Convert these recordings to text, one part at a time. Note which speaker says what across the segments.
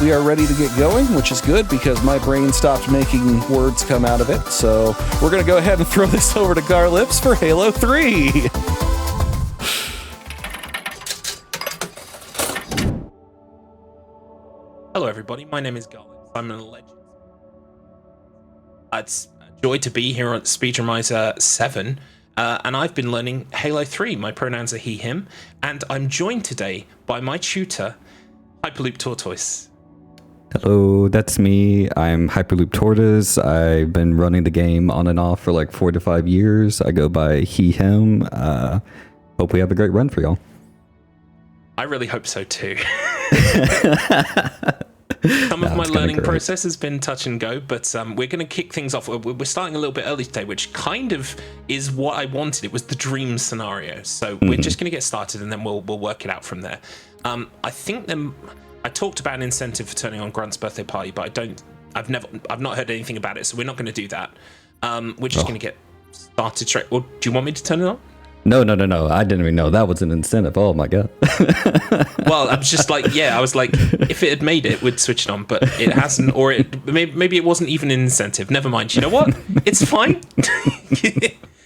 Speaker 1: We are ready to get going, which is good because my brain stopped making words come out of it. So we're going to go ahead and throw this over to Garlips for Halo 3.
Speaker 2: Hello, everybody. My name is Garlips. I'm an legend. It's a joy to be here on Speedromizer 7, and I've been learning Halo 3. My pronouns are he, him, and I'm joined today by my tutor, Hyperloop Tortoise.
Speaker 3: Hello, that's me. I'm Hyperloop Tortoise. I've been running the game on and off for like 4 to 5 years. I go by he, him. Hope we have a great run for y'all.
Speaker 2: I really hope so too. Some of my learning process has been touch and go, but we're going to kick things off. We're starting a little bit early today, which kind of is what I wanted. It was the dream scenario. So we're just going to get started and then we'll work it out from there. I think I talked about an incentive for turning on Grunt's birthday party, but I've not heard anything about it, so we're not going to do that. We're just going to get started straight. Or do you want me to turn it on?
Speaker 3: No. I didn't even know that was an incentive. Oh my god.
Speaker 2: Well, I was just like, I was like, if it had made it, we'd switch it on, but it hasn't, or maybe it wasn't even an incentive. Never mind. You know what? It's fine.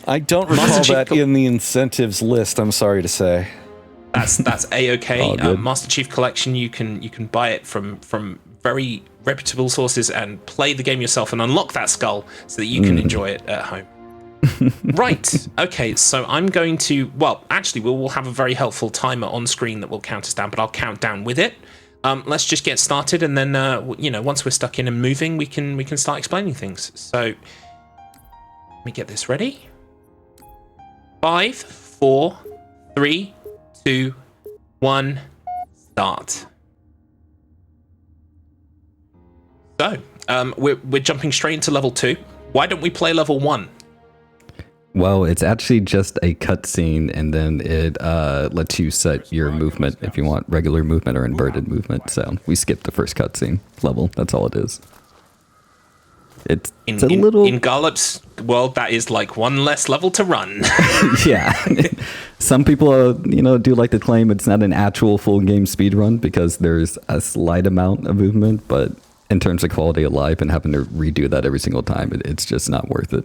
Speaker 1: I don't recall that in the incentives list, I'm sorry to say.
Speaker 2: That's A-okay. Master Chief Collection, you can buy it from very reputable sources and play the game yourself and unlock that skull so that you can enjoy it at home. Right. Okay, so I'm going to, well, actually, we'll have a very helpful timer on screen that will count us down, but I'll count down with it. Let's just get started, and then, once we're stuck in and moving, we can start explaining things. So, let me get this ready. 5, 4, 3, 2, 1, start. So, we're jumping straight into level 2. Why don't we play level 1?
Speaker 3: Well, it's actually just a cutscene, and then it lets you set your movement if you want regular movement or inverted movement. So we skipped the first cutscene level. That's all it is. It's a little...
Speaker 2: In Garlips' world, that is like one less level to run.
Speaker 3: Yeah. Some people, do like to claim it's not an actual full game speed run because there's a slight amount of movement, but in terms of quality of life and having to redo that every single time, it's just not worth it.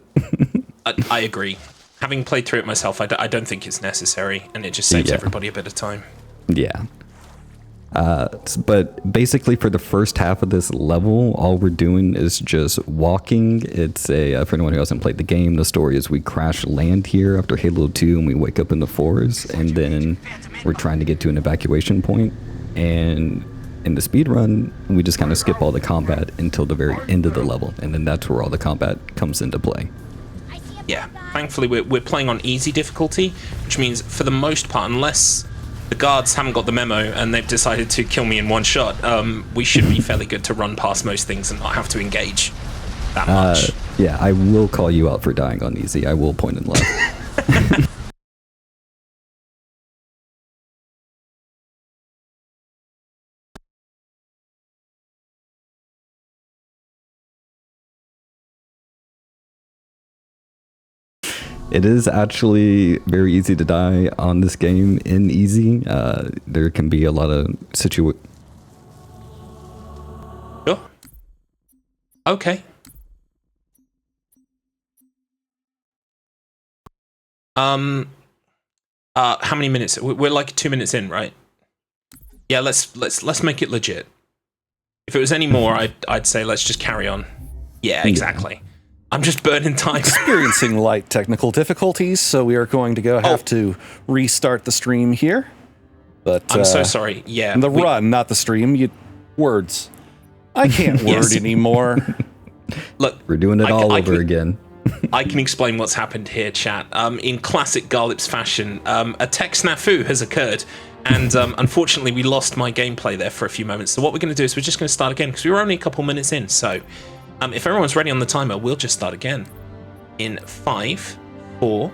Speaker 2: I agree. Having played through it myself, I don't think it's necessary, and it just saves everybody a bit of time.
Speaker 3: Yeah. But basically, for the first half of this level, all we're doing is just walking. It's for anyone who hasn't played the game, the story is we crash land here after Halo 2, and we wake up in the forest, and then we're trying to get to an evacuation point. And in the speed run, we just kind of skip all the combat until the very end of the level, and then that's where all the combat comes into play.
Speaker 2: Yeah, thankfully we're playing on easy difficulty, which means for the most part, unless the guards haven't got the memo and they've decided to kill me in one shot, we should be fairly good to run past most things and not have to engage that much.
Speaker 3: Yeah, I will call you out for dying on easy. I will point and laugh. It is actually very easy to die on this game in easy. There can be a lot of situations.
Speaker 2: Sure. Okay. How many minutes? We're like 2 minutes in, right? Yeah, let's make it legit. If it was any more, I'd say let's just carry on. Yeah, exactly. I'm just burning time.
Speaker 1: Experiencing light technical difficulties, so we are going to have to restart the stream here. But
Speaker 2: I'm so sorry. Yeah,
Speaker 1: run, not the stream. Words. I can't word anymore.
Speaker 2: Look,
Speaker 3: we're doing it all over again.
Speaker 2: I can explain what's happened here, chat. In classic Garlips fashion, a tech snafu has occurred, and unfortunately, we lost my gameplay there for a few moments. So what we're going to do is we're just going to start again because we were only a couple minutes in. So. If everyone's ready on the timer, we'll just start again. In 5, 4,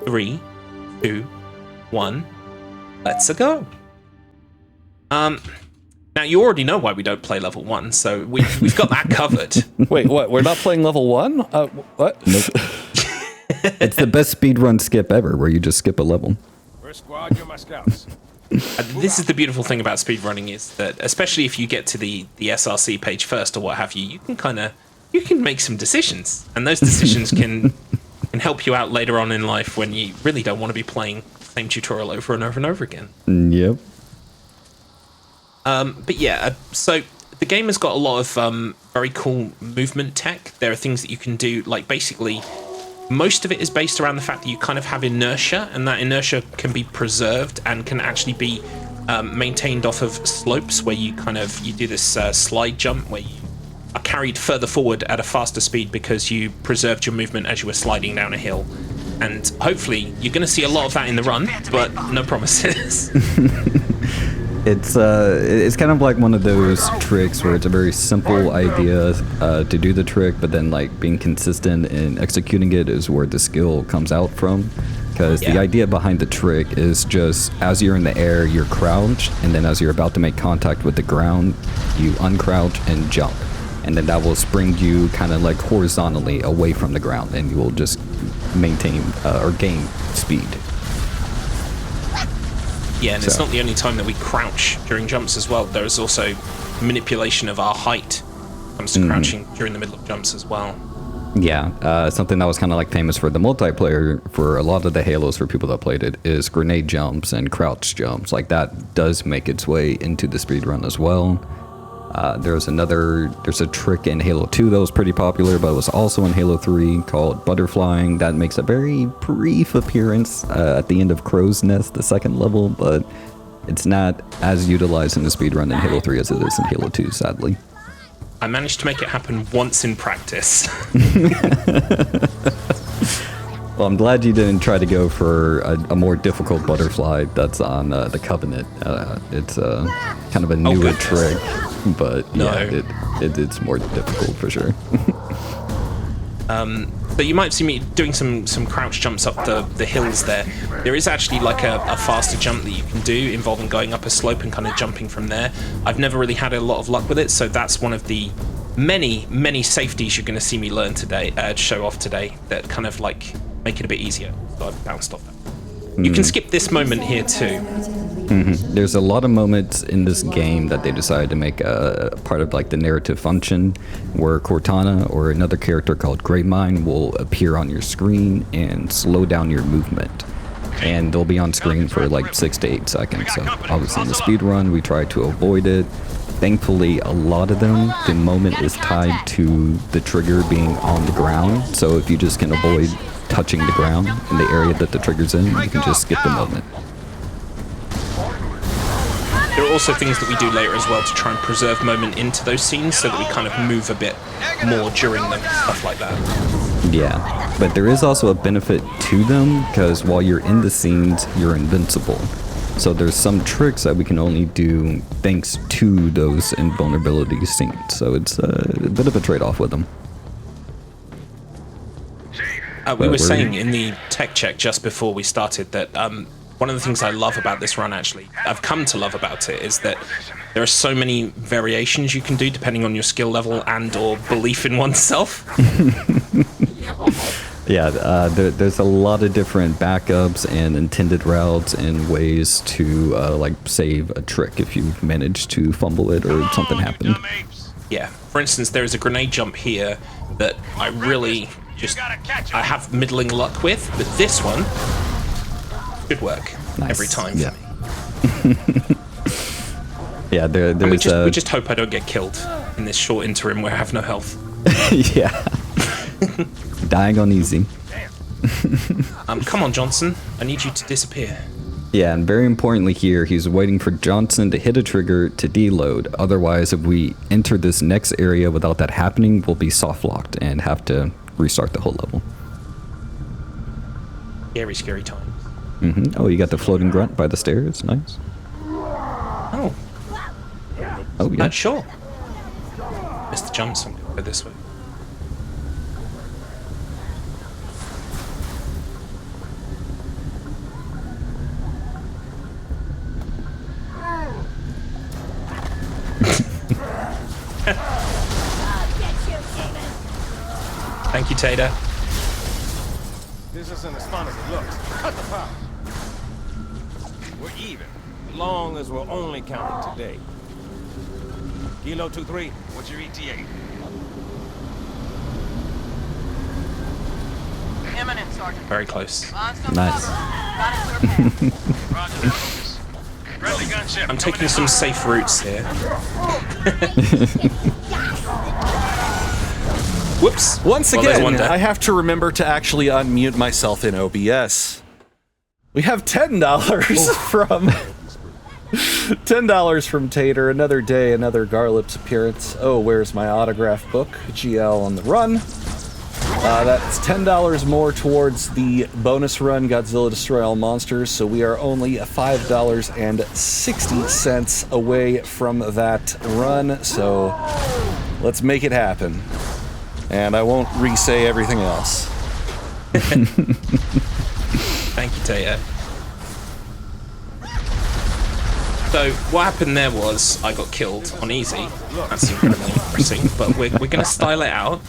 Speaker 2: 3, 2, 1, let's go. Now you already know why we don't play level 1, so we've got that covered.
Speaker 1: Wait, what? We're not playing level 1? What?
Speaker 3: Nope. It's the best speedrun skip ever, where you just skip a level.
Speaker 4: First squad, you're my scouts.
Speaker 2: This is the beautiful thing about speedrunning is that, especially if you get to the SRC page first or what have you, you can make some decisions, and those decisions can help you out later on in life when you really don't want to be playing the same tutorial over and over and over again.
Speaker 3: Yep.
Speaker 2: But yeah, so the game has got a lot of very cool movement tech. There are things that you can do, like basically most of it is based around the fact that you kind of have inertia, and that inertia can be preserved and can actually be maintained off of slopes where you do this slide jump where you are carried further forward at a faster speed because you preserved your movement as you were sliding down a hill. And hopefully you're going to see a lot of that in the run, but no promises.
Speaker 3: It's kind of like one of those tricks where it's a very simple idea to do the trick, but then like being consistent in executing it is where the skill comes out from. Because the idea behind the trick is just as you're in the air, you're crouched, and then as you're about to make contact with the ground, you uncrouch and jump. And then that will spring you kind of like horizontally away from the ground, and you will just maintain or gain speed.
Speaker 2: Yeah, and it's not the only time that we crouch during jumps as well. There is also manipulation of our height when it comes to crouching during the middle of jumps as well.
Speaker 3: Yeah, something that was kind of like famous for the multiplayer for a lot of the Halos for people that played it is grenade jumps and crouch jumps. Like that does make its way into the speedrun as well. There's a trick in Halo 2 that was pretty popular, but it was also in Halo 3 called butterflying. That makes a very brief appearance at the end of Crow's Nest, the second level, but it's not as utilized in the speedrun in Halo 3 as it is in Halo 2, sadly.
Speaker 2: I managed to make it happen once in practice.
Speaker 3: Well, I'm glad you didn't try to go for a more difficult butterfly that's on the Covenant. It's kind of a newer trick, but it's more difficult for sure.
Speaker 2: So you might see me doing some crouch jumps up the hills there. There is actually like a faster jump that you can do involving going up a slope and kind of jumping from there. I've never really had a lot of luck with it, so that's one of the many safeties you're going to see me learn today, show off today, that kind of like make it a bit easier. So I've bounced off that. You can skip this moment here too.
Speaker 3: There's a lot of moments in this game that they decided to make a part of like the narrative function where Cortana or another character called Greatmind will appear on your screen and slow down your movement. And they'll be on screen for like 6 to 8 seconds. So obviously in the speedrun, we try to avoid it. Thankfully, a lot of them, the moment is tied to the trigger being on the ground. So if you just can avoid touching the ground in the area that the trigger's in, you can just skip the moment.
Speaker 2: There are also things that we do later as well to try and preserve moment into those scenes so that we kind of move a bit more during them, stuff like that.
Speaker 3: Yeah, but there is also a benefit to them because while you're in the scenes, you're invincible. So there's some tricks that we can only do thanks to those invulnerability scenes. So it's a bit of a trade-off with them.
Speaker 2: We were saying in the tech check just before we started that one of the things I love about this run, actually, I've come to love about it, is that there are so many variations you can do depending on your skill level and or belief in oneself.
Speaker 3: Yeah, there's a lot of different backups and intended routes and ways to like save a trick if you've managed to fumble it or something happened.
Speaker 2: Yeah, for instance, there is a grenade jump here that I really I have middling luck with, but this one should work every time for me.
Speaker 3: Yeah,
Speaker 2: we just hope I don't get killed in this short interim where I have no health.
Speaker 3: Yeah. Dying on easy.
Speaker 2: Come on, Johnson. I need you to disappear.
Speaker 3: Yeah, and very importantly here, he's waiting for Johnson to hit a trigger to deload. Otherwise, if we enter this next area without that happening, we'll be soft locked and have to restart the whole level.
Speaker 2: Scary times.
Speaker 3: Oh, you got the floating grunt by the stairs. Nice.
Speaker 2: Oh,
Speaker 3: yeah.
Speaker 2: Sure. Missed the jumps. I'm going to go this way. Thank you, Tater.
Speaker 4: This isn't as fun as it looks. Cut the power. We're even. Long as we're only counting today. Kilo 2-3, what's your ETA?
Speaker 5: Imminent, Sergeant.
Speaker 2: Very close.
Speaker 3: Nice.
Speaker 2: I'm taking some safe routes here. Whoops.
Speaker 1: Once
Speaker 2: Well, there's one
Speaker 1: again,
Speaker 2: dead.
Speaker 1: I have to remember to actually unmute myself in OBS. We have $10 from $10 from Tater. Another day, another Garlips appearance. Oh, where's my autograph book? GL on the run. That's $10 more towards the bonus run, Godzilla Destroy All Monsters, so we are only $5.60 away from that run, so let's make it happen. And I won't re-say everything else.
Speaker 2: Thank you, Tater. So what happened there was I got killed on easy. That's incredibly embarrassing, but we're going to style it out.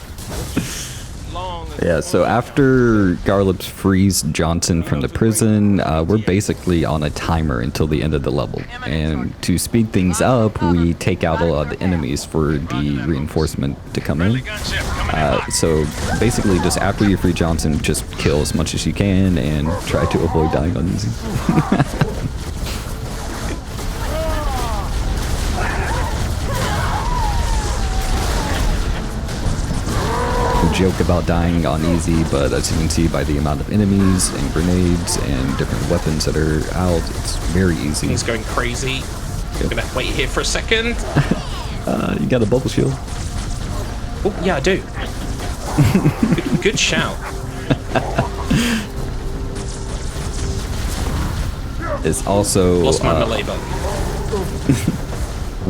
Speaker 3: Yeah, so after Garlips frees Johnson from the prison, we're basically on a timer until the end of the level. And to speed things up, we take out a lot of the enemies for the reinforcement to come in. So basically, just after you free Johnson, just kill as much as you can and try to avoid dying on easy. Joke about dying on easy, but as you can see by the amount of enemies and grenades and different weapons that are out, it's very easy.
Speaker 2: He's going crazy. I'm gonna wait here for a second.
Speaker 3: You got a bubble shield.
Speaker 2: Oh yeah, I do. Good shout.
Speaker 3: It's also
Speaker 2: Lost my melee button.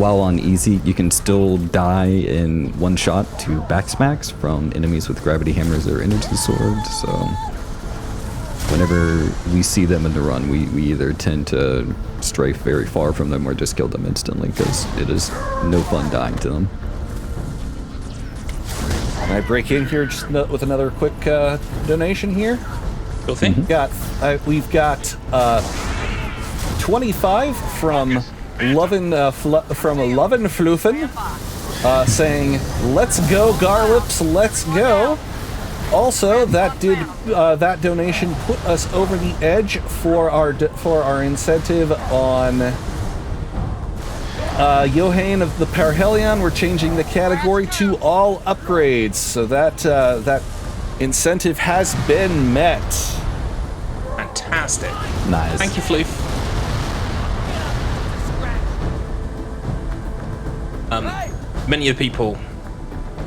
Speaker 3: while on easy, you can still die in one shot to backsmacks from enemies with gravity hammers or energy swords. So whenever we see them in the run, we either tend to strafe very far from them or just kill them instantly because it is no fun dying to them.
Speaker 1: Can I break in here just with another quick donation here?
Speaker 2: Cool thing.
Speaker 1: We've got 25 from Lovin' Fluffen, saying, "Let's go, Garlips, let's go." Also, that donation put us over the edge for our incentive on Johann of the Parhelion. We're changing the category to all upgrades, so that incentive has been met.
Speaker 2: Fantastic.
Speaker 3: Nice.
Speaker 2: Thank you, Floof. Many of the people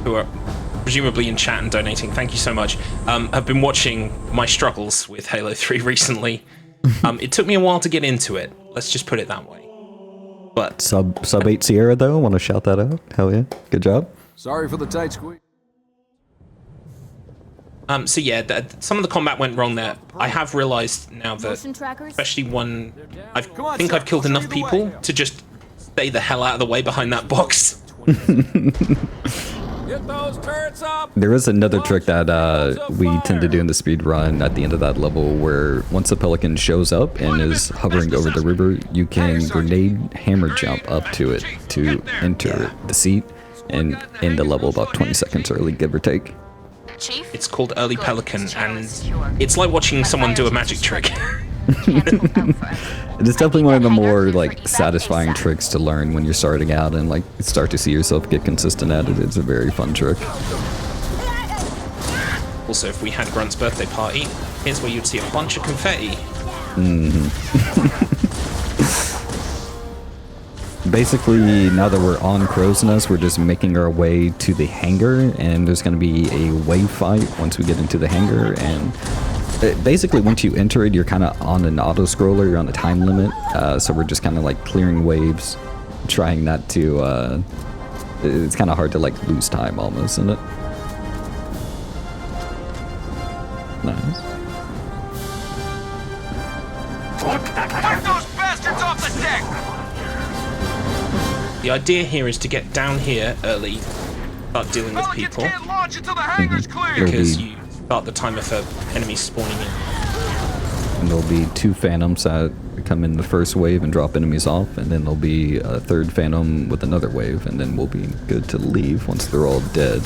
Speaker 2: who are presumably in chat and donating, thank you so much, have been watching my struggles with Halo 3 recently. It took me a while to get into it. Let's just put it that way. But
Speaker 3: Sub 8 Sierra though, want to shout that out? Hell yeah, good job.
Speaker 6: Sorry for the tight squeeze.
Speaker 2: so yeah, some of the combat went wrong there. I have realized now that, especially when I think I've killed enough people to just stay the hell out of the way behind that box.
Speaker 6: Get those turrets up.
Speaker 3: There is another trick that we tend to do in the speed run at the end of that level where once a pelican shows up and is hovering over the river, you can grenade hammer jump up to it to enter the seat and end the level about 20 seconds early, give or take.
Speaker 2: It's called Early Pelican, and it's like watching someone do a magic trick.
Speaker 3: It is definitely one of the more like satisfying tricks to learn when you're starting out and like start to see yourself get consistent at it. It's a very fun trick.
Speaker 2: Also, if we had Grunt's birthday party, here's where you'd see a bunch of confetti.
Speaker 3: Basically, now that we're on Crow's Nest, we're just making our way to the hangar, and there's going to be a wave fight once we get into the hangar. And basically, once you enter it, you're kind of on an auto-scroller, you're on a time limit, so we're just kind of like clearing waves, trying not to, it's kind of hard to like lose time almost, isn't it? Nice.
Speaker 4: Wipe those bastards off the deck!
Speaker 2: The idea here is to get down here early, start dealing with people,
Speaker 4: Can't launch until the hangar's clear.
Speaker 2: because you start the timer for enemies spawning in.
Speaker 3: And there'll be 2 phantoms that come in the first wave and drop enemies off, and then there'll be a third Phantom with another wave, and then we'll be good to leave once they're all dead.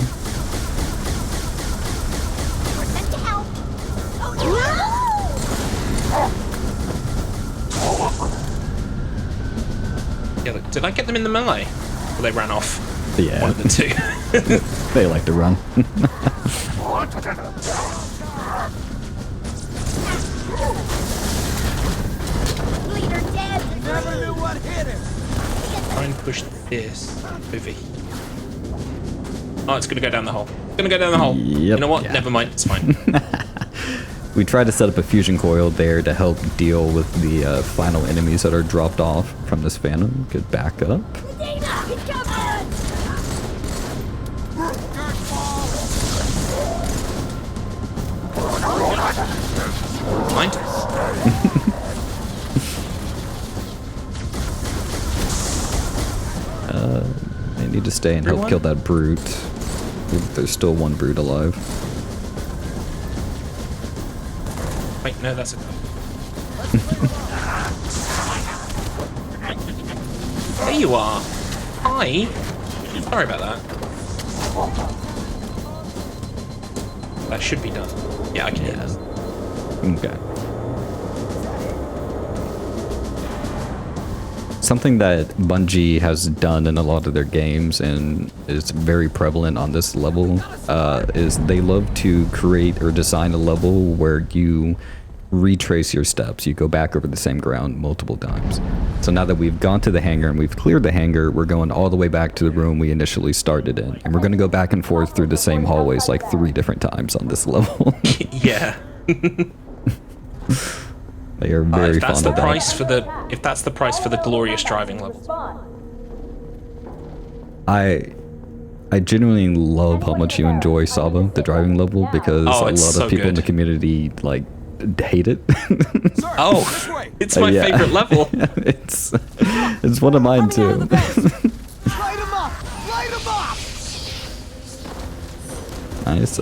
Speaker 2: Yeah, look, did I get them in the melee? Or they ran off?
Speaker 3: Yeah.
Speaker 2: One of the two.
Speaker 3: They like to run.
Speaker 6: Never knew what hit him.
Speaker 2: Try and push this over here. Oh, it's gonna go down the hole. It's gonna go down the hole.
Speaker 3: Yep.
Speaker 2: You know what?
Speaker 3: Yeah.
Speaker 2: Never mind. It's fine.
Speaker 3: We tried to set up a fusion coil there to help deal with the final enemies that are dropped off from this Phantom. Good backup.
Speaker 2: Mind.
Speaker 3: I need to stay and help
Speaker 2: Everyone?
Speaker 3: kill that brute. There's still one brute alive.
Speaker 2: Wait, no, that's a. There you are. Hi. Sorry about that. That should be done. Yeah, I can do this.
Speaker 3: Okay. Something that Bungie has done in a lot of their games, and is very prevalent on this level, is they love to create or design a level where you retrace your steps. You go back over the same ground multiple times. So now that we've gone to the hangar and we've cleared the hangar, we're going all the way back to the room we initially started in. And we're going to go back and forth through the same hallways like 3 different times on this level.
Speaker 2: Yeah.
Speaker 3: They are very
Speaker 2: if that's
Speaker 3: fond
Speaker 2: the
Speaker 3: of that.
Speaker 2: price for the glorious driving level.
Speaker 3: I genuinely love how much you enjoy Saba, the driving level, because
Speaker 2: Oh,
Speaker 3: a
Speaker 2: it's
Speaker 3: lot
Speaker 2: so
Speaker 3: of people in the
Speaker 2: good.
Speaker 3: community like hate it.
Speaker 2: Oh, it's my
Speaker 3: Yeah.
Speaker 2: favorite level.
Speaker 3: it's one of mine too.
Speaker 6: Light him up! Light him up!
Speaker 3: Nice.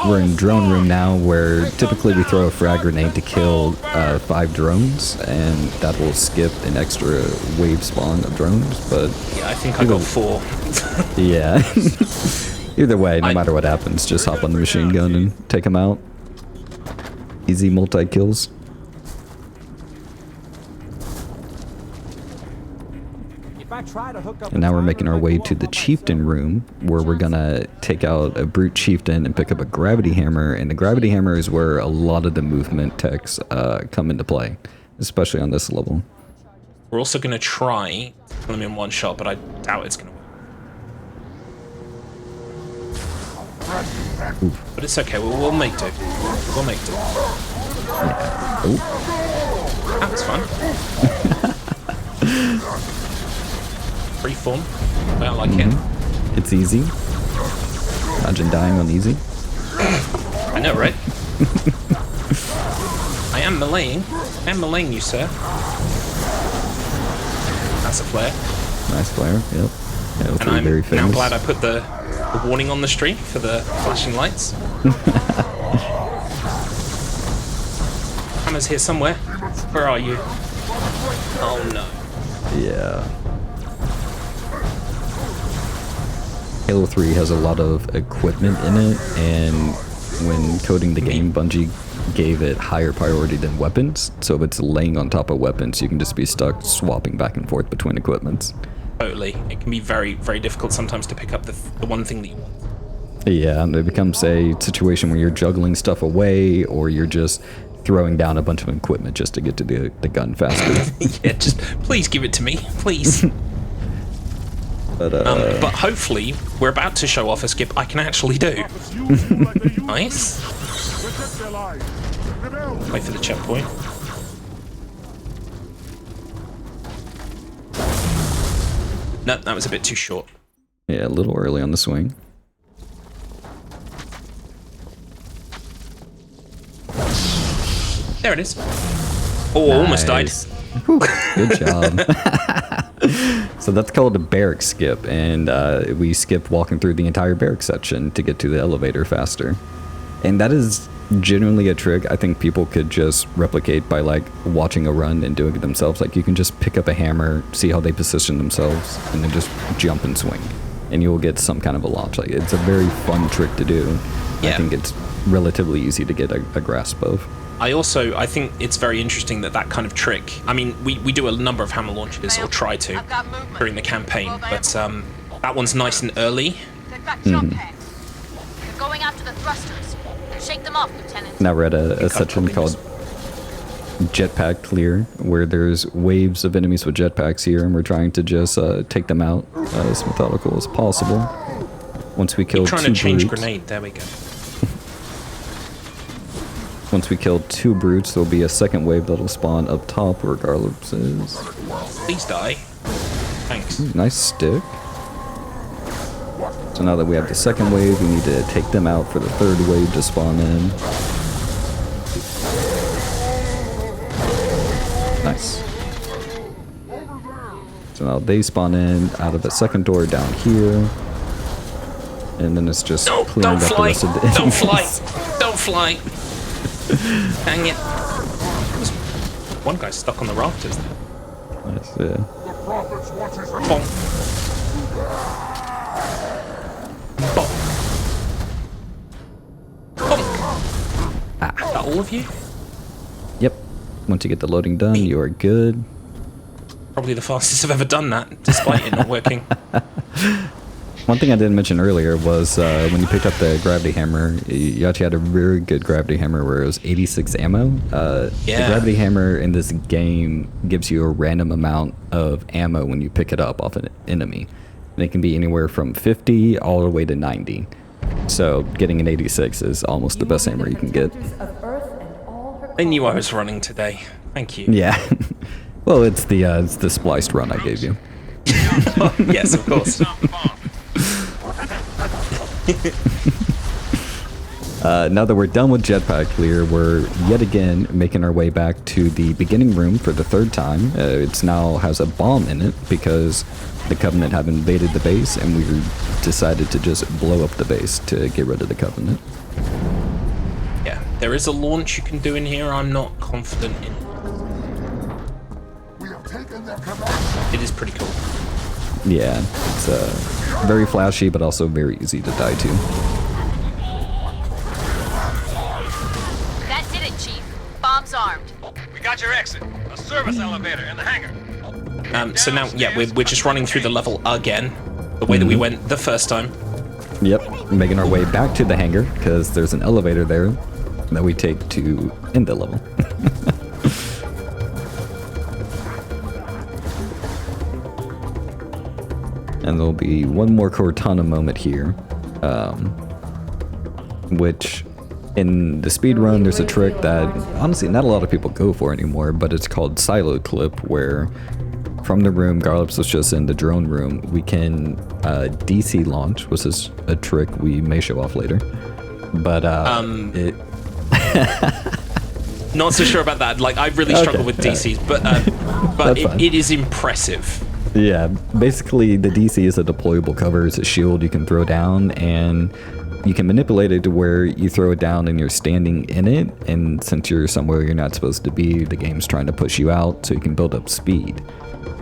Speaker 3: We're in drone room now, where typically we throw a frag grenade to kill 5 drones, and that will skip an extra wave spawn of drones. But
Speaker 2: Yeah, I think I got 4.
Speaker 3: yeah, either way, no matter what happens, just hop on the machine gun and take them out. Easy multi kills. And now we're making our way to the chieftain room, where we're gonna take out a brute chieftain and pick up a gravity hammer. And the gravity hammer is where a lot of the movement techs come into play, especially on this level.
Speaker 2: We're also going to try to kill them in one shot, but I doubt it's going to work. But it's okay. We'll make do. We'll make do.
Speaker 3: Oh,
Speaker 2: That was fun. Freeform. I like it.
Speaker 3: it's easy. Imagine dying on easy.
Speaker 2: I know, right? I am meleeing. I am meleeing you, sir. That's a flare.
Speaker 3: Nice flare. Yep. Yeah,
Speaker 2: And I'm
Speaker 3: very
Speaker 2: now
Speaker 3: famous.
Speaker 2: glad I put the warning on the stream for the flashing lights. Hammer's here somewhere. Where are you? Oh no.
Speaker 3: Yeah. Halo 3 has a lot of equipment in it, and when coding the game, Bungie gave it higher priority than weapons. So if it's laying on top of weapons, you can just be stuck swapping back and forth between equipments.
Speaker 2: Totally. It can be very, very difficult sometimes to pick up the one thing that you want.
Speaker 3: Yeah, and it becomes a situation where you're juggling stuff away, or you're just throwing down a bunch of equipment just to get to the gun faster.
Speaker 2: Yeah, just please give it to me, please.
Speaker 3: But
Speaker 2: But hopefully, we're about to show off a skip I can actually do. Nice. Wait for the checkpoint. No, that was a bit too short.
Speaker 3: yeah, a little early on the swing.
Speaker 2: There it is. Oh, almost died.
Speaker 3: Nice. Whew, good job. So that's called a barrack skip, and we skip walking through the entire barrack section to get to the elevator faster. And that is genuinely a trick I think people could just replicate by like watching a run and doing it themselves. Like you can just pick up a hammer, see how they position themselves, and then just jump and swing, and you will get some kind of a launch. Like it's a very fun trick to do.
Speaker 2: Yeah.
Speaker 3: I think it's relatively easy to get a grasp of.
Speaker 2: I think it's very interesting that kind of trick. I mean, we do a number of hammer launches, or try to, during the campaign, but that one's nice and early.
Speaker 5: They've got jump packs. They're going after the thrusters. Shake them off, Lieutenant.
Speaker 3: Now we're at a section called Jetpack Clear, where there's waves of enemies with jetpacks here, and we're trying to just take them out as methodical as possible. Once we kill
Speaker 2: trying
Speaker 3: two
Speaker 2: to change
Speaker 3: brutes,
Speaker 2: grenade. There we go.
Speaker 3: once we kill 2 brutes, there'll be a second wave that'll spawn up top where Garlips is.
Speaker 2: Please die. Thanks.
Speaker 3: Nice stick. So now that we have the second wave, we need to take them out for the third wave to spawn in. Nice. So now they spawn in out of the second door down here. And then it's just clearing up the rest of the enemies.
Speaker 2: Don't fly! Don't fly! Dang it. One guy's stuck on the rafters there.
Speaker 3: Nice, yeah.
Speaker 2: Bonk. Bonk. Bonk. Is that all of you?
Speaker 3: Yep. Once you get the loading done, you are good.
Speaker 2: Probably the fastest I've ever done that, despite it not working.
Speaker 3: One thing I didn't mention earlier was when you picked up the gravity hammer, you actually had a very good gravity hammer where it was 86 ammo. The gravity hammer in this game gives you a random amount of ammo when you pick it up off an enemy. And it can be anywhere from 50 all the way to 90. So getting an 86 is almost the best ammo you can get.
Speaker 2: I knew I was running today. Thank you.
Speaker 3: Yeah. Well, it's the spliced run I gave you.
Speaker 2: Oh, yes, of course.
Speaker 3: Now that we're done with Jetpack Clear, we're yet again making our way back to the beginning room for the third time. It now has a bomb in it because the Covenant have invaded the base, and we decided to just blow up the base to get rid of the Covenant.
Speaker 2: Yeah, there is a launch you can do in here. I'm not confident in. It is pretty cool.
Speaker 3: Yeah, it's very flashy, but also very easy to die to.
Speaker 5: That did it, Chief. Bombs armed.
Speaker 4: We got your exit. A service elevator in the hangar.
Speaker 2: So now, yeah, we're just running through the level again, the way that we went the first time.
Speaker 3: Yep, making our way back to the hangar, because there's an elevator there that we take to end the level. And there'll be one more Cortana moment here, which in the speedrun there's a trick that honestly not a lot of people go for anymore, but it's called Silo Clip, where from the room Garlips was just in, the drone room, we can DC launch, which is a trick we may show off later. But it
Speaker 2: not so sure about that. Like, I really struggle with DCs, but it is impressive.
Speaker 3: Yeah, basically the DC is a deployable cover. It's a shield you can throw down, and you can manipulate it to where you throw it down and you're standing in it, and since you're somewhere you're not supposed to be, the game's trying to push you out so you can build up speed.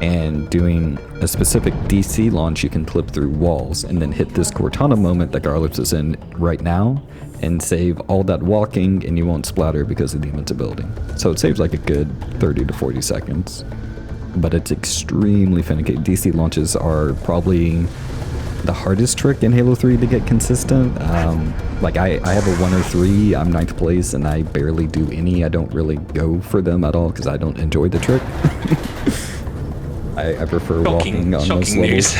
Speaker 3: And doing a specific DC launch, you can clip through walls and then hit this Cortana moment that Garlips is in right now and save all that walking, and you won't splatter because of the invincibility. So it saves like a good 30 to 40 seconds. But it's extremely finicky. DC launches are probably the hardest trick in Halo 3 to get consistent. Like I have a 1 or 3, I'm 9th place, and I barely do any. I don't really go for them at all because I don't enjoy the trick. I prefer walking on most levels.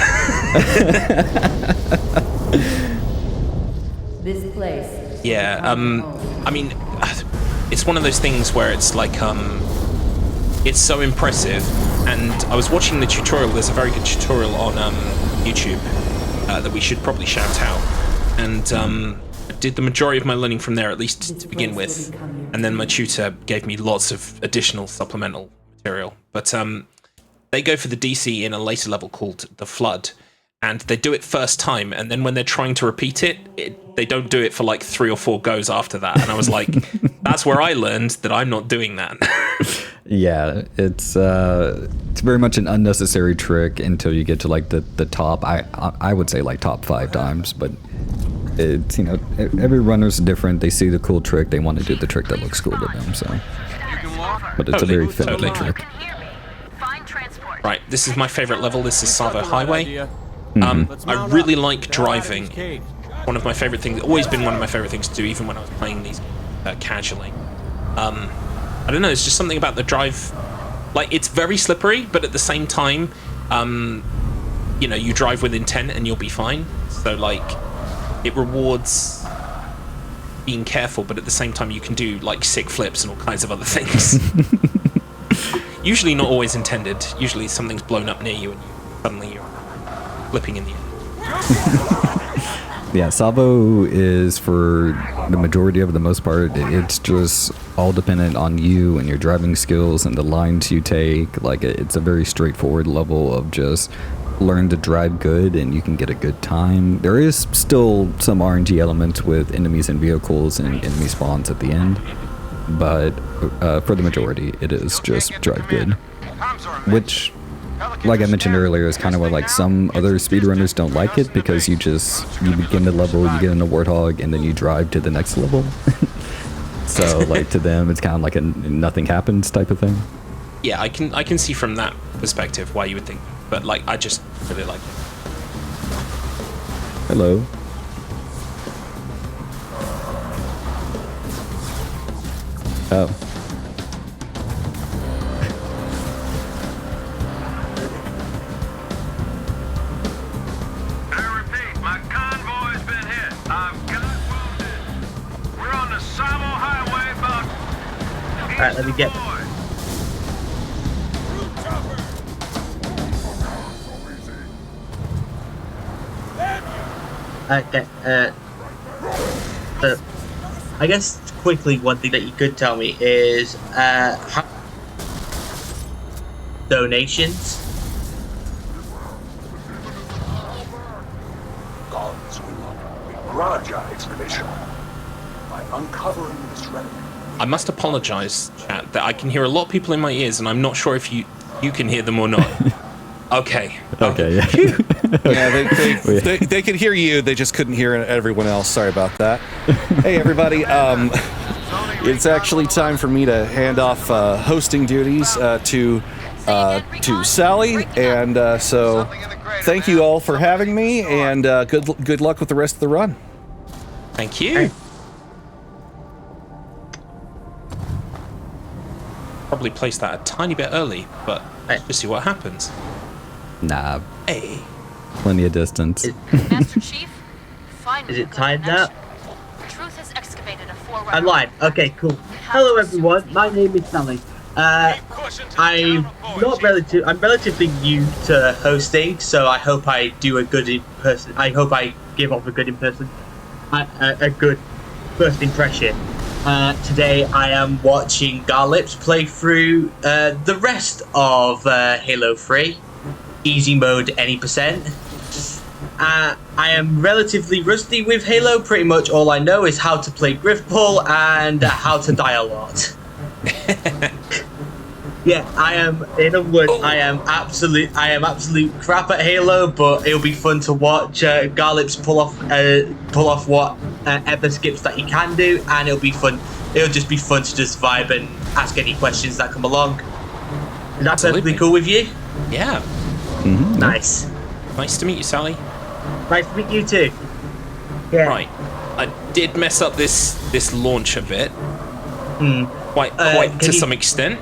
Speaker 7: This place.
Speaker 2: Yeah, I mean, it's one of those things where it's like, it's so impressive, and I was watching the tutorial. There's a very good tutorial on YouTube that we should probably shout out, and I did the majority of my learning from there, at least to begin with, and then my tutor gave me lots of additional supplemental material. But they go for the DC in a later level called the Flood, and they do it first time, and then when they're trying to repeat it, they don't do it for like 3 or 4 goes after that. And I was like, that's where I learned that I'm not doing that.
Speaker 3: Yeah, it's very much an unnecessary trick until you get to like the top. I would say like top 5 times, but it's, you know, every runner's different. They see the cool trick, they want to do the trick that looks cool to them. So, but it's a very finicky trick.
Speaker 2: Right, this is my favorite level. This is Savo Highway. I really like driving. One of my favorite things, always been one of my favorite things to do, even when I was playing these casually. I don't know, it's just something about the drive. Like, it's very slippery, but at the same time, you know, you drive with intent and you'll be fine. So, like, it rewards being careful, but at the same time, you can do, like, sick flips and all kinds of other things. Usually not always intended. Usually something's blown up near you and suddenly you're flipping in the air.
Speaker 3: Yeah, Savo is, for the majority of the most part, it's just all dependent on you and your driving skills and the lines you take. Like, it's a very straightforward level of just learn to drive good and you can get a good time. There is still some RNG elements with enemies and vehicles and enemy spawns at the end, but for the majority, it is just drive good. Which, like I mentioned earlier, is kind of what like some other speedrunners don't like it, because you begin the level, you get in a Warthog, and then you drive to the next level. So like to them, it's kind of like a nothing happens type of thing.
Speaker 2: Yeah, I can see from that perspective why you would think, but like I just really like it.
Speaker 3: Hello. Oh.
Speaker 7: Alright, let me get. Okay, so I guess quickly, one thing that you could tell me is how donations.
Speaker 8: Gods will grant your explanation by uncovering this relic.
Speaker 2: I must apologize, chat, that I can hear a lot of people in my ears, and I'm not sure if you can hear them or not. Okay.
Speaker 3: Okay, yeah.
Speaker 1: Yeah, they could hear you, they just couldn't hear everyone else. Sorry about that. Hey, everybody. It's actually time for me to hand off hosting duties to Sally, and so thank you all for having me, and good luck with the rest of the run.
Speaker 2: Thank you. Probably placed that a tiny bit early, but let's just see what happens.
Speaker 3: Nah.
Speaker 2: Hey.
Speaker 3: Plenty of distance.
Speaker 5: Master Chief, finally
Speaker 7: Is it timed now?
Speaker 5: Truth has excavated a forerunner.
Speaker 7: I'm live. Okay, cool. Hello everyone, my name is Sally. I'm relatively new to hosting, so I hope I do a good impression. I hope I give off a good impression, a good first impression. Today I am watching Garlips play through the rest of Halo 3, easy mode any percent. I am relatively rusty with Halo. Pretty much all I know is how to play Griff Pull and how to die a lot. Yeah, I am. In other words, I am absolute crap at Halo, but it'll be fun to watch Garlips pull off what epic skips that he can do, and it'll be fun. It'll just be fun to just vibe and ask any questions that come along. Is that perfectly cool with you?
Speaker 2: Yeah.
Speaker 3: Mm-hmm.
Speaker 7: Nice.
Speaker 2: Nice to meet you, Sally.
Speaker 7: Nice to meet you too. Yeah.
Speaker 2: Right. I did mess up this launch a bit. Quite to some extent.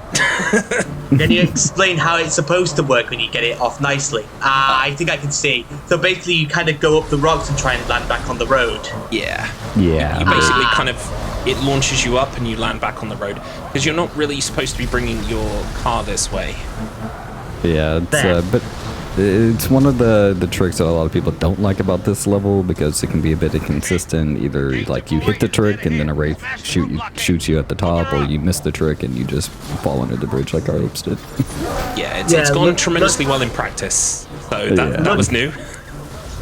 Speaker 7: Can you explain how it's supposed to work when you get it off nicely? I think I can see. So basically, you kind of go up the rocks and try and land back on the road.
Speaker 2: Yeah.
Speaker 3: Yeah.
Speaker 2: You basically kind of, it launches you up and you land back on the road, because you're not really supposed to be bringing your car this way.
Speaker 3: Yeah, but it's one of the tricks that a lot of people don't like about this level, because it can be a bit inconsistent. Either like you hit the trick and then a wraith shoots you at the top, or you miss the trick and you just fall under the bridge like Garlips did.
Speaker 2: Yeah, it's gone tremendously well in practice, so that was new.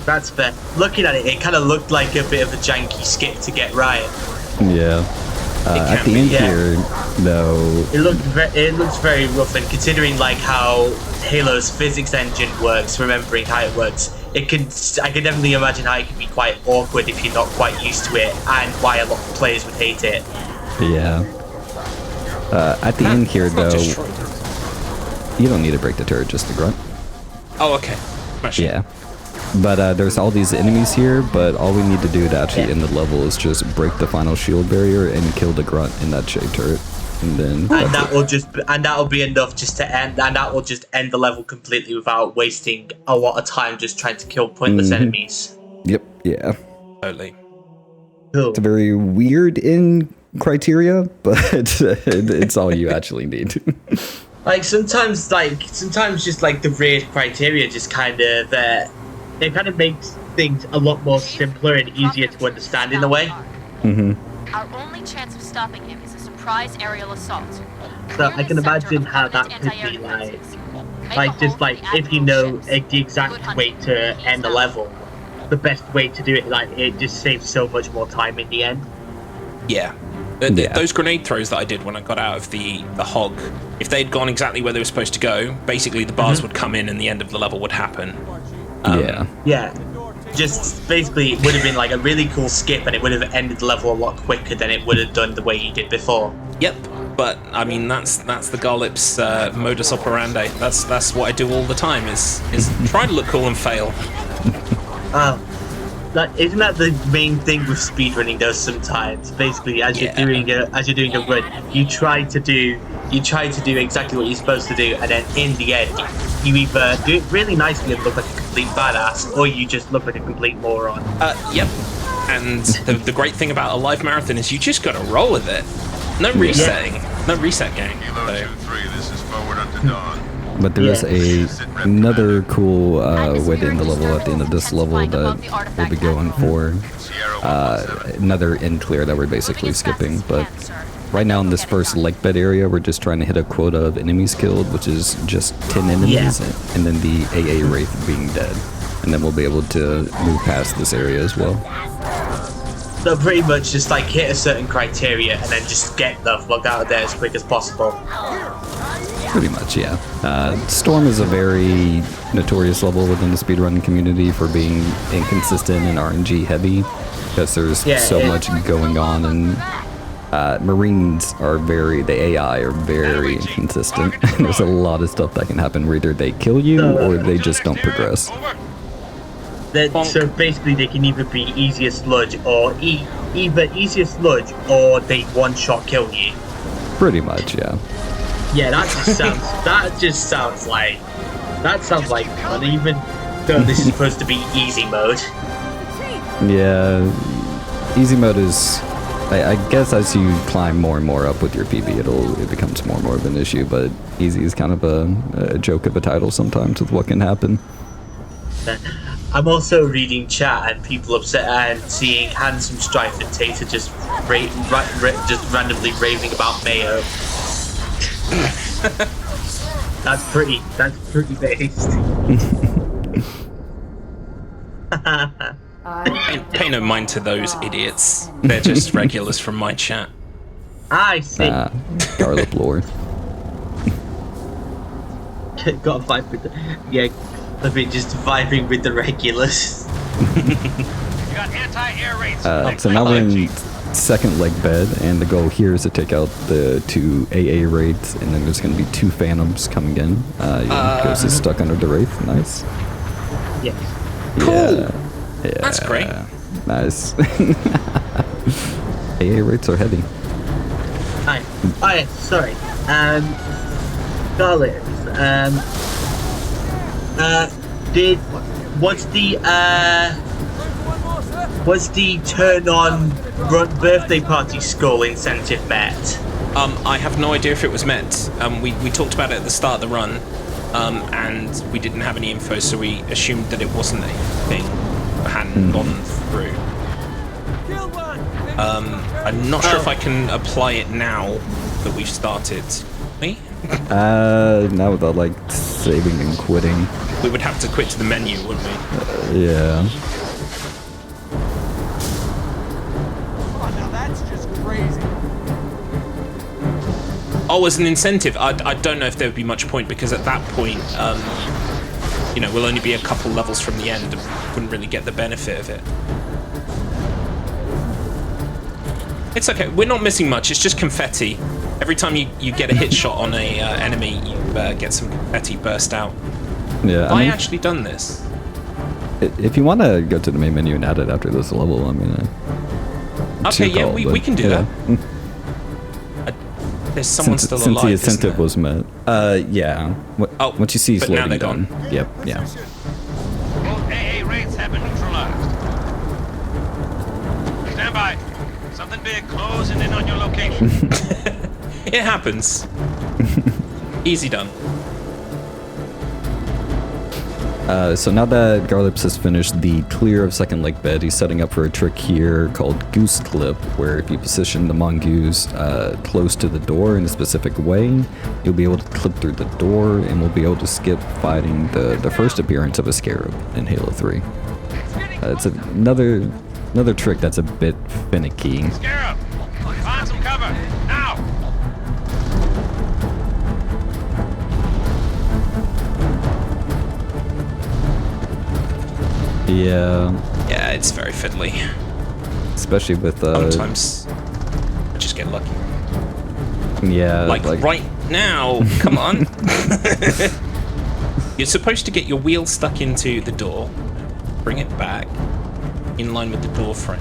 Speaker 7: That's fair. Looking at it, it kind of looked like a bit of a janky skip to get right.
Speaker 3: Yeah. At the end here, though,
Speaker 7: It looks very rough, and considering like how Halo's physics engine works, remembering how it works, I can definitely imagine how it can be quite awkward if you're not quite used to it, and why a lot of players would hate it.
Speaker 3: yeah. At the end here, though, you don't need to break the turret, just the grunt.
Speaker 2: Oh, okay. Smash it.
Speaker 3: Yeah. But there's all these enemies here, but all we need to do to actually end the level is just break the final shield barrier and kill the grunt in that shade turret. And then
Speaker 7: that'll be enough just to end, and that will just end the level completely without wasting a lot of time just trying to kill pointless enemies.
Speaker 3: Yep, yeah.
Speaker 2: Totally.
Speaker 7: Cool.
Speaker 3: It's a very weird end criteria, but it's all you actually need.
Speaker 7: Like sometimes just like the weird criteria just kind of it kind of makes things a lot more simpler and easier to understand in a way.
Speaker 5: Our only chance of stopping him is a surprise aerial assault.
Speaker 7: So I can imagine how that could be like just like if you know the exact way to end the level, the best way to do it, like it just saves so much more time in the end.
Speaker 2: Yeah. Those grenade throws that I did when I got out of the hog, if they'd gone exactly where they were supposed to go, basically the bars would come in and the end of the level would happen.
Speaker 7: Yeah. Just basically, it would have been like a really cool skip, and it would have ended the level a lot quicker than it would have done the way you did before.
Speaker 2: Yep. But I mean, that's the Garlips modus operandi. That's what I do all the time. Is try to look cool and fail.
Speaker 7: Isn't that the main thing with speedrunning though? Sometimes, basically, as you're doing a run, you try to do exactly what you're supposed to do, and then in the end, you either do it really nicely and look like a complete badass, or you just look like a complete moron.
Speaker 2: Yep. And the great thing about a live marathon is you just gotta roll with it. No resetting. No reset gang.
Speaker 9: Kilo 2-3, this is forward unto dawn.
Speaker 3: But there is another cool way to end the level at the end of this level that we'll be going for. Another end clear that we're basically skipping. But right now in this first lake bed area, we're just trying to hit a quota of enemies killed, which is just 10 enemies, and then the AA Wraith being dead. And then we'll be able to move past this area as well.
Speaker 7: So pretty much just like hit a certain criteria and then just get the fuck out of there as quick as possible.
Speaker 3: Pretty much, yeah. Storm is a very notorious level within the speedrunning community for being inconsistent and RNG heavy, because there's so much going on, and Marines are the AI are very inconsistent. There's a lot of stuff that can happen where either they kill you or they just don't progress.
Speaker 7: So basically they can either be easier sludge or either easier sludge or they one-shot kill you.
Speaker 3: Pretty much, yeah.
Speaker 7: Yeah, that just sounds like fun, even though this is supposed to be easy mode.
Speaker 3: Yeah, easy mode is, I guess as you climb more and more up with your PB, it becomes more and more of an issue, but easy is kind of a joke of a title sometimes with what can happen.
Speaker 7: I'm also reading chat and people upset and seeing Handsome Strife and Tater just randomly raving about Mayo. That's pretty based.
Speaker 2: Pay no mind to those idiots. They're just regulars from my chat.
Speaker 7: I see.
Speaker 3: Garlip lore.
Speaker 7: Got to vibe with I've been just vibing with the regulars.
Speaker 9: You got anti-air rates.
Speaker 3: So now we're in second leg bed, and the goal here is to take out the 2 AA Wraiths, and then there's going to be 2 Phantoms coming in. Ghost is stuck under the Wraith. Nice.
Speaker 7: Yes.
Speaker 2: Cool.
Speaker 3: Yeah.
Speaker 2: That's great.
Speaker 3: Nice. AA Wraiths are heavy.
Speaker 7: Hi. Sorry. Garlips. Was the turn on birthday party skull incentive met?
Speaker 2: I have no idea if it was met. We talked about it at the start of the run, and we didn't have any info, so we assumed that it wasn't a thing that hadn't gone through. I'm not sure if I can apply it now that we've started. Me?
Speaker 3: Not without like saving and quitting.
Speaker 2: We would have to quit to the menu, wouldn't we?
Speaker 3: Yeah.
Speaker 6: Oh, now that's just crazy.
Speaker 2: Oh, as an incentive, I don't know if there would be much point, because at that point, you know, we'll only be a couple levels from the end and wouldn't really get the benefit of it. It's okay, we're not missing much, it's just confetti. Every time you get a hit shot on a enemy, you get some confetti burst out.
Speaker 3: Yeah.
Speaker 2: Have I actually done this?
Speaker 3: If you want to go to the main menu and add it after this level, I mean...
Speaker 2: Okay, yeah, we can do that. There's someone still alive,
Speaker 3: since the
Speaker 2: isn't
Speaker 3: incentive
Speaker 2: there?
Speaker 3: was met. Yeah. Once you see
Speaker 2: but now
Speaker 3: loading
Speaker 2: they're
Speaker 3: done.
Speaker 2: gone.
Speaker 3: Yep, yeah.
Speaker 9: Both AA raids have been neutralized. Stand by. Something big closing in on your location.
Speaker 2: It happens. Easy done.
Speaker 3: So now that Garlips has finished the clear of second lake bed, he's setting up for a trick here called Goose Clip, where if you position the mongoose close to the door in a specific way, you'll be able to clip through the door, and we'll be able to skip fighting the first appearance of a scarab in Halo 3. It's another trick that's a bit finicky.
Speaker 9: Scarab, find some cover now.
Speaker 2: Yeah, it's very fiddly.
Speaker 3: Especially with
Speaker 2: Sometimes I just get lucky.
Speaker 3: Yeah,
Speaker 2: like right now. Come on. You're supposed to get your wheel stuck into the door, bring it back in line with the door frame.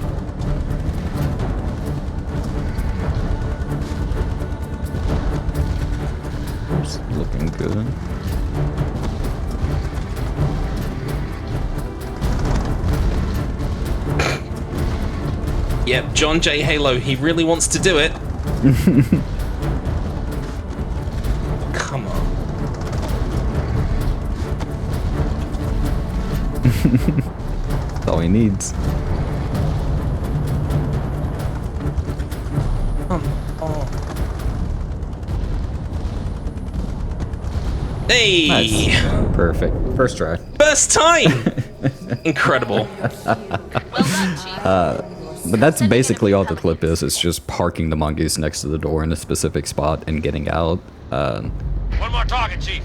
Speaker 3: It's looking good.
Speaker 2: Yep, John J. Halo, he really wants to do it. Come on.
Speaker 3: That's all he needs.
Speaker 2: Hey!
Speaker 3: Nice. Perfect. First try.
Speaker 2: First time! Incredible.
Speaker 3: But that's basically all the clip is. It's just parking the mongoose next to the door in a specific spot and getting out.
Speaker 9: One more target, Chief.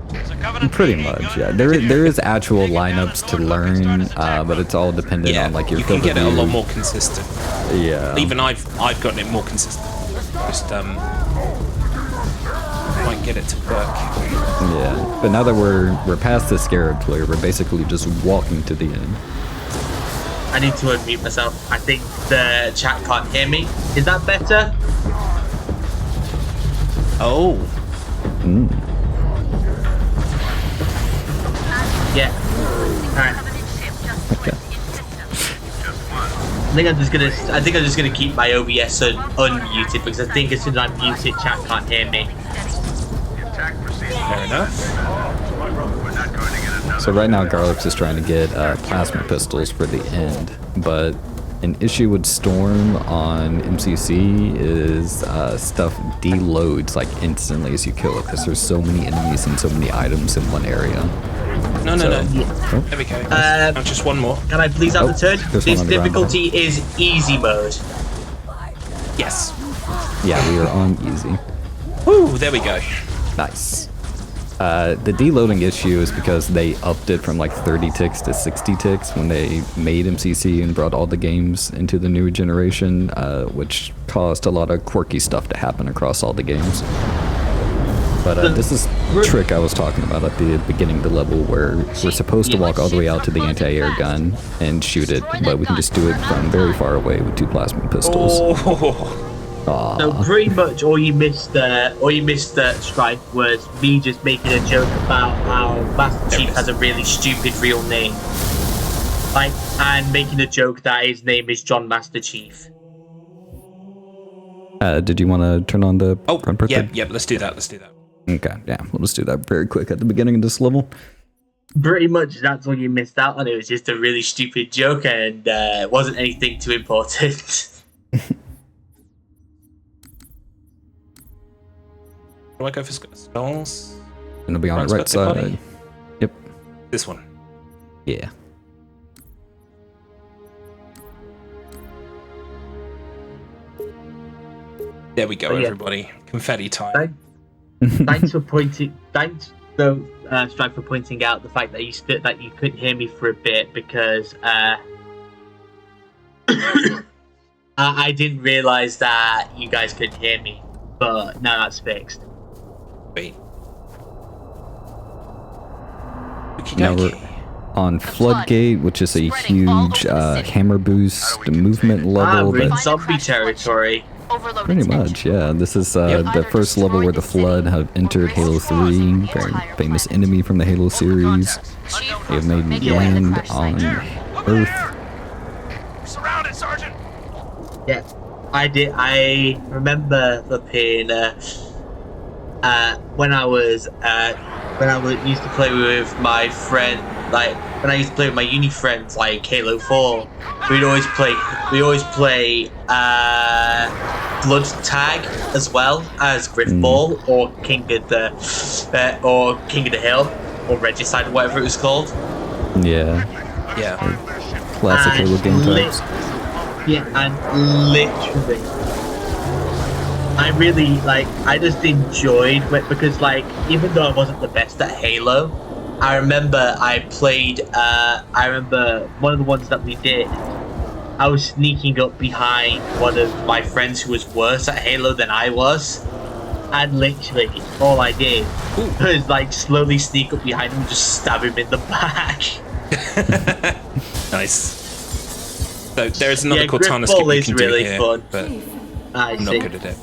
Speaker 9: It's a Covenant
Speaker 3: Pretty
Speaker 9: AA
Speaker 3: much,
Speaker 9: gun
Speaker 3: yeah.
Speaker 9: in the
Speaker 3: There is actual lineups to learn, but it's all dependent on like your
Speaker 2: you can
Speaker 3: field of
Speaker 2: get it a lot
Speaker 3: view.
Speaker 2: more consistent.
Speaker 3: Yeah.
Speaker 2: Even I've gotten it more consistent. Just might get it to work.
Speaker 3: Yeah. But now that we're past the scarab clear, we're basically just walking to the end.
Speaker 7: I need to unmute myself. I think the chat can't hear me. Is that better?
Speaker 2: Oh.
Speaker 7: Yeah. Alright.
Speaker 3: Okay.
Speaker 7: I think I'm just gonna keep my OBS unmuted because I think as soon as I mute it, chat can't hear me.
Speaker 2: Fair enough.
Speaker 3: So right now Garlips is trying to get plasma pistols for the end, but an issue with Storm on MCC is stuff deloads like instantly as you kill it because there's so many enemies and so many items in one area.
Speaker 2: No.
Speaker 3: Oh.
Speaker 2: There we go. Now just one more.
Speaker 7: Can I please have the turn?
Speaker 3: there's
Speaker 7: This
Speaker 3: one on the ground
Speaker 7: difficulty is easy mode.
Speaker 2: Yes.
Speaker 3: Yeah, we are on easy.
Speaker 2: Woo, there we go.
Speaker 3: Nice. The deloading issue is because they upped it from like 30 ticks to 60 ticks when they made MCC and brought all the games into the newer generation, which caused a lot of quirky stuff to happen across all the games. But this is the trick I was talking about at the beginning of the level where we're supposed to walk all the way out to the anti-air gun and shoot it, but we can just do it from very far away with 2 plasma pistols.
Speaker 2: Oh.
Speaker 7: So pretty much all you missed Strife was me just making a joke about how Master Chief has a really stupid real name. Like, and making a joke that his name is John Master Chief.
Speaker 3: Did you want to turn on the front part?
Speaker 2: Yep, let's do that.
Speaker 3: Okay, yeah, we'll just do that very quick at the beginning of this level.
Speaker 7: Pretty much that's all you missed out on. It was just a really stupid joke and wasn't anything too important.
Speaker 2: Do I go for skulls?
Speaker 3: And it'll be on the right
Speaker 2: Bronze birthday
Speaker 3: side.
Speaker 2: body?
Speaker 3: Yep.
Speaker 2: This one.
Speaker 3: Yeah.
Speaker 2: There we go,
Speaker 7: Oh, yeah.
Speaker 2: everybody. Confetti time.
Speaker 7: Thanks for pointing. Thanks, though, Stripe, for pointing out the fact that you couldn't hear me for a bit because I didn't realize that you guys couldn't hear me, but now that's fixed.
Speaker 2: Wait.
Speaker 3: Now we're on Floodgate, which is a huge hammer boost movement level.
Speaker 7: We're in
Speaker 3: That's
Speaker 7: zombie territory.
Speaker 3: pretty much, yeah. This is the first level where the Flood have entered Halo 3, very famous enemy from the Halo series. They have made land on Earth.
Speaker 9: Surrounded, Sergeant.
Speaker 7: Yeah, I did. I remember flipping when I used to play with my friend, like when I used to play with my uni friends, like Halo 4. We always play Blood Tag as well as Griffball or King of the Hill or Regicide or whatever it was called.
Speaker 3: Yeah.
Speaker 2: Yeah.
Speaker 3: Classic Halo game types.
Speaker 7: Yeah, and literally, I just enjoyed it because, like, even though I wasn't the best at Halo, I remember one of the ones that we did, I was sneaking up behind one of my friends who was worse at Halo than I was, and literally, all I did was, like, slowly sneak up behind him and just stab him in the back.
Speaker 2: Nice. So there's another Cortana skip you can do
Speaker 7: really
Speaker 2: here,
Speaker 7: fun.
Speaker 2: but
Speaker 7: I
Speaker 2: I'm not
Speaker 7: see.
Speaker 2: good at it.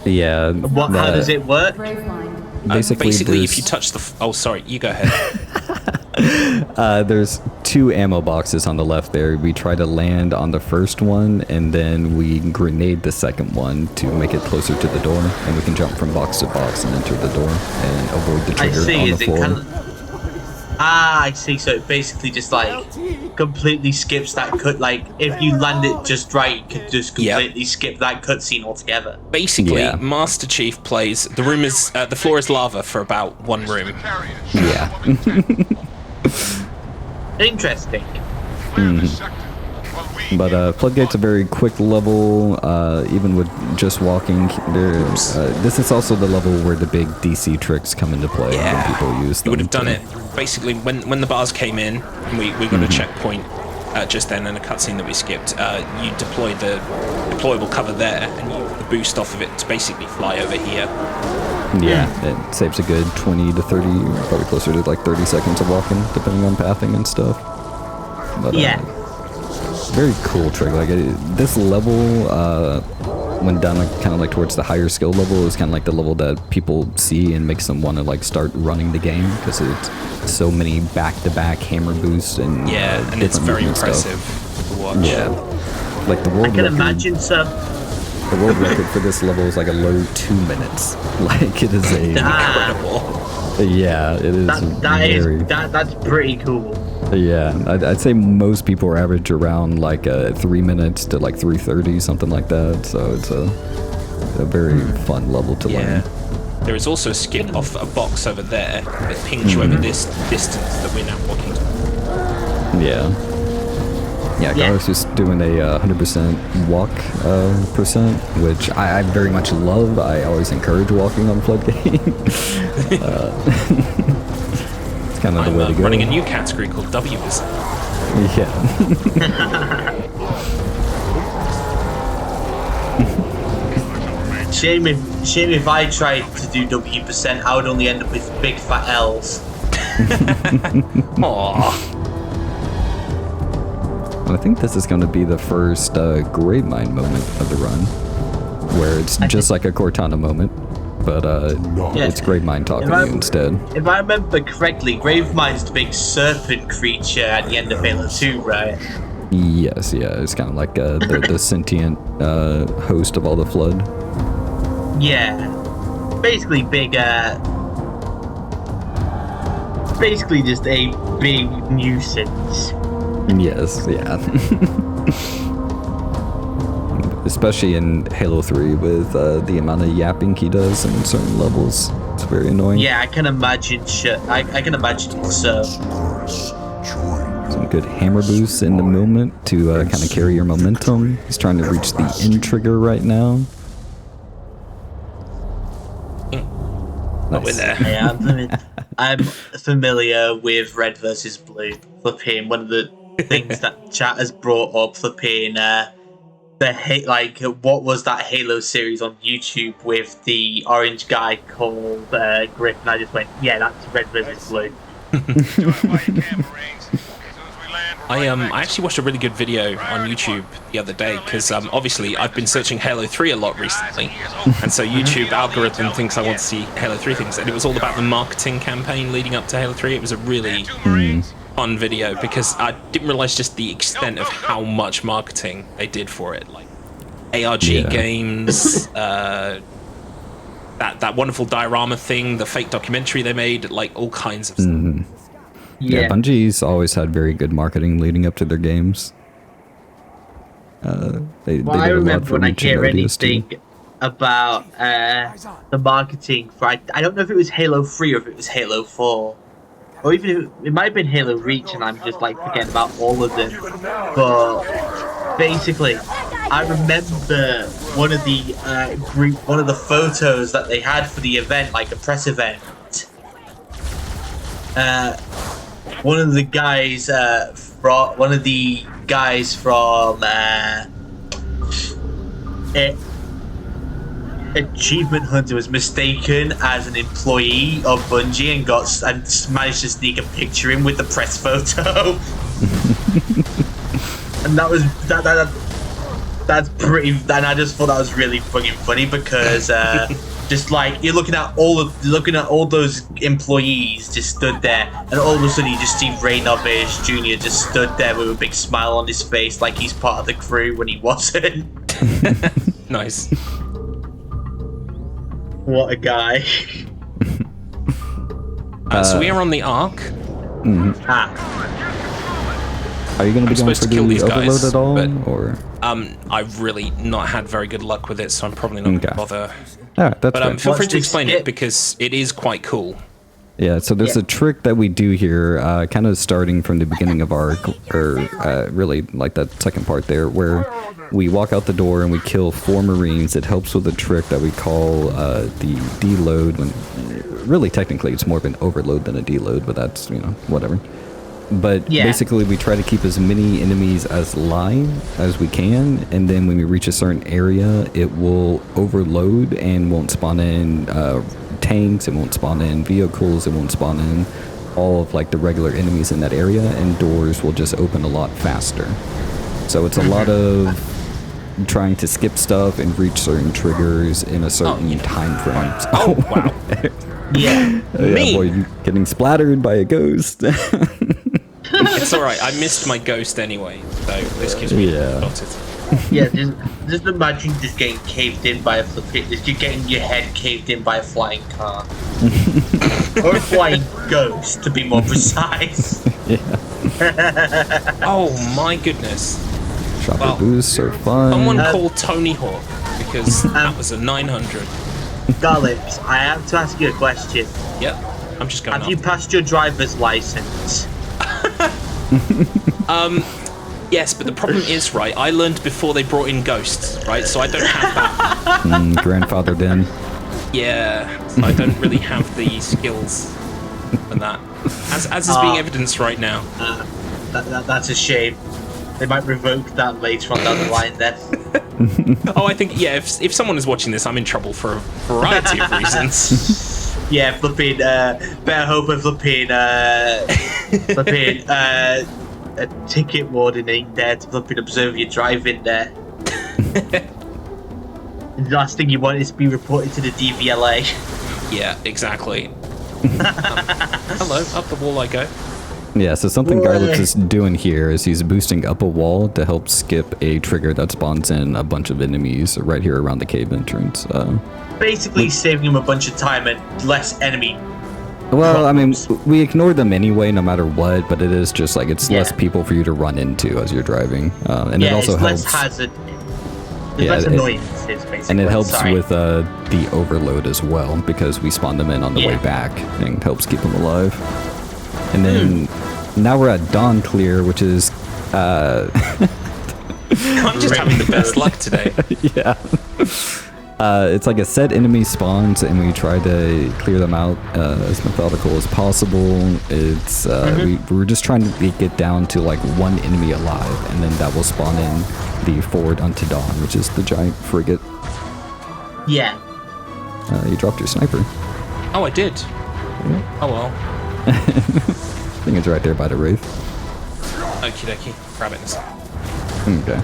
Speaker 3: Yeah.
Speaker 7: How does it work?
Speaker 3: Basically,
Speaker 2: if you touch the... Oh, sorry, you go ahead.
Speaker 3: there's 2 ammo boxes on the left there. We try to land on the first one, and then we grenade the second one to make it closer to the door, and we can jump from box to box and enter the door and avoid the trigger on the floor.
Speaker 7: I see. So it basically just like completely skips that cut. Like if you land it just right, you could just completely skip that cutscene altogether.
Speaker 2: Basically, Master Chief plays. The room is the floor is lava for about one room.
Speaker 3: Yeah.
Speaker 7: Interesting.
Speaker 3: But Floodgate's a very quick level, even with just walking. This is also the level where the big DC tricks come into play when people use them.
Speaker 2: You would have done it. Basically, when the bars came in, and we got a checkpoint just then and a cutscene that we skipped, you deploy the deployable cover there and you the boost off of it to basically fly over here.
Speaker 3: Yeah, it saves a good 20 to 30, probably closer to like 30 seconds of walking, depending on pathing and stuff. But, very cool trick. Like this level, when done like kind of like towards the higher skill level, is kind of like the level that people see and makes them want to like start running the game because it's so many back-to-back hammer boosts and
Speaker 2: and it's very impressive to watch.
Speaker 3: Yeah, like the world
Speaker 7: I can
Speaker 3: record.
Speaker 7: imagine so.
Speaker 3: The world record for this level is like a low 2 minutes. Like it is
Speaker 2: incredible.
Speaker 3: Yeah, it is.
Speaker 7: That's pretty cool.
Speaker 3: Yeah, I'd say most people average around like 3 minutes to like 3:30, something like that. So it's a very fun level to learn.
Speaker 2: There is also a skip off a box over there that pings you over this distance that we're now walking to.
Speaker 3: Yeah, Garlips is doing a 100% walk percent, which I very much love. I always encourage walking on Floodgate. It's kind of the way to go.
Speaker 2: Running a new category called W-Visit.
Speaker 3: Yeah.
Speaker 7: Shame if I tried to do W%, I would only end up with big fat L's.
Speaker 2: Aww.
Speaker 3: I think this is going to be the first Gravemind moment of the run, where it's just like a Cortana moment, but it's Gravemind talking to you instead.
Speaker 7: If I remember correctly, Gravemind's the big serpent creature at the end of Halo 2, right?
Speaker 3: Yes, yeah, it's kind of like the sentient host of all the Flood.
Speaker 7: Yeah, basically basically just a big nuisance.
Speaker 3: Yes, yeah. especially in Halo 3 with the amount of yapping he does in certain levels. It's very annoying.
Speaker 7: Yeah, I can imagine. I can imagine so.
Speaker 3: Some good hammer boosts in the moment to kind of carry your momentum. He's trying to reach the end trigger right now.
Speaker 2: Nice. There.
Speaker 7: Yeah, I'm familiar with red versus blue. Flipping one of the things that chat has brought up. Flipping what was that Halo series on YouTube with the orange guy called Griff, and I just went, yeah, that's red versus blue.
Speaker 2: I actually watched a really good video on YouTube the other day because obviously I've been searching Halo 3 a lot recently, and so YouTube algorithm thinks I want to see Halo 3 things, and it was all about the marketing campaign leading up to Halo 3. It was a really fun video because I didn't realize just the extent of how much marketing they did for it, like ARG games, that wonderful diorama thing, the fake documentary they made, like all kinds of stuff.
Speaker 3: Yeah, Bungie's always had very good marketing leading up to their games. They
Speaker 7: I remember when I hear anything about the marketing for, I don't know if it was Halo 3 or if it was Halo 4. Or even if it might have been Halo Reach and I'm just like forgetting about all of them. But basically, I remember one of the one of the photos that they had for the event, like a press event. One of the guys from Achievement Hunter was mistaken as an employee of Bungie and managed to sneak a picture in with the press photo. And that's pretty. And I just thought that was really fucking funny because just like you're looking at all those employees just stood there, and all of a sudden you just see Ray Novice Jr. just stood there with a big smile on his face, like he's part of the crew when he wasn't.
Speaker 2: Nice.
Speaker 7: What a guy.
Speaker 2: So we are on the Ark.
Speaker 3: Are you going to be going for the overload at all? Or?
Speaker 2: I've really not had very good luck with it, so I'm probably not going to bother.
Speaker 3: Right, but
Speaker 2: feel free to explain it because it is quite cool.
Speaker 3: Yeah, so there's a trick that we do here, kind of starting from the beginning of our, really like that second part there, where we walk out the door and we kill 4 Marines. It helps with a trick that we call the deload. When really, technically, it's more of an overload than a deload, but that's, whatever. But basically, we try to keep as many enemies as live as we can, and then when we reach a certain area, it will overload and won't spawn in tanks, it won't spawn in vehicles, it won't spawn in all of like the regular enemies in that area, and doors will just open a lot faster. So it's a lot of trying to skip stuff and reach certain triggers in a certain time frame.
Speaker 2: Oh, wow.
Speaker 7: Yeah.
Speaker 3: Boy, you getting splattered by a ghost.
Speaker 2: It's alright, I missed my ghost anyway, so this gives me dotted.
Speaker 7: Yeah, just imagine just getting caved in by just getting your head caved in by a flying car. Or a flying ghost, to be more precise.
Speaker 2: Oh my goodness.
Speaker 3: Chopper boosts are fun.
Speaker 2: Someone call Tony Hawk, because that was a 900.
Speaker 7: Garlips, I have to ask you a question.
Speaker 2: Yep, I'm just going
Speaker 7: Have you passed your driver's license?
Speaker 2: Yes, but the problem is, right, I learned before they brought in ghosts, right, so I don't have that.
Speaker 3: Grandfathered in.
Speaker 2: Yeah, so I don't really have the skills for that. As is being evidenced right now.
Speaker 7: That's a shame. They might revoke that later on down the line then.
Speaker 2: Oh, I think, if someone is watching this, I'm in trouble for a variety of reasons.
Speaker 7: Yeah, flipping, better hope of flipping, a ticket warden ain't there to flipping observe your driving there. The last thing you want is to be reported to the DVLA.
Speaker 2: Yeah, exactly. Hello, up the wall I go.
Speaker 3: Yeah, so something Garlips is doing here is he's boosting up a wall to help skip a trigger that spawns in a bunch of enemies right here around the cave entrance.
Speaker 7: Basically saving him a bunch of time and less enemy.
Speaker 3: Well, I mean, we ignore them anyway, no matter what, but it is just like it's less people for you to run into as you're driving. And it also helps.
Speaker 7: Less hazard. There's less annoyances, basically.
Speaker 3: And it helps with the overload as well, because we spawn them in on the way back and helps keep them alive. And then now we're at Dawn Clear, which is
Speaker 2: I'm just having the best luck today.
Speaker 3: yeah. It's like a set enemy spawns, and we try to clear them out as methodical as possible. It's we're just trying to get down to like one enemy alive, and then that will spawn in the Forward Unto Dawn, which is the giant frigate.
Speaker 7: Yeah.
Speaker 3: You dropped your sniper.
Speaker 2: Oh, I did. Oh well.
Speaker 3: I think it's right there by the Wraith.
Speaker 2: Okie dokie. Grab it in a second.
Speaker 3: Okay.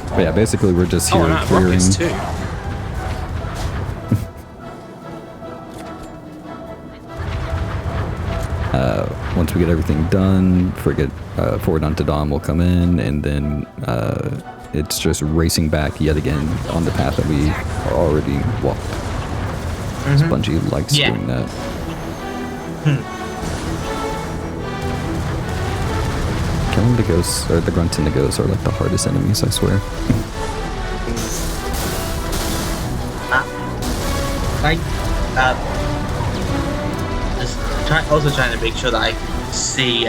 Speaker 3: But yeah, basically we're just here
Speaker 2: I'm out of
Speaker 3: clearing.
Speaker 2: rockets too.
Speaker 3: Once we get everything done, Forward Unto Dawn will come in, and then it's just racing back yet again on the path that we already walked. Bungie likes doing that. Killing the ghosts, or the grunts and the ghosts, are like the hardest enemies, I swear.
Speaker 7: Also trying to make sure that I see,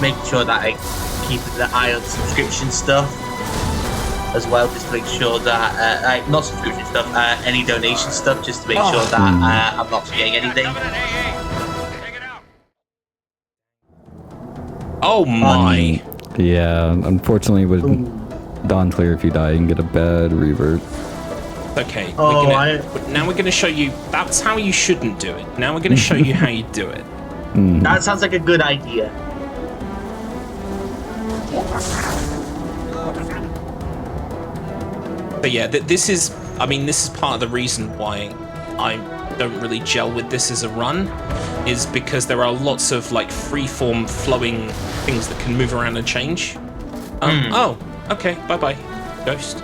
Speaker 7: make sure that I keep the eye on subscription stuff as well, just to make sure that, not subscription stuff, any donation stuff, just to make sure that I'm not forgetting anything.
Speaker 2: Oh my!
Speaker 3: Yeah, unfortunately with Dawn Clear, if you die, you can get a bad revert.
Speaker 2: Okay, now we're going to show you, that's how you shouldn't do it. Now we're going to show you how you do it.
Speaker 7: That sounds like a good idea.
Speaker 2: But yeah, this is part of the reason why I don't really gel with this as a run, is because there are lots of like free-form flowing things that can move around and change. Oh, okay, bye-bye, Ghost.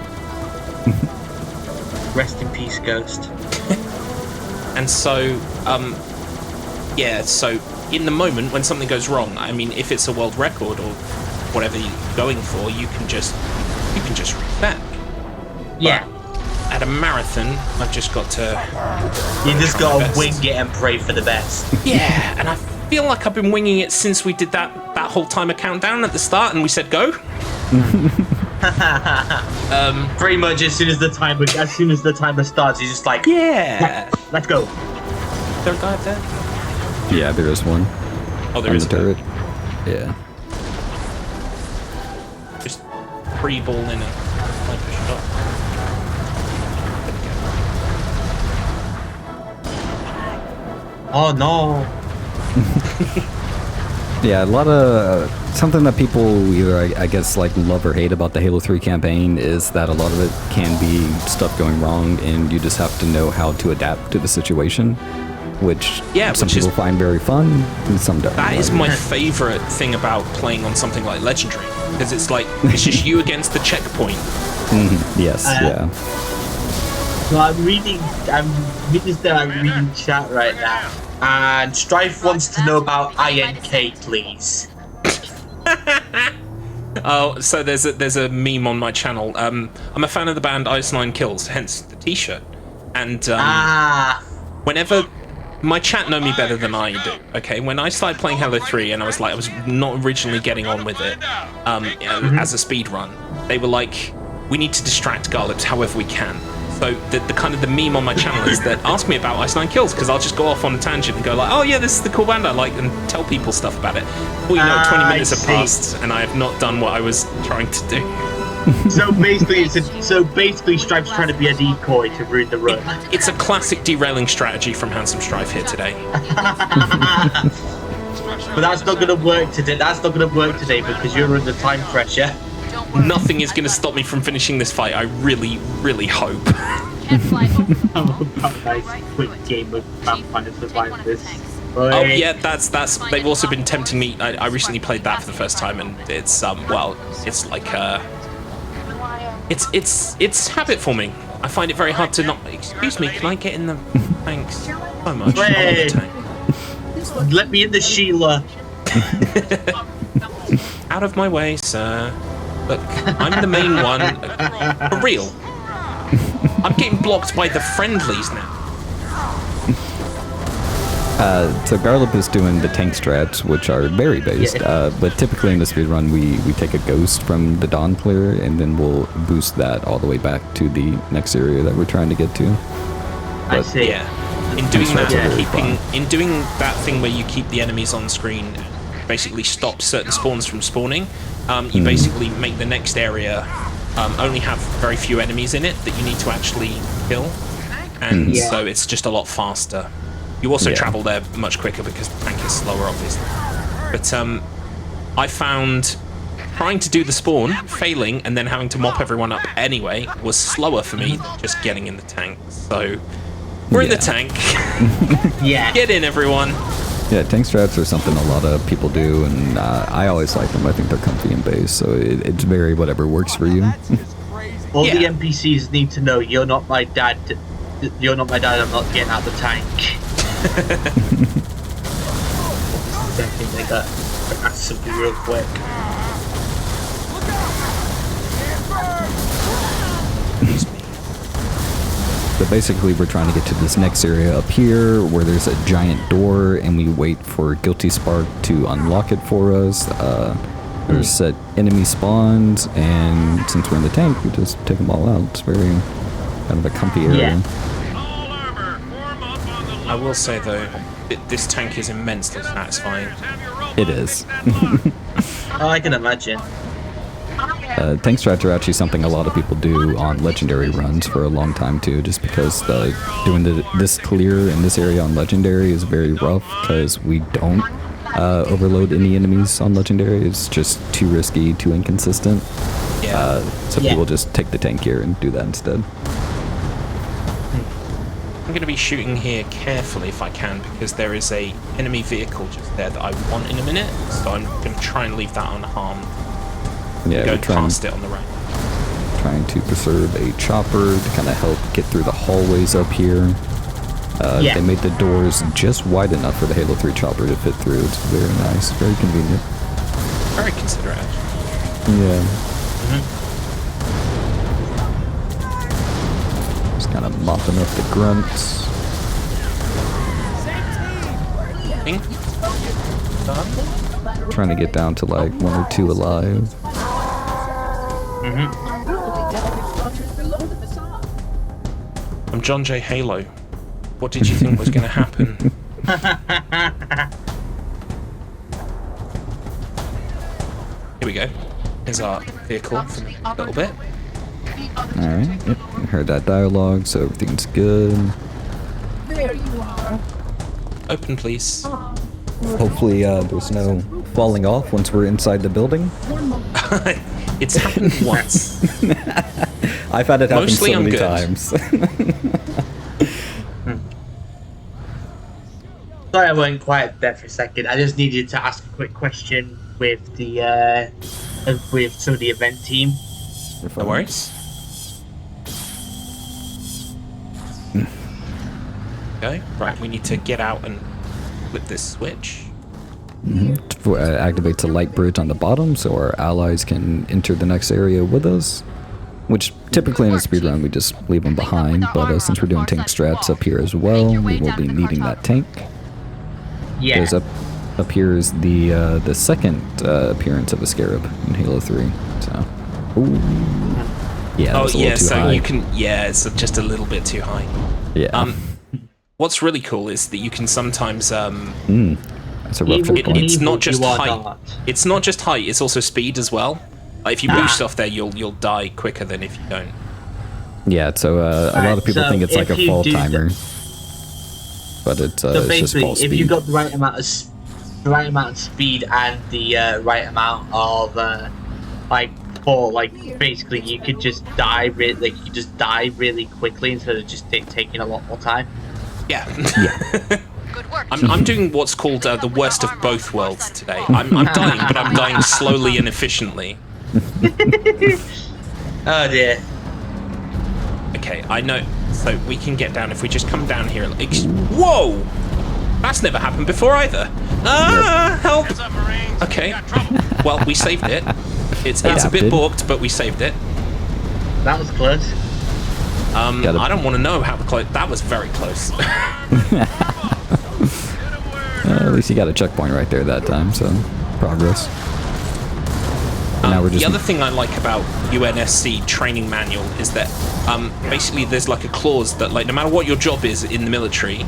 Speaker 7: Rest in peace, Ghost.
Speaker 2: And so, so in the moment when something goes wrong, I mean, if it's a world record or whatever you're going for, you can just reset.
Speaker 7: Yeah.
Speaker 2: But at a marathon, I've just got to.
Speaker 7: You just gotta wing it and pray for the best.
Speaker 2: Yeah, and I feel like I've been winging it since we did that whole timer countdown at the start, and we said go.
Speaker 7: Pretty much as soon as the timer starts, he's just like,
Speaker 2: yeah,
Speaker 7: let's go.
Speaker 2: Is there a guy up there?
Speaker 3: Yeah, there is one.
Speaker 2: Oh, there is
Speaker 3: a turret. Yeah.
Speaker 2: Just free ball in it. I push it up.
Speaker 7: Oh no.
Speaker 3: Yeah, a lot of something that people either I guess like love or hate about the Halo 3 campaign is that a lot of it can be stuff going wrong, and you just have to know how to adapt to the situation, which some people find very fun and some don't.
Speaker 2: That is my favorite thing about playing on something like Legendary, because it's like it's just you against the checkpoint.
Speaker 3: Yes, yeah.
Speaker 7: So I'm reading chat right now, and Strife wants to know about INK, please.
Speaker 2: Oh, so there's a meme on my channel. I'm a fan of the band Ice Nine Kills, hence the T-shirt. And whenever my chat know me better than I do. Okay, when I started playing Halo 3, and I was not originally getting on with it, as a speed run, they were like, we need to distract Garlips however we can. So the kind of the meme on my channel is that ask me about Ice Nine Kills, because I'll just go off on a tangent and go like, oh yeah, this is the cool band I like, and tell people stuff about it. Before you know, 20 minutes have passed, and I have not done what I was trying to do.
Speaker 7: So basically, Stripe's trying to be a decoy to ruin the run.
Speaker 2: It's a classic derailing strategy from Handsome Strife here today.
Speaker 7: But that's not going to work today. Because you're under time pressure.
Speaker 2: Nothing is going to stop me from finishing this fight. I really, really hope.
Speaker 7: Nice quick game of vampire survive this.
Speaker 2: Oh yeah, that's. They've also been tempting me. I recently played that for the first time, and it's it's like it's habit forming. I find it very hard to not. Excuse me, can I get in the? Thanks so much.
Speaker 7: Let me in the Sheila.
Speaker 2: Out of my way, sir. Look, I'm the main one. For real. I'm getting blocked by the friendlies now.
Speaker 3: So Garlip is doing the tank strats, which are berry based, but typically in the speedrun we take a ghost from the Dawn Clear and then we'll boost that all the way back to the next area that we're trying to get to.
Speaker 7: I see.
Speaker 2: Yeah. In doing that thing where you keep the enemies on screen, basically stop certain spawns from spawning, you basically make the next area only have very few enemies in it that you need to actually kill, and so it's just a lot faster. You also travel there much quicker because the tank is slower, obviously. But I found trying to do the spawn, failing, and then having to mop everyone up anyway was slower for me than just getting in the tank. So we're in the tank. Get in, everyone.
Speaker 3: Yeah, tank strats are something a lot of people do, and I always like them. I think they're comfy and base, so it's very whatever works for you.
Speaker 7: All the NPCs need to know you're not my dad. You're not my dad. I'm not getting out the tank. Definitely make that something real quick.
Speaker 3: So basically we're trying to get to this next area up here where there's a giant door and we wait for Guilty Spark to unlock it for us. There's set enemy spawns, and since we're in the tank we just take them all out. It's very kind of a comfy area.
Speaker 2: I will say though, this tank is immensely satisfying.
Speaker 3: It is.
Speaker 7: I can imagine.
Speaker 3: Tank strats are actually something a lot of people do on legendary runs for a long time too, just because doing this clear in this area on legendary is very rough because we don't overload any enemies on legendary. It's just too risky, too inconsistent. So people just take the tank here and do that instead.
Speaker 2: I'm going to be shooting here carefully if I can because there is a enemy vehicle just there that I want in a minute, so I'm going to try and leave that unharmed.
Speaker 3: Yeah,
Speaker 2: we're past it on the right.
Speaker 3: Trying to preserve a chopper to kind of help get through the hallways up here. They made the doors just wide enough for the Halo 3 chopper to fit through. It's very nice, very convenient.
Speaker 2: Very considerate, actually.
Speaker 3: Yeah. Just kind of mopping up the grunts. Trying to get down to like 1 or 2 alive.
Speaker 2: I'm John J. Halo. What did you think was going to happen? Here we go. Here's our vehicle for a little bit.
Speaker 3: Alright, yep, heard that dialogue, so everything's good.
Speaker 5: There you are.
Speaker 2: Open, please.
Speaker 3: Hopefully there's no falling off once we're inside the building.
Speaker 2: It's happened once.
Speaker 3: I've had it happen
Speaker 2: Mostly
Speaker 3: so many
Speaker 2: good.
Speaker 3: times.
Speaker 7: Sorry I went quiet there for a second. I just needed to ask a quick question with the with some of the event team.
Speaker 2: No worries. Okay, right, we need to get out and flip this switch.
Speaker 3: Activates a light bridge on the bottom so our allies can enter the next area with us. Which typically in a speedrun we just leave them behind, but since we're doing tank strats up here as well, we will be needing that tank.
Speaker 7: Yeah.
Speaker 3: There's up here is the second appearance of a Scarab in Halo 3. So, ooh. Yeah, that's a little too high.
Speaker 2: You can. Yeah, it's just a little bit too high.
Speaker 3: Yeah.
Speaker 2: What's really cool is that you can sometimes.
Speaker 3: That's a rough checkpoint.
Speaker 2: It's not just height. It's not just height. It's also speed as well. Like if you boost off there, you'll die quicker than if you don't.
Speaker 3: Yeah. So a lot of people think it's like a fall timer, but it's just
Speaker 7: basically,
Speaker 3: fall speed.
Speaker 7: if you got the right amount of speed and the right amount of fall, basically you could just die really quickly instead of just taking a lot more time.
Speaker 2: Yeah. Good work. I'm doing what's called the worst of both worlds today. I'm dying, but I'm dying slowly and efficiently.
Speaker 7: Oh dear.
Speaker 2: Okay, I know. So we can get down if we just come down here. Whoa! That's never happened before either. Help!
Speaker 9: What's up, Marines?
Speaker 2: Okay. Well, we saved it. It's a bit
Speaker 3: Adapted.
Speaker 2: balked, but we saved it.
Speaker 7: That was close.
Speaker 2: I don't want to know how close. That was very close.
Speaker 3: At least you got a checkpoint right there that time, so progress. Now we're just
Speaker 2: the other thing I like about UNSC training manual is that basically there's like a clause that like no matter what your job is in the military,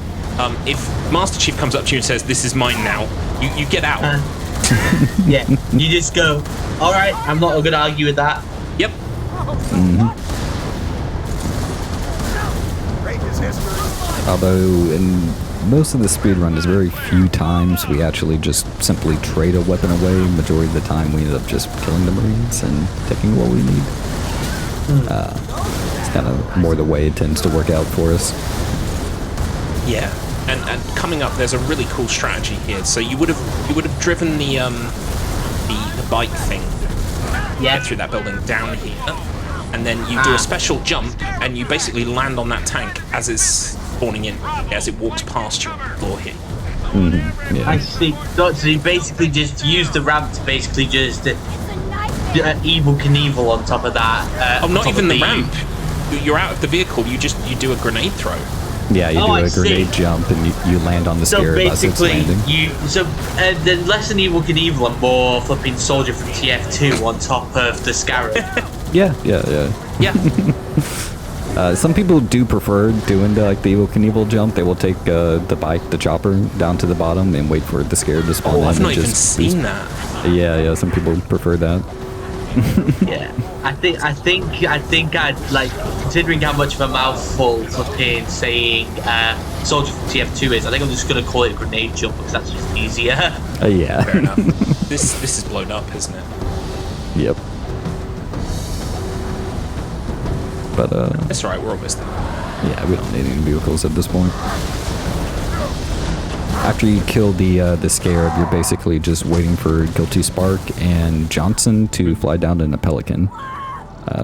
Speaker 2: if Master Chief comes up to you and says this is mine now, you get out.
Speaker 7: Yeah, you just go. All right, I'm not gonna argue with that.
Speaker 2: Yep.
Speaker 3: Although in most of the speedrun, there's very few times we actually just simply trade a weapon away. Majority of the time we end up just killing the Marines and taking what we need. It's kind of more the way it tends to work out for us.
Speaker 2: Yeah. And coming up, there's a really cool strategy here. So you would have driven the bike thing, get through that building down here, and then you do a special jump, and you basically land on that tank as it's spawning in, as it walks past your floor here.
Speaker 3: Yeah.
Speaker 7: I see. So you basically just use the ramp to basically just Evil Knievel on top of that.
Speaker 2: Not even the ramp. You're out of the vehicle. You do a grenade throw.
Speaker 3: Yeah, you do a grenade jump and you land on the scarab as it's landing.
Speaker 7: Then less than Evil Knievel and more flipping soldier from TF2 on top of the scarab.
Speaker 3: Yeah.
Speaker 2: Yeah.
Speaker 3: Some people do prefer doing the Evil Knievel jump. They will take the chopper down to the bottom and wait for the scarab to spawn in.
Speaker 2: I've not
Speaker 3: and
Speaker 2: even
Speaker 3: just
Speaker 2: seen that.
Speaker 3: Yeah. Some people prefer that.
Speaker 7: Yeah, I think I'd like, considering how much of a mouthful flipping saying soldier from TF2 is. I think I'm just gonna call it a grenade jump because that's just easier.
Speaker 3: Yeah.
Speaker 2: Fair enough. This is blown up, isn't it?
Speaker 3: Yep. But
Speaker 2: That's right. We're almost there.
Speaker 3: yeah, we don't need any vehicles at this point. After you kill the scarab, you're basically just waiting for Guilty Spark and Johnson to fly down in a Pelican.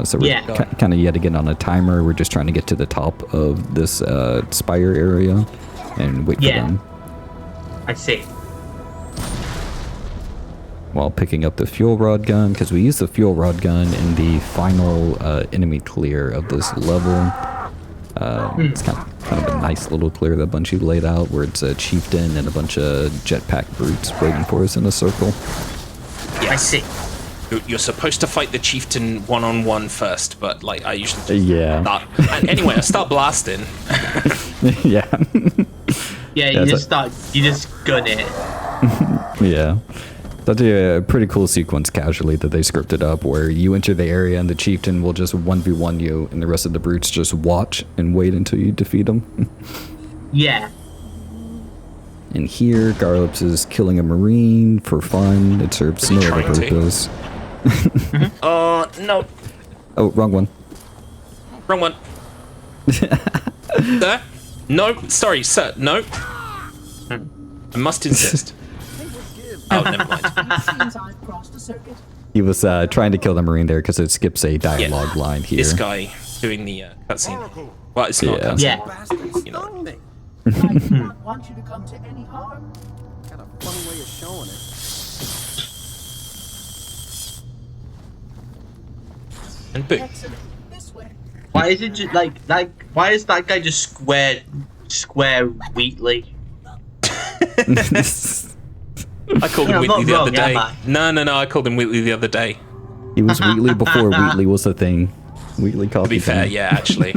Speaker 3: So we're kind of yet again on a timer. We're just trying to get to the top of this spire area and wait for them.
Speaker 7: I see. While
Speaker 3: picking up the fuel rod gun, because we use the fuel rod gun in the final enemy clear of this level. It's kind of a nice little clear that Bungie laid out, where it's a chieftain and a bunch of jetpack brutes waiting for us in a circle.
Speaker 2: Yes.
Speaker 7: I see.
Speaker 2: You're supposed to fight the chieftain one-on-one first, but like I usually start. Anyway, I start blasting.
Speaker 3: Yeah.
Speaker 7: Yeah, you just gun it.
Speaker 3: Yeah. That's a pretty cool sequence casually that they scripted up, where you enter the area and the chieftain will just 1v1 you, and the rest of the brutes just watch and wait until you defeat them.
Speaker 7: Yeah.
Speaker 3: And here, Garlips is killing a Marine for fun. It serves no other purpose.
Speaker 2: No.
Speaker 3: Oh, wrong one.
Speaker 2: Wrong one. Sir? No, sorry, sir, no. I must insist. Oh, never mind.
Speaker 3: He was trying to kill the Marine there because it skips a dialogue line here.
Speaker 2: This guy doing the cutscene. Well, it's not a cutscene.
Speaker 7: Yeah.
Speaker 2: You know.
Speaker 6: I do not want you to come to any harm. Got a funny way of showing it.
Speaker 2: And boom.
Speaker 6: Excellent. This way.
Speaker 7: Why is it just like why is that guy just square Wheatley?
Speaker 2: I called him Wheatley the other day. No, I called him Wheatley the other day.
Speaker 3: He was Wheatley before Wheatley was a thing. Wheatley coffee.
Speaker 2: To be fair, yeah, actually.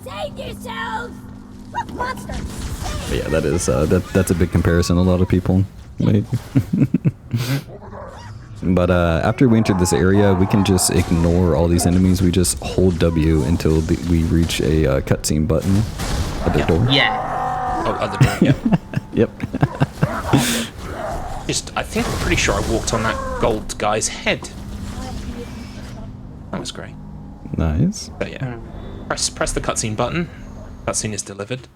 Speaker 5: Save yourselves! Monster!
Speaker 3: Yeah, that is that's a big comparison a lot of people made. But after we enter this area, we can just ignore all these enemies. We just hold W until we reach a cutscene button. Other door.
Speaker 7: Yeah.
Speaker 2: Oh, other door, yeah.
Speaker 3: Yep.
Speaker 2: I think I'm pretty sure I walked on that gold guy's head. That was great.
Speaker 3: Nice.
Speaker 2: So yeah, press the cutscene button. Cutscene is delivered.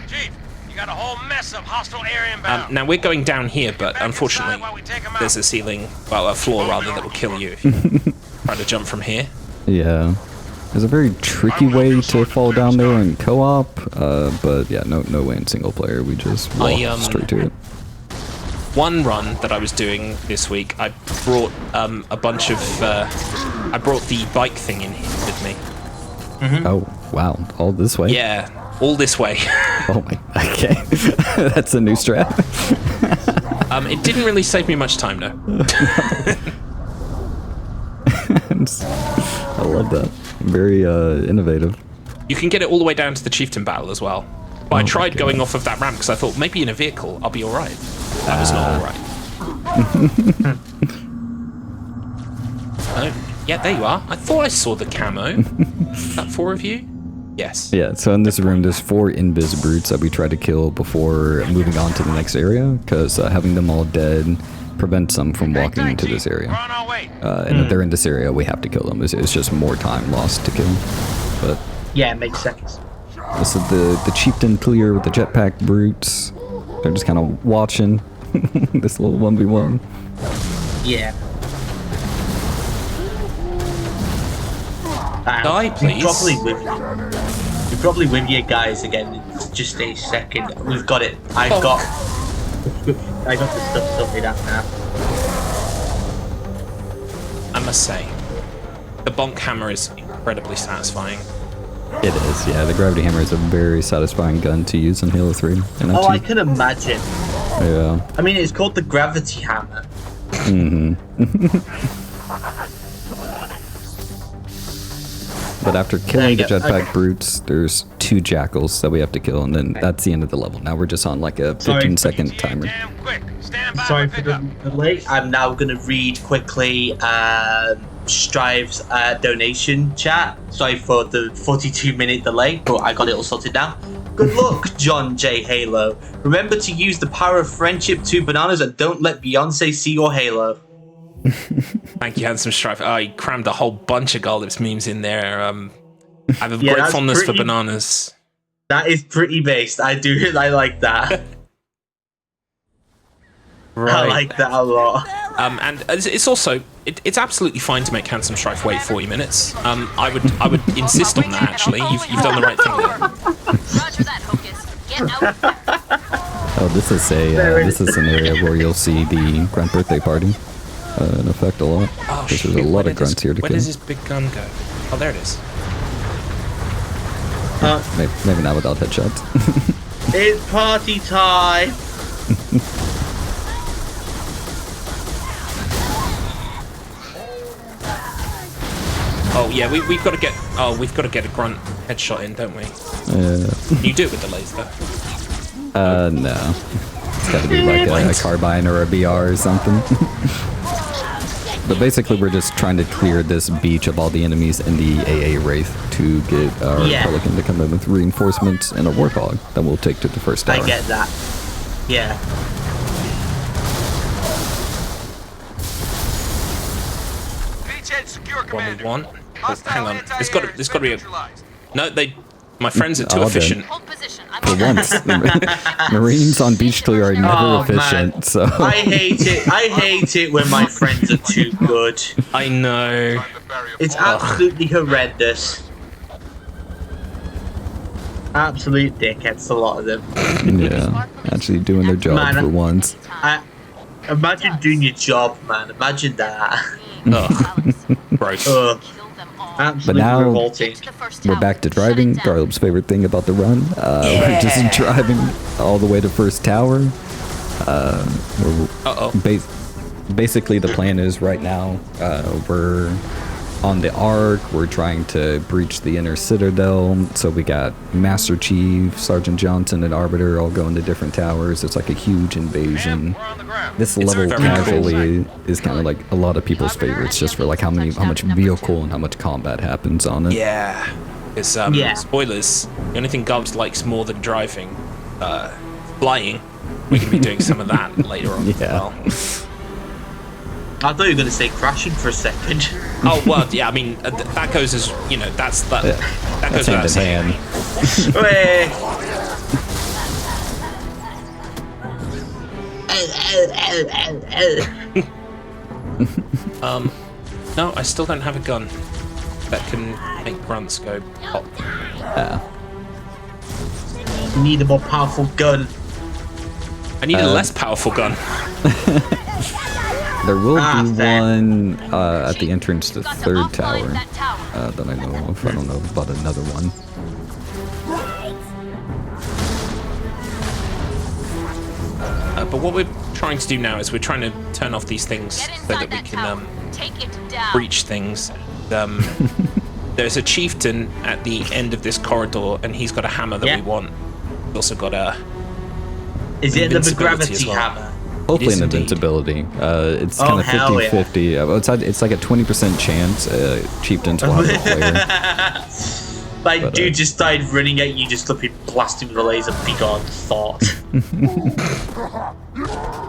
Speaker 9: Chief, you got a whole mess of hostile air inbound.
Speaker 2: Now we're going down here, but unfortunately, there's a ceiling, well, a floor rather, that will kill you if you try to jump from here.
Speaker 3: Yeah. There's a very tricky way to fall down there in co-op, but yeah, no way in single player. We just walk straight to it.
Speaker 2: one run that I was doing this week, I brought a bunch of I brought the bike thing in here with me.
Speaker 3: Oh wow, all this way?
Speaker 2: Yeah, all this way.
Speaker 3: Oh my. Okay, that's a new strat.
Speaker 2: It didn't really save me much time though.
Speaker 3: I love that. Very innovative.
Speaker 2: You can get it all the way down to the chieftain battle as well. But I tried going off of that ramp because I thought maybe in a vehicle I'll be all right. That was not all right. Oh, yeah, there you are. I thought I saw the camo. Is that 4 of you? Yes.
Speaker 3: Yeah, so in this room there's 4 invis brutes that we try to kill before moving on to the next area, because having them all dead prevents them from walking into this area. And if they're in this area, we have to kill them. It's just more time lost to kill. But
Speaker 7: Yeah, it makes sense.
Speaker 3: this is the chieftain clear with the jetpack brutes. They're just kind of watching this little 1v1.
Speaker 7: Yeah.
Speaker 2: Die, please.
Speaker 7: We're probably with you guys again in just a second. We've got it. I got the stuff sorted out now.
Speaker 2: I must say, the bonk hammer is incredibly satisfying.
Speaker 3: It is, yeah. The gravity hammer is a very satisfying gun to use in Halo 3. And
Speaker 7: Oh, I can imagine.
Speaker 3: Yeah.
Speaker 7: I mean, it's called the gravity hammer.
Speaker 3: But after killing the jetpack brutes, there's 2 jackals that we have to kill, and then that's the end of the level. Now we're just on like a 15-second timer.
Speaker 7: Sorry for the delay. I'm now going to read quickly Strive's donation chat. Sorry for the 42-minute delay, but I got it all sorted now. Good luck, John J. Halo. Remember to use the power of friendship to bananas and don't let Beyonce see your Halo.
Speaker 2: Thank you, Handsome Strife. I crammed a whole bunch of Garlips memes in there. I have a great fondness for bananas.
Speaker 7: That is pretty based. I like that.
Speaker 2: Right.
Speaker 7: I like that a lot.
Speaker 2: And it's also it's absolutely fine to make Handsome Strife wait 40 minutes. I would insist on that actually. You've done the right thing there.
Speaker 5: Roger that, Hocus. Get out.
Speaker 3: Oh, this is an area where you'll see the grunt birthday party in effect a lot.
Speaker 2: Oh,
Speaker 3: Because there's a lot of grunts here to
Speaker 2: where
Speaker 3: kill.
Speaker 2: does this big gun go? Oh, there it is.
Speaker 3: Maybe not without headshots.
Speaker 7: It's party time.
Speaker 2: Oh yeah, we've got to get a grunt headshot in, don't we? Can you do it with the laser?
Speaker 3: No. It's got to be like a carbine or a BR or something. But basically, we're just trying to clear this beach of all the enemies in the AA Wraith to get our Pelican to come in with reinforcements and a Warthog that we'll take to the first tower.
Speaker 7: I get that. Yeah.
Speaker 2: One we want. Oh, hang on. There's got to be a. No, my friends are too efficient.
Speaker 5: Hold position.
Speaker 3: For once, Marines on beach clear are never efficient.
Speaker 7: Man.
Speaker 3: So
Speaker 7: I hate it. I hate it when my friends are too good.
Speaker 2: I know.
Speaker 7: It's absolutely horrendous. Absolute dickheads, a lot of them.
Speaker 3: yeah, actually doing their job for once.
Speaker 7: Imagine doing your job, man. Imagine that.
Speaker 2: Ugh. Gross.
Speaker 3: But now
Speaker 7: revolting.
Speaker 3: we're back to driving. Garlip's favorite thing about the run. We're just driving all the way to first tower. Basically, the plan is right now we're on the Ark. We're trying to breach the inner citadel. So we got Master Chief, Sergeant Johnson, and Arbiter all going to different towers. It's like a huge invasion. This level casually is kind of like a lot of people's favorites, just for like how much vehicle and how much combat happens on it.
Speaker 2: Yeah. It's spoilers. The only thing Garlips likes more than driving, flying. We're gonna be doing some of that later on as well.
Speaker 7: I thought you were going to say crashing for a second.
Speaker 2: Oh well, yeah. I mean, that goes as that goes without saying. No, I still don't have a gun that can make grunts go pop.
Speaker 7: You need a more powerful gun.
Speaker 2: I need a less powerful gun.
Speaker 3: There will be
Speaker 7: fair.
Speaker 3: one at the entrance to the
Speaker 5: Got to
Speaker 3: third
Speaker 5: offline
Speaker 3: tower
Speaker 5: that tower.
Speaker 3: that I know of. I don't know about another one.
Speaker 2: But what we're trying to do now is we're trying to turn off these things
Speaker 5: Get
Speaker 2: so
Speaker 5: inside
Speaker 2: that we
Speaker 5: that
Speaker 2: can
Speaker 5: tower. Take it down.
Speaker 2: breach things. There's a chieftain at the end of this corridor, and he's got a hammer that
Speaker 7: Yeah.
Speaker 2: we want. He's also got a
Speaker 7: Is it the
Speaker 2: Invincibility
Speaker 7: gravity
Speaker 2: as well.
Speaker 7: hammer?
Speaker 3: Hopefully
Speaker 2: is
Speaker 3: an
Speaker 2: indeed.
Speaker 3: invincibility. It's
Speaker 7: Oh,
Speaker 3: kind of
Speaker 7: hell yeah.
Speaker 3: 50-50. It's like a 20% chance chieftains will have a player.
Speaker 7: Like,
Speaker 3: But,
Speaker 7: dude just started running at you, just looking blasting with a laser. Be gone, thought.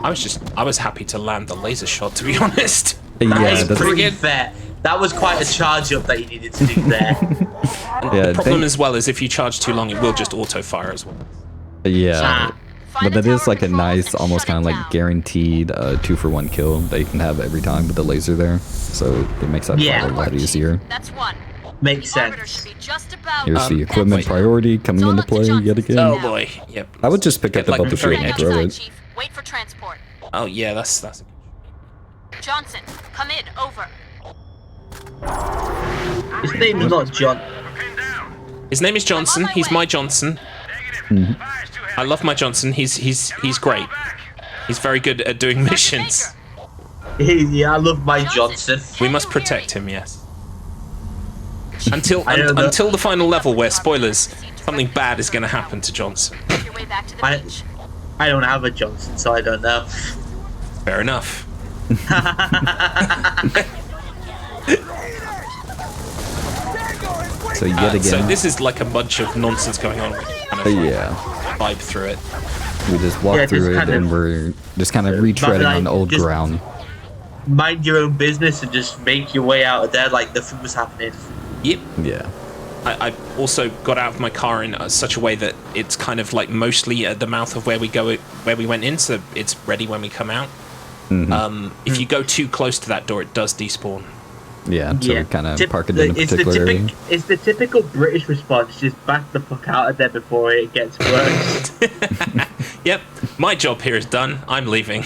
Speaker 2: I was happy to land the laser shot, to be honest.
Speaker 7: That
Speaker 3: Yeah,
Speaker 7: is
Speaker 3: that's,
Speaker 7: pretty fair. That was quite a charge up that you needed to do there.
Speaker 3: yeah,
Speaker 2: The problem as well is if you charge too long, it will just auto fire as well.
Speaker 3: yeah.
Speaker 7: Ah.
Speaker 5: Find
Speaker 3: But
Speaker 5: the
Speaker 3: that is
Speaker 5: tower
Speaker 3: like a
Speaker 5: controls
Speaker 3: nice,
Speaker 5: and
Speaker 3: almost
Speaker 5: shut
Speaker 3: kind of
Speaker 5: it
Speaker 3: like
Speaker 5: down.
Speaker 3: guaranteed 2-for-1 kill that you can have every time with the laser there. So it makes that
Speaker 7: Yeah.
Speaker 3: fight a lot easier.
Speaker 5: That's one.
Speaker 7: Makes
Speaker 5: The arbiter
Speaker 7: sense.
Speaker 5: should be just about.
Speaker 3: Here's the equipment
Speaker 2: wait.
Speaker 3: priority coming
Speaker 5: It's all
Speaker 3: into
Speaker 5: up to
Speaker 3: play
Speaker 5: Johnson.
Speaker 3: yet again.
Speaker 2: Oh boy, yep.
Speaker 3: I would just pick up the
Speaker 2: Like,
Speaker 3: bubble
Speaker 2: very
Speaker 3: shield and
Speaker 5: Get
Speaker 3: throw
Speaker 5: inside,
Speaker 3: it.
Speaker 5: Chief. Wait for transport.
Speaker 2: Oh yeah, that's
Speaker 5: Johnson, come in. Over.
Speaker 7: His name is not John.
Speaker 2: his name is Johnson.
Speaker 5: I'm on my
Speaker 2: He's
Speaker 5: way.
Speaker 2: my Johnson. I love my Johnson. He's great. He's very good at doing missions.
Speaker 7: Yeah, I love my Johnson.
Speaker 2: We must protect him, yes. Until
Speaker 7: I don't know.
Speaker 2: until the final level, where spoilers, something bad is going to happen to Johnson.
Speaker 5: Make your way back to the
Speaker 7: I-
Speaker 5: beach.
Speaker 7: I don't have a Johnson, so I don't know.
Speaker 2: Fair enough.
Speaker 3: So yet again,
Speaker 2: So this is like a bunch of nonsense going on. We kind of
Speaker 3: yeah,
Speaker 2: vibe through it.
Speaker 3: we just walk
Speaker 7: Yeah,
Speaker 3: through
Speaker 7: just
Speaker 3: it
Speaker 7: kind of-
Speaker 3: and we're just kind of retreading
Speaker 7: like,
Speaker 3: on old
Speaker 7: just-
Speaker 3: ground.
Speaker 7: Mind your own business and just make your way out of there like nothing was happening.
Speaker 2: Yep.
Speaker 3: Yeah.
Speaker 2: I also got out of my car in such a way that it's kind of like mostly at the mouth of where we went in, so it's ready when we come out. If you go too close to that door, it does despawn.
Speaker 3: Yeah, so we kind of park it in a
Speaker 7: it's the
Speaker 3: particular area.
Speaker 7: It's the typical British response, just back the fuck out of there before it gets worse.
Speaker 2: Yep, my job here is done. I'm leaving.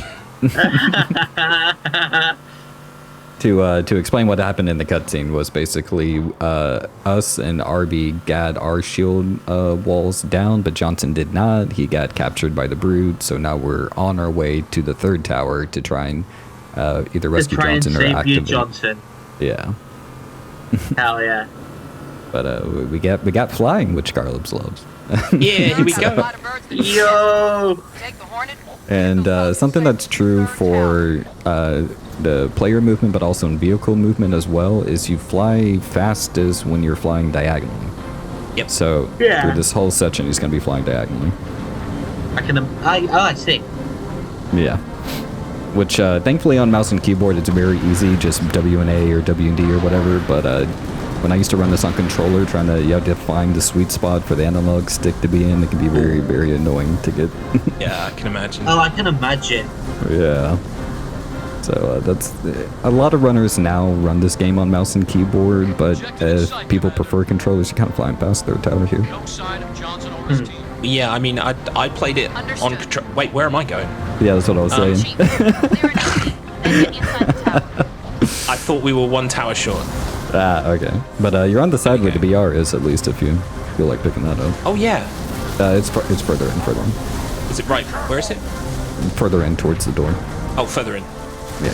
Speaker 3: To explain what happened in the cutscene was basically us and RB got our shield walls down, but Johnson did not. He got captured by the Brood, so now we're on our way to the third tower to try and either
Speaker 7: to
Speaker 3: rescue
Speaker 7: try and
Speaker 3: Johnson or
Speaker 7: save you,
Speaker 3: activate.
Speaker 7: Johnson.
Speaker 3: Yeah,
Speaker 7: Hell yeah.
Speaker 3: but we got flying, which Garlips loves.
Speaker 2: Yeah, here we
Speaker 5: Got a
Speaker 2: go.
Speaker 5: lot of birds that
Speaker 7: Yo!
Speaker 5: take the Hornet.
Speaker 3: And something that's true for the player movement, but also in vehicle movement as well, is you fly fastest when you're flying diagonally.
Speaker 2: Yep.
Speaker 3: So
Speaker 7: Yeah.
Speaker 3: through this whole section, he's going to be flying diagonally.
Speaker 7: I see.
Speaker 3: Yeah. Which thankfully on mouse and keyboard, it's very easy, just W and A or W and D or whatever. But when I used to run this on controller, you have to find the sweet spot for the analog stick to be in. It can be very, very annoying to get.
Speaker 2: Yeah, I can imagine.
Speaker 7: Oh, I can imagine.
Speaker 3: Yeah. So that's a lot of runners now run this game on mouse and keyboard, but if people prefer controllers, you kind of flying past third tower here.
Speaker 2: Yeah, I mean, I played it on
Speaker 5: Understood.
Speaker 2: control. Wait, where am I going?
Speaker 3: Yeah, that's what I was saying.
Speaker 5: Chief, clear it out. Then get inside the tower.
Speaker 2: I thought we were one tower short.
Speaker 3: Ah, okay. But you're on the side where the BR is, at least, if you feel like picking that up.
Speaker 2: Oh yeah.
Speaker 3: It's further in,
Speaker 2: Is it right? Where is it?
Speaker 3: further in towards the door.
Speaker 2: Oh, further in.
Speaker 3: Yeah.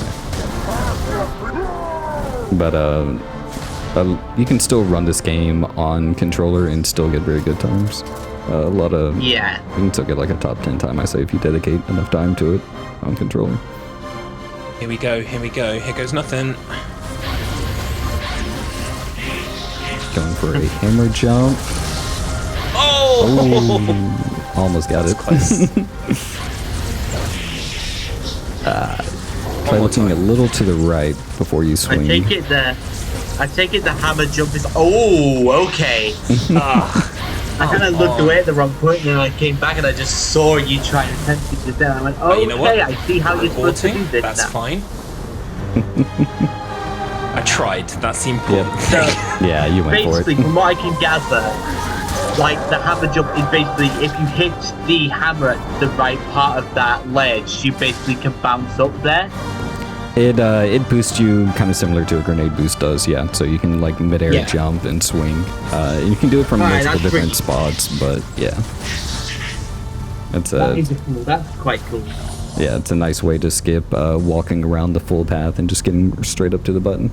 Speaker 3: But you can still run this game on controller and still get very good times. A lot of
Speaker 7: Yeah.
Speaker 3: you can still get like a top 10 time, I say, if you dedicate enough time to it on controller.
Speaker 2: Here we go. Here we go. Here goes nothing.
Speaker 3: Going for a hammer jump.
Speaker 2: Oh!
Speaker 3: Ooh, almost got it.
Speaker 2: Close.
Speaker 3: Try looking a little to the right before you
Speaker 7: I
Speaker 3: swing.
Speaker 7: take it the hammer jump is. Oh, okay. I kind of looked away at the wrong point, and then I came back and I just saw you trying to attempt it just then. I went,
Speaker 2: Oh,
Speaker 7: okay,
Speaker 2: you know what?
Speaker 7: I see how you're supposed to do
Speaker 2: Reporting.
Speaker 7: this
Speaker 2: That's
Speaker 7: now.
Speaker 2: fine. I tried. That's the important thing.
Speaker 3: Yeah, you went for
Speaker 7: Basically,
Speaker 3: it.
Speaker 7: from what I can gather, like the hammer jump is basically if you hit the hammer at the right part of that ledge, you basically can bounce up there.
Speaker 3: It boosts you kind of similar to a grenade boost does, yeah. So you can like mid-air jump and swing. You can do it from multiple different spots, but yeah. That's
Speaker 7: quite cool.
Speaker 3: Yeah, it's a nice way to skip walking around the full path and just getting straight up to the button.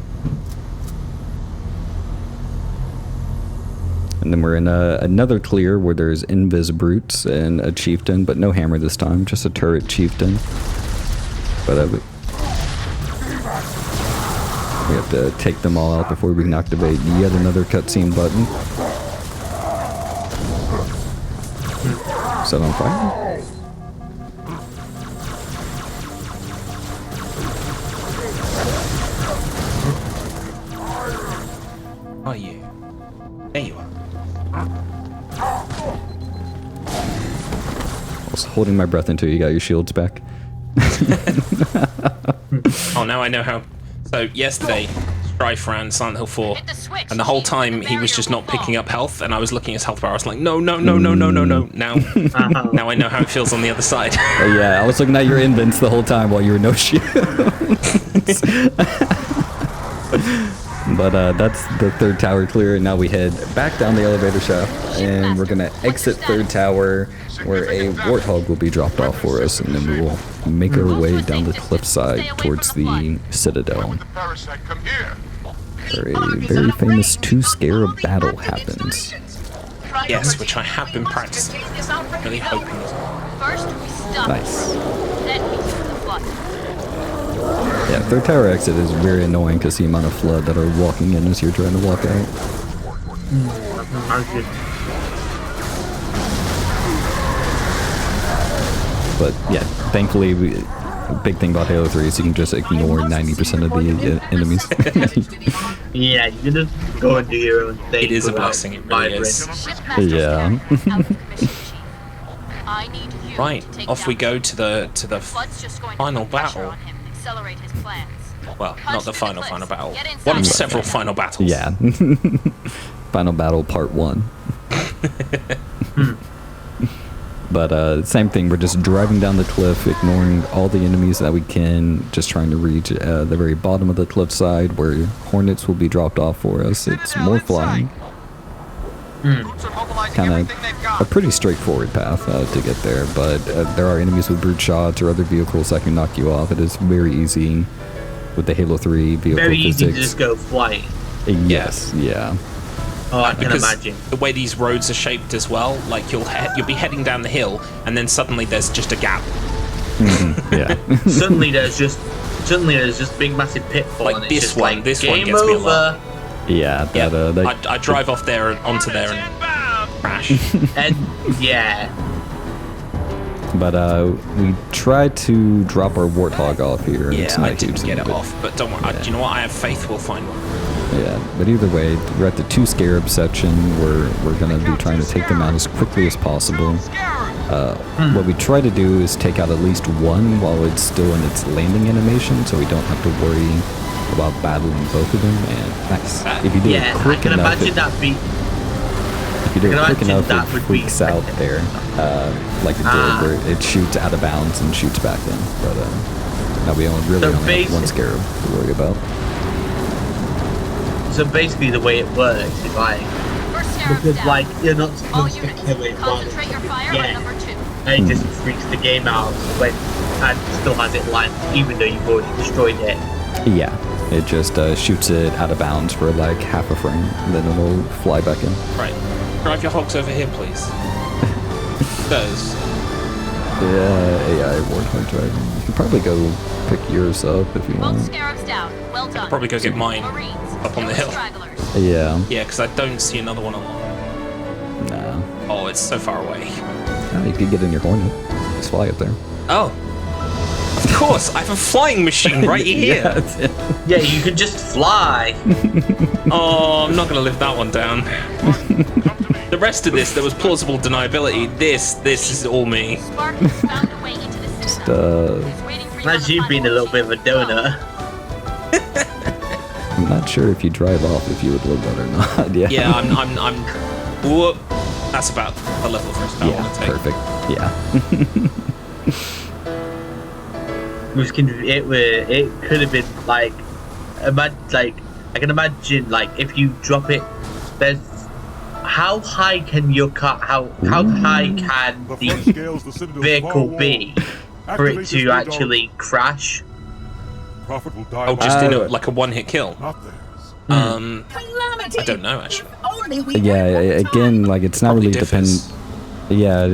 Speaker 3: And then we're in another clear where there's invis brutes and a chieftain, but no hammer this time, just a turret chieftain. But we have to take them all out before we can activate yet another cutscene button. Set on fire.
Speaker 2: Are you? There you are.
Speaker 3: I was holding my breath until you got your shields back.
Speaker 2: Oh, now I know how. So yesterday, Strife ran Silent Hill 4, and the whole time he was just not picking up health, and I was looking at his health bar. I was like, no. Now, now I know how it feels on the other side.
Speaker 3: Yeah, I was looking at your invents the whole time while you were no shields. But that's the third tower clear, and now we head back down the elevator shaft, and we're gonna exit third tower, where a warthog will be dropped off for us, and then we will make our way down the cliffside towards the citadel, where a very famous two-scarab battle happens.
Speaker 2: Yes, which I have been practicing. Really hoping.
Speaker 3: Nice.
Speaker 5: Then we use the flood.
Speaker 3: Yeah, third tower exit is very annoying because the amount of flood that are walking in as you're trying to walk out. But yeah, thankfully, the big thing about Halo 3 is you can just ignore 90% of the enemies.
Speaker 7: Yeah, you can just go and do your own thing.
Speaker 2: It is a blessing, it really is.
Speaker 3: Yeah.
Speaker 2: Right, off we go to the final battle. Well, not the final battle. One of several final battles.
Speaker 3: Yeah. Final battle part 1. But same thing, we're just driving down the cliff, ignoring all the enemies that we can, just trying to reach the very bottom of the cliffside where hornets will be dropped off for us. It's more flying. Kind of a pretty straightforward path to get there, but there are enemies with brute shots or other vehicles that can knock you off. It is very easy with the Halo 3 vehicle
Speaker 7: very
Speaker 3: physics.
Speaker 7: Easy to just go flying.
Speaker 3: Yes, yeah.
Speaker 7: Oh, I can imagine.
Speaker 2: The way these roads are shaped as well, like you'll be heading down the hill, and then suddenly there's just a gap.
Speaker 3: Yeah.
Speaker 7: Suddenly there's just big massive pitfall.
Speaker 2: Like
Speaker 7: and
Speaker 2: this
Speaker 7: it's
Speaker 2: one,
Speaker 7: just
Speaker 2: this one gets me a lot.
Speaker 3: Yeah,
Speaker 2: I drive off there and onto there and crash.
Speaker 7: And yeah.
Speaker 3: But we tried to drop our warthog off here.
Speaker 2: Yeah,
Speaker 3: it's not
Speaker 2: I didn't get it off, but don't worry.
Speaker 3: Yeah.
Speaker 2: Do you know what? I have faith we'll find one.
Speaker 3: Yeah, but either way, we're at the two scarab section where we're going to be trying to take them out as quickly as possible. What we try to do is take out at least one while it's still in its landing animation, so we don't have to worry about battling both of them. And nice. If you do it quick
Speaker 7: I can
Speaker 3: enough,
Speaker 7: imagine that be.
Speaker 3: if you do it quick enough, it freaks out there, like it did, where it shoots out of bounds and shoots back in. But now we only have one scarab to worry about.
Speaker 7: So basically, the way it works is like because like you're not supposed to kill it while it's and it just freaks the game out when and still has it land even though you've already destroyed it.
Speaker 3: Yeah, it just shoots it out of bounds for like half a frame, and then it'll fly back in.
Speaker 2: Right, drive your hogs over here, please. Because
Speaker 3: yeah, AI warthog driving. You can probably go pick yours up if you want.
Speaker 5: Well done.
Speaker 2: I'll probably go get mine up on the hill.
Speaker 3: Yeah.
Speaker 2: Yeah, because I don't see another one along.
Speaker 3: No.
Speaker 2: Oh, it's so far away.
Speaker 3: Oh, you could get in your Hornet. Just fly up there.
Speaker 2: Oh. Of course, I have a flying machine right here.
Speaker 7: Yeah, you can just fly.
Speaker 2: Oh, I'm not going to live that one down. The rest of this, there was plausible deniability. This is all me.
Speaker 3: Just,
Speaker 7: That's you being a little bit of a donut.
Speaker 3: I'm not sure if you drive off if you would live that or not. Yeah.
Speaker 2: Yeah, I'm whoop. That's about the level of risk I
Speaker 3: Yeah,
Speaker 2: want to take.
Speaker 3: perfect. Yeah.
Speaker 7: It could have been like, I can imagine like if you drop it, there's how high can your car? How high can the vehicle be for it to actually crash?
Speaker 8: Prophet will die.
Speaker 2: Oh, just in like a one-hit kill.
Speaker 8: Not theirs.
Speaker 2: I don't know actually.
Speaker 3: Yeah, again, like it's not
Speaker 2: Probably
Speaker 3: really
Speaker 2: differs.
Speaker 3: Yeah,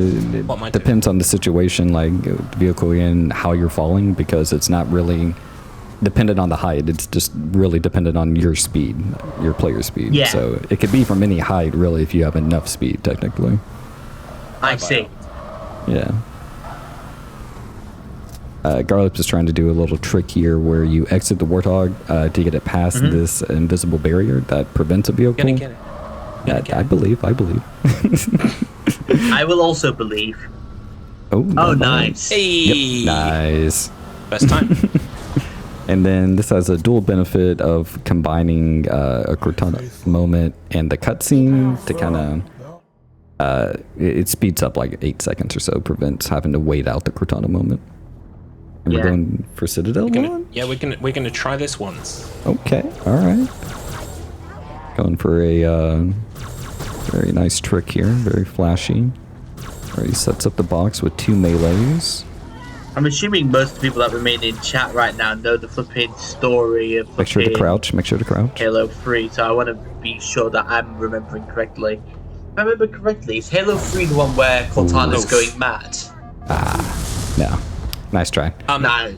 Speaker 2: What might
Speaker 3: it depends on the situation, like the vehicle and how you're falling, because it's not really dependent on the height. It's just really dependent on your speed, your player speed.
Speaker 7: Yeah.
Speaker 3: So it could be from any height, really, if you have enough speed, technically.
Speaker 7: I see.
Speaker 3: Yeah. Garlips is trying to do a little trick here where you exit the Warthog to get it past this invisible barrier that prevents a vehicle.
Speaker 2: Gonna get it.
Speaker 3: I believe.
Speaker 7: I will also believe.
Speaker 3: Oh,
Speaker 7: Nice.
Speaker 2: Hey,
Speaker 3: Yep, nice.
Speaker 2: Best time.
Speaker 3: And then this has a dual benefit of combining a Cortana moment and the cutscene to kind of it speeds up like 8 seconds or so, prevents having to wait out the Cortana moment. And we're going for Citadel one?
Speaker 2: Yeah, we're gonna try this once.
Speaker 3: Okay, all right. Going for a very nice trick here, very flashy. Where he sets up the box with 2 melees.
Speaker 7: I'm assuming most of the people that remain in chat right now know the flipping story of
Speaker 3: Make sure to crouch. Make sure to crouch.
Speaker 7: Halo 3, so I want to be sure that I'm remembering correctly. If I remember correctly, is Halo 3 the one where Cortana's going mad?
Speaker 3: No. Nice try.
Speaker 7: No.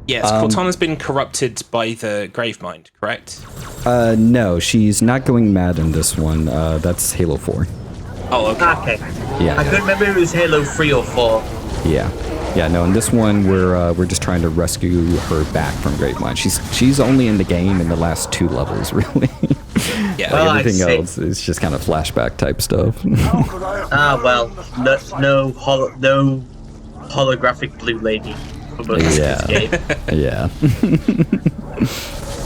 Speaker 2: Yes, Cortana's been corrupted by the Gravemind, correct?
Speaker 3: No, she's not going mad in this one. That's Halo 4.
Speaker 2: Oh, okay.
Speaker 7: Okay.
Speaker 3: Yeah.
Speaker 7: I couldn't remember if it was Halo 3 or 4.
Speaker 3: Yeah. Yeah, no, in this one we're just trying to rescue her back from Gravemind. She's only in the game in the last 2 levels, really.
Speaker 2: Yeah.
Speaker 7: Well,
Speaker 3: everything else is just kind of flashback type stuff.
Speaker 7: Well, no holographic blue lady for most of this game.
Speaker 3: Yeah.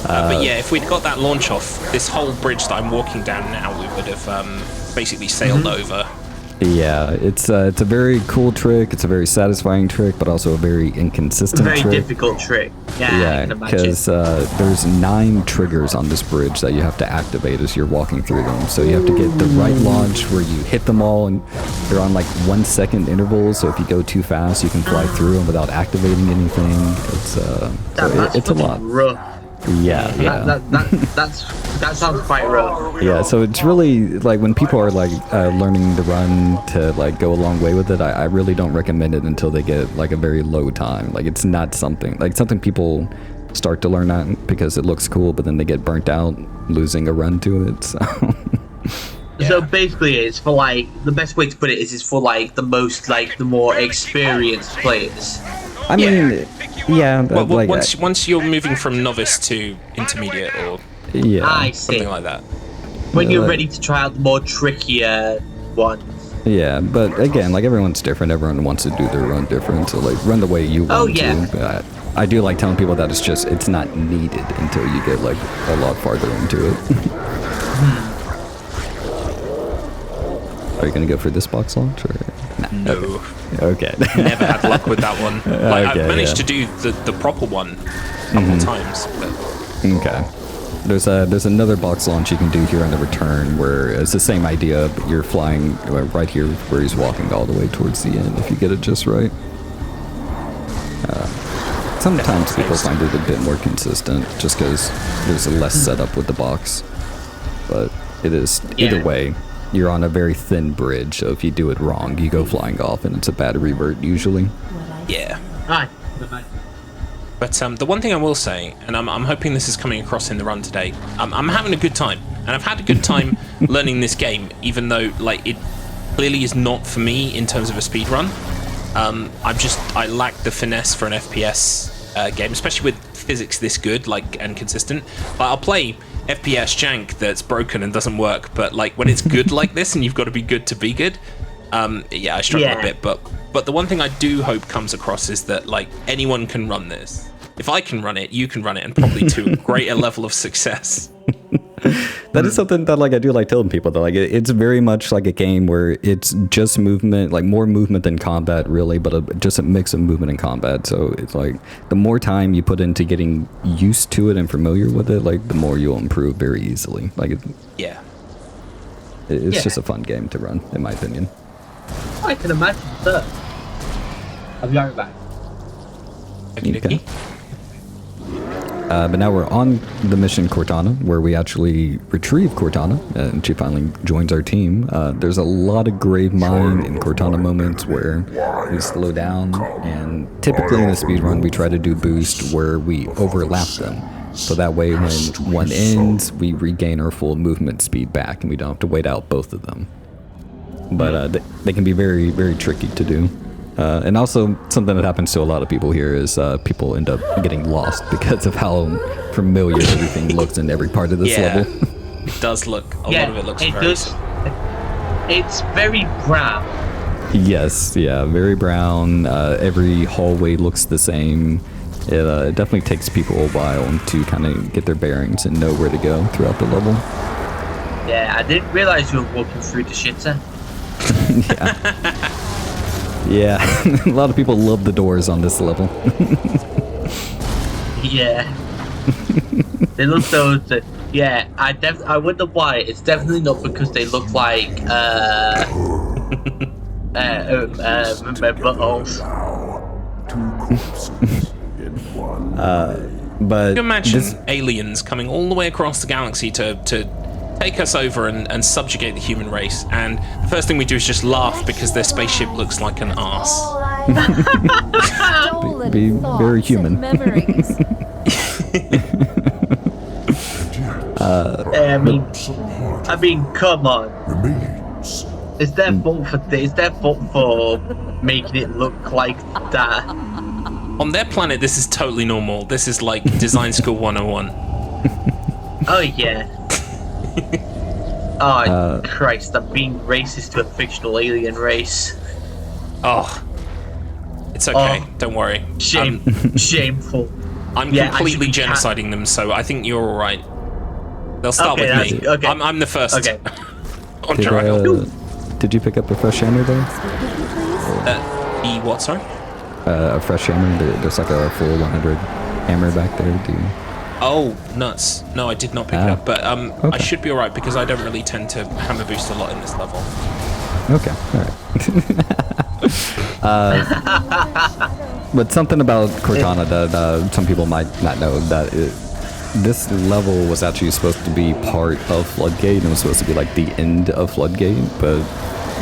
Speaker 2: But yeah, if we'd got that launch off, this whole bridge that I'm walking down now, we would have basically sailed over.
Speaker 3: Yeah, it's a very cool trick. It's a very satisfying trick, but also a very inconsistent
Speaker 7: Very
Speaker 3: trick.
Speaker 7: difficult trick. Yeah,
Speaker 3: because there's 9 triggers on this bridge that you have to activate as you're walking through them. So you have to get the right launch where you hit them all, and they're on like 1 second intervals. So if you go too fast, you can fly through them without activating anything. It's a lot.
Speaker 7: Rough.
Speaker 3: Yeah.
Speaker 7: That sounds quite rough.
Speaker 3: Yeah, so it's really like when people are like learning the run to like go a long way with it, I really don't recommend it until they get like a very low time. Like it's not something people start to learn that because it looks cool, but then they get burnt out losing a run to it. So
Speaker 7: So basically, it's for like the best way to put it is it's for like the more experienced players.
Speaker 3: I mean, yeah.
Speaker 2: Well,
Speaker 3: like,
Speaker 2: once you're moving from novice to intermediate or
Speaker 7: I see.
Speaker 2: something like that.
Speaker 7: When you're ready to try out the more trickier ones.
Speaker 3: Yeah, but again, like everyone's different. Everyone wants to do their run different. So like run the way you want to. But I do like telling people that it's not needed until you get like a lot farther into it. Are you gonna go for this box launch or?
Speaker 2: No.
Speaker 3: Okay.
Speaker 2: Never had luck with that one. Like I've managed to do the proper one a couple times. But...
Speaker 3: Okay. There's another box launch you can do here on the return where it's the same idea, but you're flying right here where he's walking all the way towards the end if you get it just right. Sometimes people find it a bit more consistent just because there's less setup with the box. But it is, either way, you're on a very thin bridge, so if you do it wrong, you go flying off and it's a bad revert usually.
Speaker 2: Yeah.
Speaker 7: Aye.
Speaker 2: But the one thing I will say, and I'm hoping this is coming across in the run today, I'm having a good time. And I've had a good time learning this game, even though like it clearly is not for me in terms of a speed run. I lack the finesse for an FPS game, especially with physics this good and consistent. Like I'll play FPS jank that's broken and doesn't work, but like when it's good like this and you've got to be good to be good, I struggle a bit. But the one thing I do hope comes across is that like anyone can run this. If I can run it, you can run it, and probably to a greater level of success.
Speaker 3: That is something that like I do like telling people that like it's very much like a game where it's just movement, like more movement than combat really, but just a mix of movement and combat. So it's like the more time you put into getting used to it and familiar with it, like the more you'll improve very easily. Like it's just a fun game to run, in my opinion.
Speaker 7: I can imagine, sir. I'll be right back.
Speaker 3: Okay. But now we're on the mission Cortana, where we actually retrieve Cortana, and she finally joins our team. There's a lot of grave mine and Cortana moments where we slow down, and typically in a speedrun we try to do boost where we overlap them. So that way when one ends, we regain our full movement speed back, and we don't have to wait out both of them. But they can be very, very tricky to do. And also, something that happens to a lot of people here is people end up getting lost because of how familiar everything looks in every part of this level.
Speaker 2: It does look, a lot of it looks very
Speaker 7: It's very brown.
Speaker 3: Yes, yeah, very brown. Every hallway looks the same. It definitely takes people a while to kind of get their bearings and know where to go throughout the level.
Speaker 7: Yeah, I didn't realize you were walking through the shitter.
Speaker 3: Yeah, a lot of people love the doors on this level.
Speaker 7: Yeah. They look so... Yeah, I wonder why. It's definitely not because they look like, buttholes.
Speaker 3: But
Speaker 2: you imagine aliens coming all the way across the galaxy to take us over and subjugate the human race, and the first thing we do is just laugh because their spaceship looks like an arse.
Speaker 3: be very human.
Speaker 7: I mean, come on. It's their fault for making it look like that.
Speaker 2: On their planet, this is totally normal. This is like Design School 101.
Speaker 7: Oh yeah. Oh Christ! I'm being racist to a fictional alien race.
Speaker 2: Oh, it's okay. Don't worry.
Speaker 7: Shameful.
Speaker 2: I'm completely genociding them, so I think you're all right. They'll start with me.
Speaker 7: Okay.
Speaker 2: I'm the first.
Speaker 7: Okay.
Speaker 2: On trial.
Speaker 3: Did you pick up a fresh hammer there?
Speaker 2: What? Sorry.
Speaker 3: A fresh hammer. There's like a full 100 hammer back there. Do you?
Speaker 2: Oh, nuts. No, I did not pick it up, but I should be alright because I don't really tend to hammer boost a lot in this level.
Speaker 3: Okay, alright. But something about Cortana that some people might not know, that this level was actually supposed to be part of Floodgate, and it was supposed to be like the end of Floodgate, but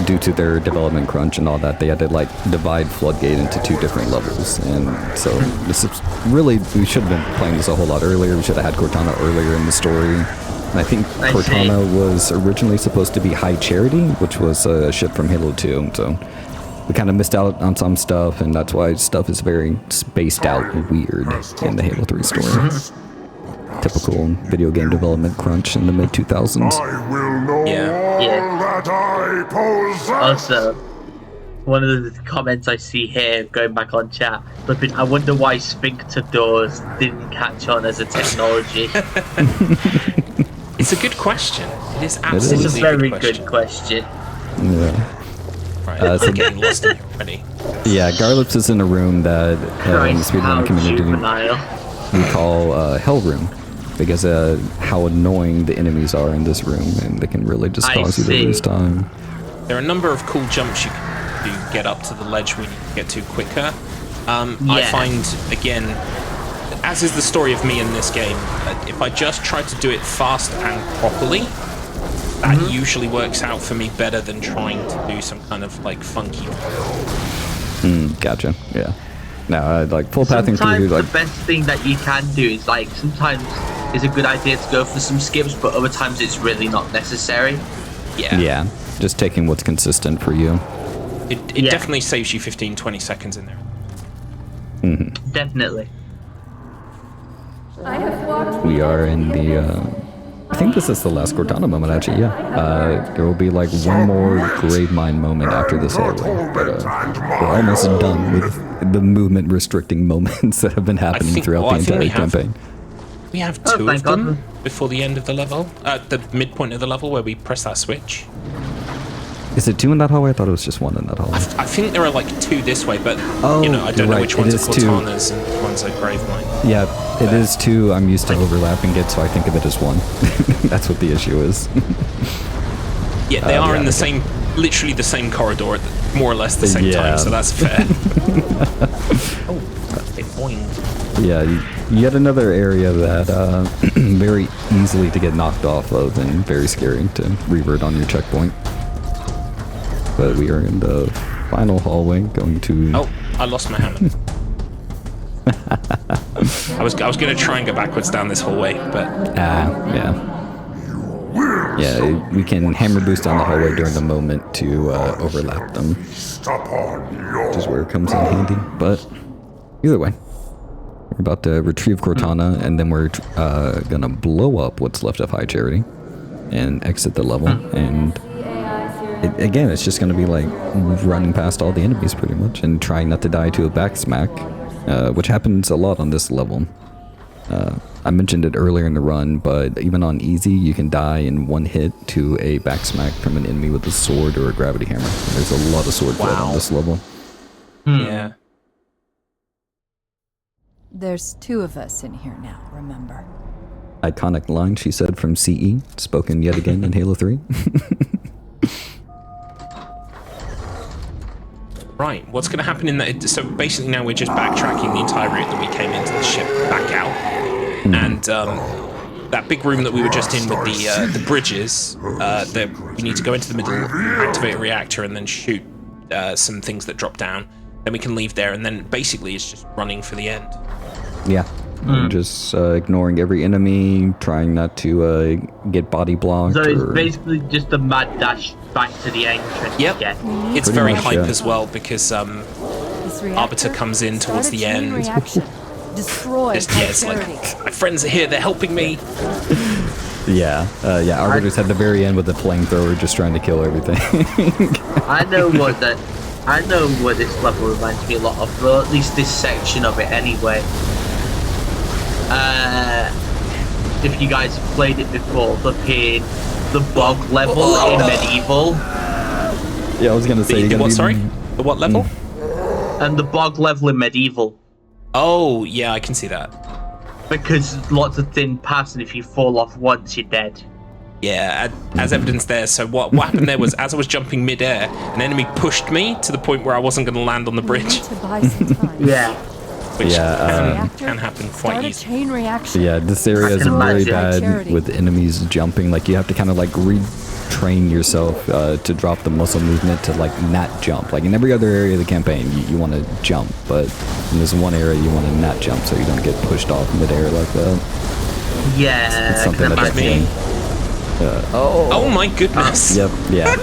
Speaker 3: due to their development crunch and all that, they had to like divide Floodgate into 2 different levels. And so this is really, we should have been playing this a whole lot earlier. We should have had Cortana earlier in the story. And I think Cortana was originally supposed to be High Charity, which was a ship from Halo 2. So we kind of missed out on some stuff, and that's why stuff is very spaced out and weird in the Halo 3 story. Typical video game development crunch in the mid-2000s.
Speaker 7: Also, one of the comments I see here, going back on chat, flipping, I wonder why sphincter doors didn't catch on as a technology.
Speaker 2: It's a good question. It is absolutely
Speaker 7: It's a very good question.
Speaker 3: Yeah.
Speaker 2: Right, I'm getting lost in here already.
Speaker 3: Yeah, Garlips is in a room that in the speedrun community we call Hell Room, because how annoying the enemies are in this room, and they can really just cause you to lose time.
Speaker 2: There are a number of cool jumps you can do to get up to the ledge when you get to quicker. I find, again, as is the story of me in this game, if I just try to do it fast and properly, that usually works out for me better than trying to do some kind of like funky.
Speaker 3: Gotcha. Yeah. No, like full pathing through. Like
Speaker 7: the best thing that you can do is like sometimes it's a good idea to go for some skips, but other times it's really not necessary.
Speaker 3: Yeah. Just taking what's consistent for you.
Speaker 2: It definitely saves you 15-20 seconds in there.
Speaker 7: Definitely.
Speaker 3: We are in the. I think this is the last Cortana moment, actually. Yeah. There will be like one more grave mine moment after this hallway, but we're almost done with the movement restricting moments that have been happening throughout the entire campaign.
Speaker 2: We have
Speaker 7: Oh,
Speaker 2: two
Speaker 7: thank
Speaker 2: of them
Speaker 7: God.
Speaker 2: before the end of the level, the midpoint of the level where we press that switch.
Speaker 3: Is it 2 in that hallway? I thought it was just 1 in that hallway.
Speaker 2: I think there are like 2 this way, but
Speaker 3: Oh,
Speaker 2: you know, I don't
Speaker 3: you're
Speaker 2: know
Speaker 3: right.
Speaker 2: which
Speaker 3: It
Speaker 2: ones are
Speaker 3: is 2.
Speaker 2: Cortana's and which ones are Gravemind.
Speaker 3: Yeah, it is 2. I'm used to overlapping it, so I think of it as 1. That's what the issue is.
Speaker 2: Yeah, they are in the
Speaker 3: okay.
Speaker 2: same, literally the same corridor at more or less the same time, so that's fair. Oh, it boinged.
Speaker 3: Yeah, yet another area that very easily to get knocked off of and very scary to revert on your checkpoint. But we are in the final hallway going to...
Speaker 2: Oh, I lost my hammer. I was going to try and go backwards down this hallway, but...
Speaker 3: yeah. Yeah, we can hammer boost down the hallway during the moment to overlap them. Which is where it comes in handy. But either way, we're about to retrieve Cortana, and then we're gonna blow up what's left of High Charity and exit the level. And again, it's just gonna be like running past all the enemies pretty much and trying not to die to a back smack, which happens a lot on this level. I mentioned it earlier in the run, but even on easy, you can die in 1 hit to a back smack from an enemy with a sword or a gravity hammer. There's a lot of sword blood on this level.
Speaker 2: Yeah.
Speaker 10: There's 2 of us in here now, remember?
Speaker 3: Iconic line she said from CE, spoken yet again in Halo 3.
Speaker 2: Right, what's going to happen in that? So basically now we're just backtracking the entire route that we came into the ship back out. And that big room that we were just in with the bridges, we need to go into the middle, activate a reactor, and then shoot some things that drop down. Then we can leave there, and then basically it's just running for the end.
Speaker 3: Yeah. Just ignoring every enemy, trying not to get body blocked.
Speaker 7: So it's basically just a mad dash back to the entrance.
Speaker 2: Yep.
Speaker 7: Again.
Speaker 2: It's
Speaker 3: Pretty
Speaker 2: very
Speaker 3: much,
Speaker 2: hype
Speaker 3: yeah.
Speaker 2: as well because Arbiter comes in towards the end.
Speaker 10: Destroy
Speaker 2: Yeah, it's like, my friends are here, they're helping me.
Speaker 3: Yeah. Arbiter's at the very end with the flamethrower just trying to kill everything.
Speaker 7: I know what this level reminds me a lot of, well, at least this section of it anyway. If you guys have played it before, the bog level in Medieval.
Speaker 3: Yeah, I was gonna say
Speaker 2: The what, sorry? The what level?
Speaker 7: And the bog level in Medieval.
Speaker 2: Oh, yeah, I can see that.
Speaker 7: Because lots of thin paths, and if you fall off once, you're dead.
Speaker 2: Yeah, as evidence there. So what happened there was, as I was jumping mid-air, an enemy pushed me to the point where I wasn't going to land on the bridge.
Speaker 7: Yeah.
Speaker 2: Which can happen quite easily.
Speaker 3: Yeah, this area is very bad with enemies jumping. Like, you have to kind of like retrain yourself to drop the muscle movement to like not jump. Like in every other area of the campaign, you want to jump, but in this one area you want to not jump so you don't get pushed off mid-air like that.
Speaker 7: Yeah,
Speaker 3: It's something
Speaker 7: that's
Speaker 3: me.
Speaker 2: Oh my goodness.
Speaker 3: Yep, yeah.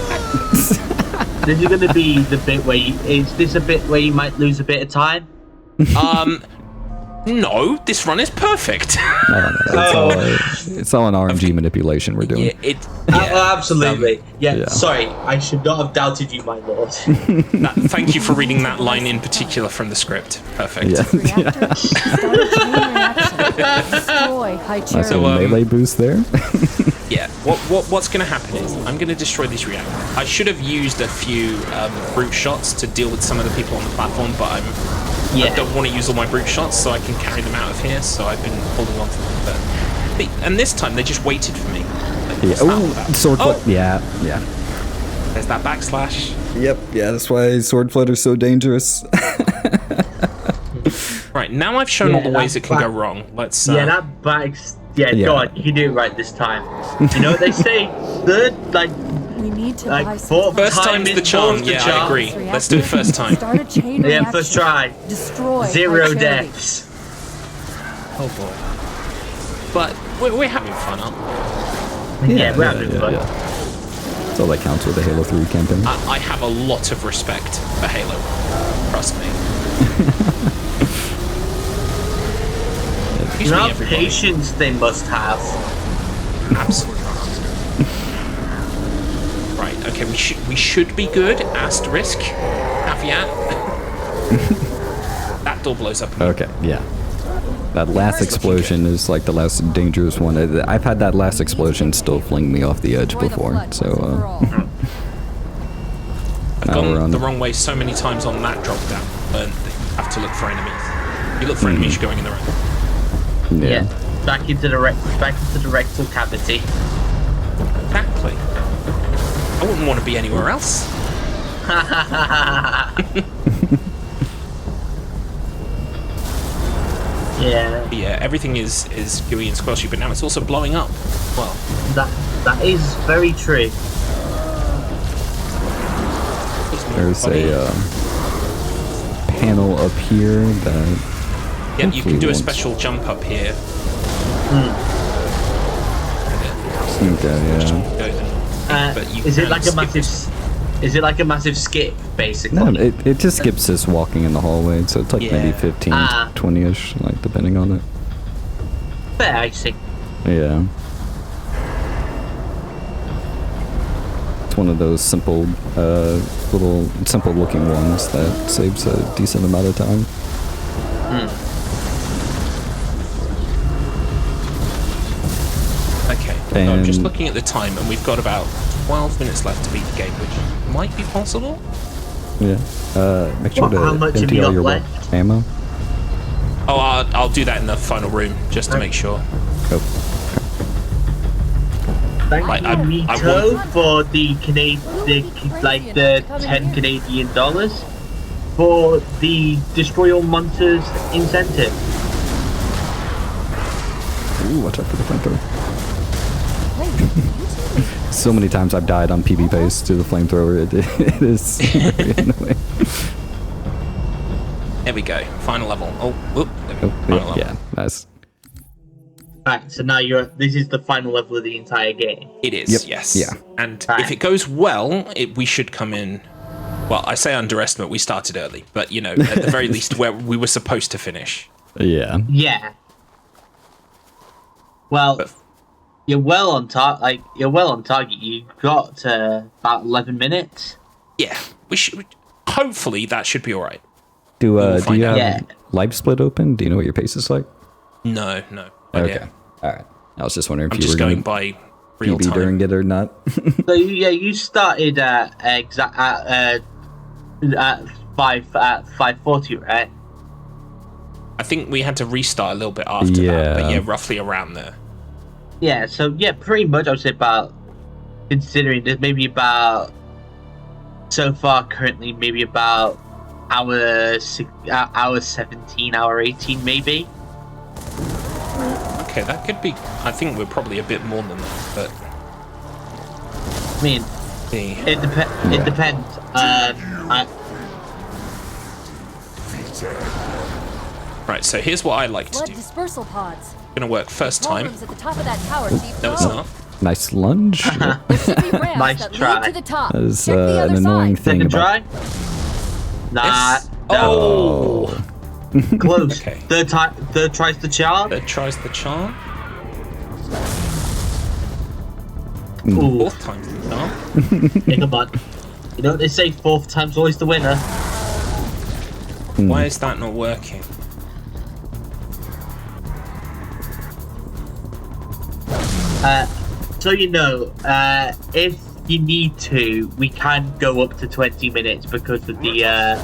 Speaker 7: This is going to be the bit where is this a bit where you might lose a bit of time?
Speaker 2: No, this run is perfect.
Speaker 3: It's all an RNG manipulation we're doing.
Speaker 7: Absolutely. Sorry, I should not have doubted you, my lord.
Speaker 2: Thank you for reading that line in particular from the script. Perfect.
Speaker 3: Nice little melee boost there.
Speaker 2: Yeah. What's going to happen is I'm going to destroy this reactor. I should have used a few brute shots to deal with some of the people on the platform, but I don't want to use all my brute shots so I can carry them out of here. So I've been holding on to them. And this time they just waited for me.
Speaker 3: Sword flip. Yeah.
Speaker 2: There's that backslash.
Speaker 3: Yep. Yeah, that's why sword flutter's so dangerous.
Speaker 2: Right, now I've shown all the ways it can go wrong. Let's.
Speaker 7: That back's. Yeah, go on. You can do it right this time. You know what they say?
Speaker 10: We need to
Speaker 7: buy some
Speaker 2: first time's the charm. Yeah, I agree. Let's do it first time.
Speaker 10: Start a chain
Speaker 7: reaction. First try.
Speaker 10: Destroy
Speaker 7: 0 deaths.
Speaker 2: Oh boy. But we're having fun, aren't we?
Speaker 7: Yeah, we're having fun.
Speaker 3: That's all that counts with the Halo 3 campaign.
Speaker 2: I have a lot of respect for Halo. Trust me.
Speaker 7: You know how patience they must have.
Speaker 2: Absolutely. Right. Okay. We should be good. Asterisk. Caveat. That door blows up.
Speaker 3: Okay. Yeah. That last explosion is like the last dangerous one. I've had that last explosion still fling me off the edge before, so
Speaker 2: I've gone the wrong way so many times on that drop down, that you have to look for enemies. You look for enemies, you're going in the right.
Speaker 7: Yeah. Back into the rectal cavity.
Speaker 2: Exactly. I wouldn't want to be anywhere else.
Speaker 7: Yeah.
Speaker 2: Yeah, everything is gooey and squashy, but now it's also blowing up. Well,
Speaker 7: that is very true.
Speaker 3: There's a panel up here that.
Speaker 2: Yeah, you can do a special jump up here.
Speaker 3: Okay, yeah.
Speaker 2: But you
Speaker 7: Is it like a
Speaker 2: skip
Speaker 7: massive?
Speaker 2: it.
Speaker 7: Is it like a massive skip, basically?
Speaker 3: No, it just skips us walking in the hallway, so it's like maybe 15, 20-ish, like depending on it.
Speaker 7: Fair, I see.
Speaker 3: Yeah. It's one of those simple, simple looking ones that saves a decent amount of time.
Speaker 2: Okay, so I'm just looking at the time, and we've got about 12 minutes left to beat the game, which might be possible.
Speaker 3: Yeah. Make sure to empty all your ammo.
Speaker 2: Oh, I'll do that in the final room, just to make sure.
Speaker 3: Oh.
Speaker 7: Thank you, Mito, for the the 10 Canadian dollars for the Destroy All Monsters incentive.
Speaker 3: Ooh, watch out for the flamethrower. So many times I've died on PB pace to the flamethrower. It is very annoying.
Speaker 2: There we go. Final level. Oh, whoop.
Speaker 3: Final level. Yeah, nice.
Speaker 7: Right, so now this is the final level of the entire game.
Speaker 2: It is, yes.
Speaker 3: Yeah.
Speaker 2: And if it goes well, we should come in. Well, I say underestimate, we started early, but at the very least where we were supposed to finish.
Speaker 3: Yeah.
Speaker 7: Yeah. Well, you're well on target. You're well on target. You got about 11 minutes.
Speaker 2: Yeah, we should. Hopefully, that should be all right.
Speaker 3: Do you have live split open? Do you know what your pace is like?
Speaker 2: No.
Speaker 3: Okay. All right. I was just wondering if
Speaker 2: I'm
Speaker 3: you were
Speaker 2: going by real time
Speaker 3: during it or not.
Speaker 7: So you started at 5:40, right?
Speaker 2: I think we had to restart a little bit after that, but yeah, roughly around there.
Speaker 7: Yeah, so pretty much I would say about, considering there's maybe about, so far currently maybe about hour 17, hour 18 maybe.
Speaker 2: Okay, that could be, I think we're probably a bit more than that, but...
Speaker 7: I mean, it depends.
Speaker 2: Right, so here's what I like to do.
Speaker 10: Dispersal pods.
Speaker 2: Gonna work first time.
Speaker 10: At the top of that tower, Chief.
Speaker 2: No, it's not.
Speaker 3: Nice lunge.
Speaker 7: Nice try.
Speaker 10: To the top.
Speaker 3: That is an annoying thing about...
Speaker 7: Nah.
Speaker 2: Oh!
Speaker 7: Close.
Speaker 2: Okay.
Speaker 7: Third tries the charm.
Speaker 2: Third tries the charm.
Speaker 7: Ooh.
Speaker 2: Fourth time's the charm.
Speaker 7: Yeah, come on. You know what they say, fourth time's always the winner.
Speaker 2: Why is that not working?
Speaker 7: So if you need to, we can go up to 20 minutes because of the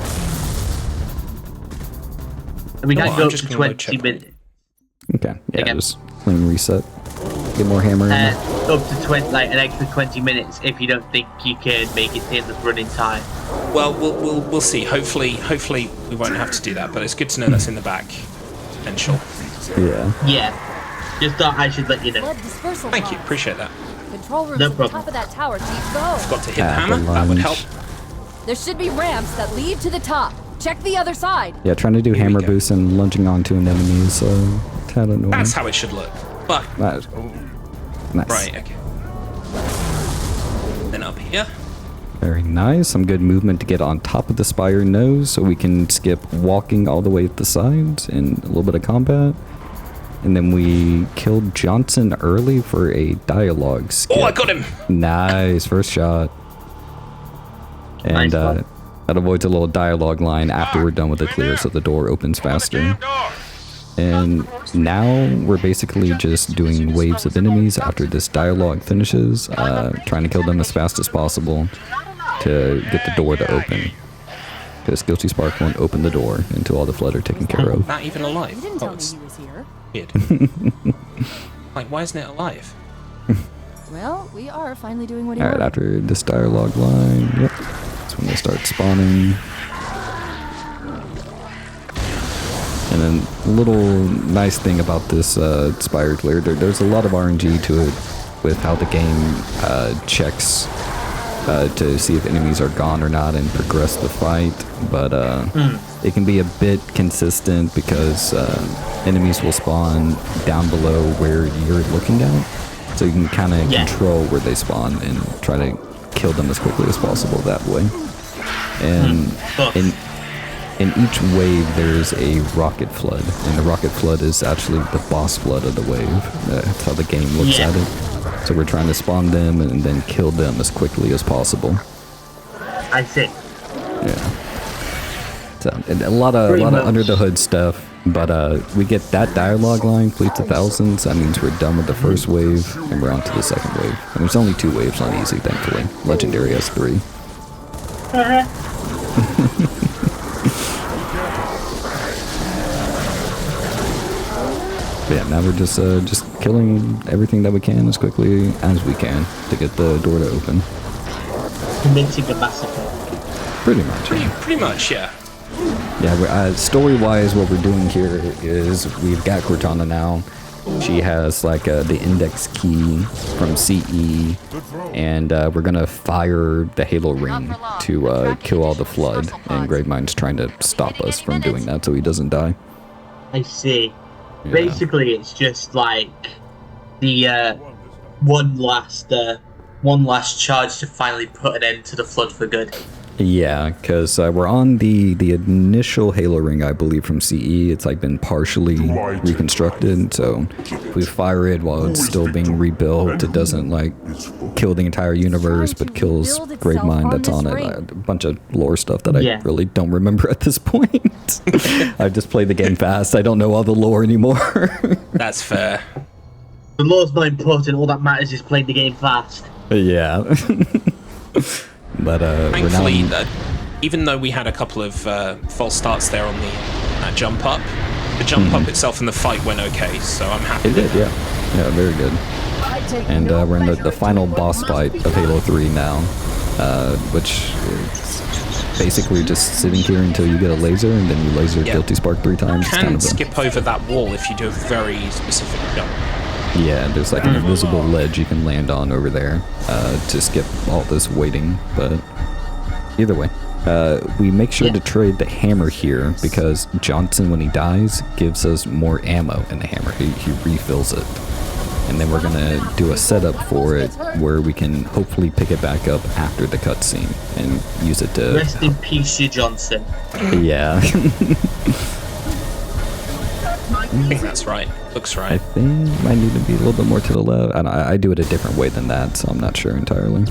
Speaker 7: we can go up to 20 minutes.
Speaker 3: Okay, yeah, just clean reset. Get more hammer in.
Speaker 7: Up to 20, like an extra 20 minutes if you don't think you can make it in the running time.
Speaker 2: Well, we'll see. Hopefully we won't have to do that. But it's good to know that's in the back potential.
Speaker 3: Yeah.
Speaker 7: Yeah. Just thought I should let you know.
Speaker 2: Thank you. Appreciate that.
Speaker 10: Control rooms
Speaker 7: No
Speaker 10: at the
Speaker 7: problem.
Speaker 10: top of that tower, Chief. Go.
Speaker 2: Forgot to hit the hammer. That would help.
Speaker 10: There should be ramps that lead to the top. Check the other side.
Speaker 3: Yeah, trying to do hammer boost and lunging onto an enemy is kind of annoying.
Speaker 2: That's how it should look. But
Speaker 3: nice.
Speaker 2: Right. Okay. Then up here.
Speaker 3: Very nice. Some good movement to get on top of the spire nose, so we can skip walking all the way at the sides and a little bit of combat. And then we killed Johnson early for a dialogue skip.
Speaker 2: Oh, I got him!
Speaker 3: Nice, first shot. And that avoids a little dialogue line after we're done with the clear, so the door opens faster. And now we're basically just doing waves of enemies after this dialogue finishes, trying to kill them as fast as possible to get the door to open. Because Guilty Spark won't open the door until all the flood are taken care of.
Speaker 2: Not even alive.
Speaker 10: You didn't tell me he was here.
Speaker 2: Weird. Like, why isn't it alive?
Speaker 10: Well, we are finally doing what he
Speaker 3: Alright,
Speaker 10: wanted.
Speaker 3: after this dialogue line, yep, that's when they start spawning. And then a little nice thing about this Spire Clear, there's a lot of RNG to it with how the game checks to see if enemies are gone or not and progress the fight. But it can be a bit consistent because enemies will spawn down below where you're looking at. So you can kind of control where they spawn and try to kill them as quickly as possible that way. And in each wave, there's a rocket flood, and the rocket flood is actually the boss flood of the wave. That's how the game looks at it. So we're trying to spawn them and then kill them as quickly as possible.
Speaker 7: I see.
Speaker 3: Yeah. So and a lot of under the hood stuff, but we get that dialogue line, Fleets of Thousands. That means we're done with the first wave and we're on to the second wave. And there's only 2 waves on easy, thankfully. Legendary has 3. But yeah, now we're just killing everything that we can as quickly as we can to get the door to open.
Speaker 7: Committing a massacre.
Speaker 3: Pretty much.
Speaker 2: Pretty much, yeah.
Speaker 3: Yeah, story-wise, what we're doing here is we've got Cortana now. She has like the index key from CE, and we're gonna fire the Halo ring to kill all the flood. And Gravemind's trying to stop us from doing that so he doesn't die.
Speaker 7: I see.
Speaker 3: Yeah.
Speaker 7: Basically, it's just like the one last charge to finally put an end to the flood for good.
Speaker 3: Yeah, because we're on the initial Halo ring, I believe, from CE. It's like been partially reconstructed, so if we fire it while it's still being rebuilt, it doesn't like kill the entire universe, but kills Gravemind that's on it. A bunch of lore stuff that I really don't remember at this point. I've just played the game fast. I don't know all the lore anymore.
Speaker 2: That's fair.
Speaker 7: The lore's not important. All that matters is playing the game fast.
Speaker 3: Yeah. But
Speaker 2: thankfully, even though we had a couple of false starts there on that jump up, the jump up itself and the fight went okay, so I'm happy.
Speaker 3: It did, yeah. Yeah, very good. And we're in the final boss fight of Halo 3 now, which is basically just sitting here until you get a laser, and then you laser Guilty Spark 3 times.
Speaker 2: You can skip over that wall if you do a very specific jump.
Speaker 3: Yeah, there's like an invisible ledge you can land on over there to skip all this waiting, but either way. We make sure to trade the hammer here because Johnson, when he dies, gives us more ammo in the hammer. He refills it. And then we're going to do a setup for it where we can hopefully pick it back up after the cutscene and use it to...
Speaker 7: Rest in peace, you Johnson.
Speaker 3: Yeah.
Speaker 2: I think that's right. Looks right.
Speaker 3: I think I need to be a little bit more to the left. I do it a different way than that, so I'm not sure entirely.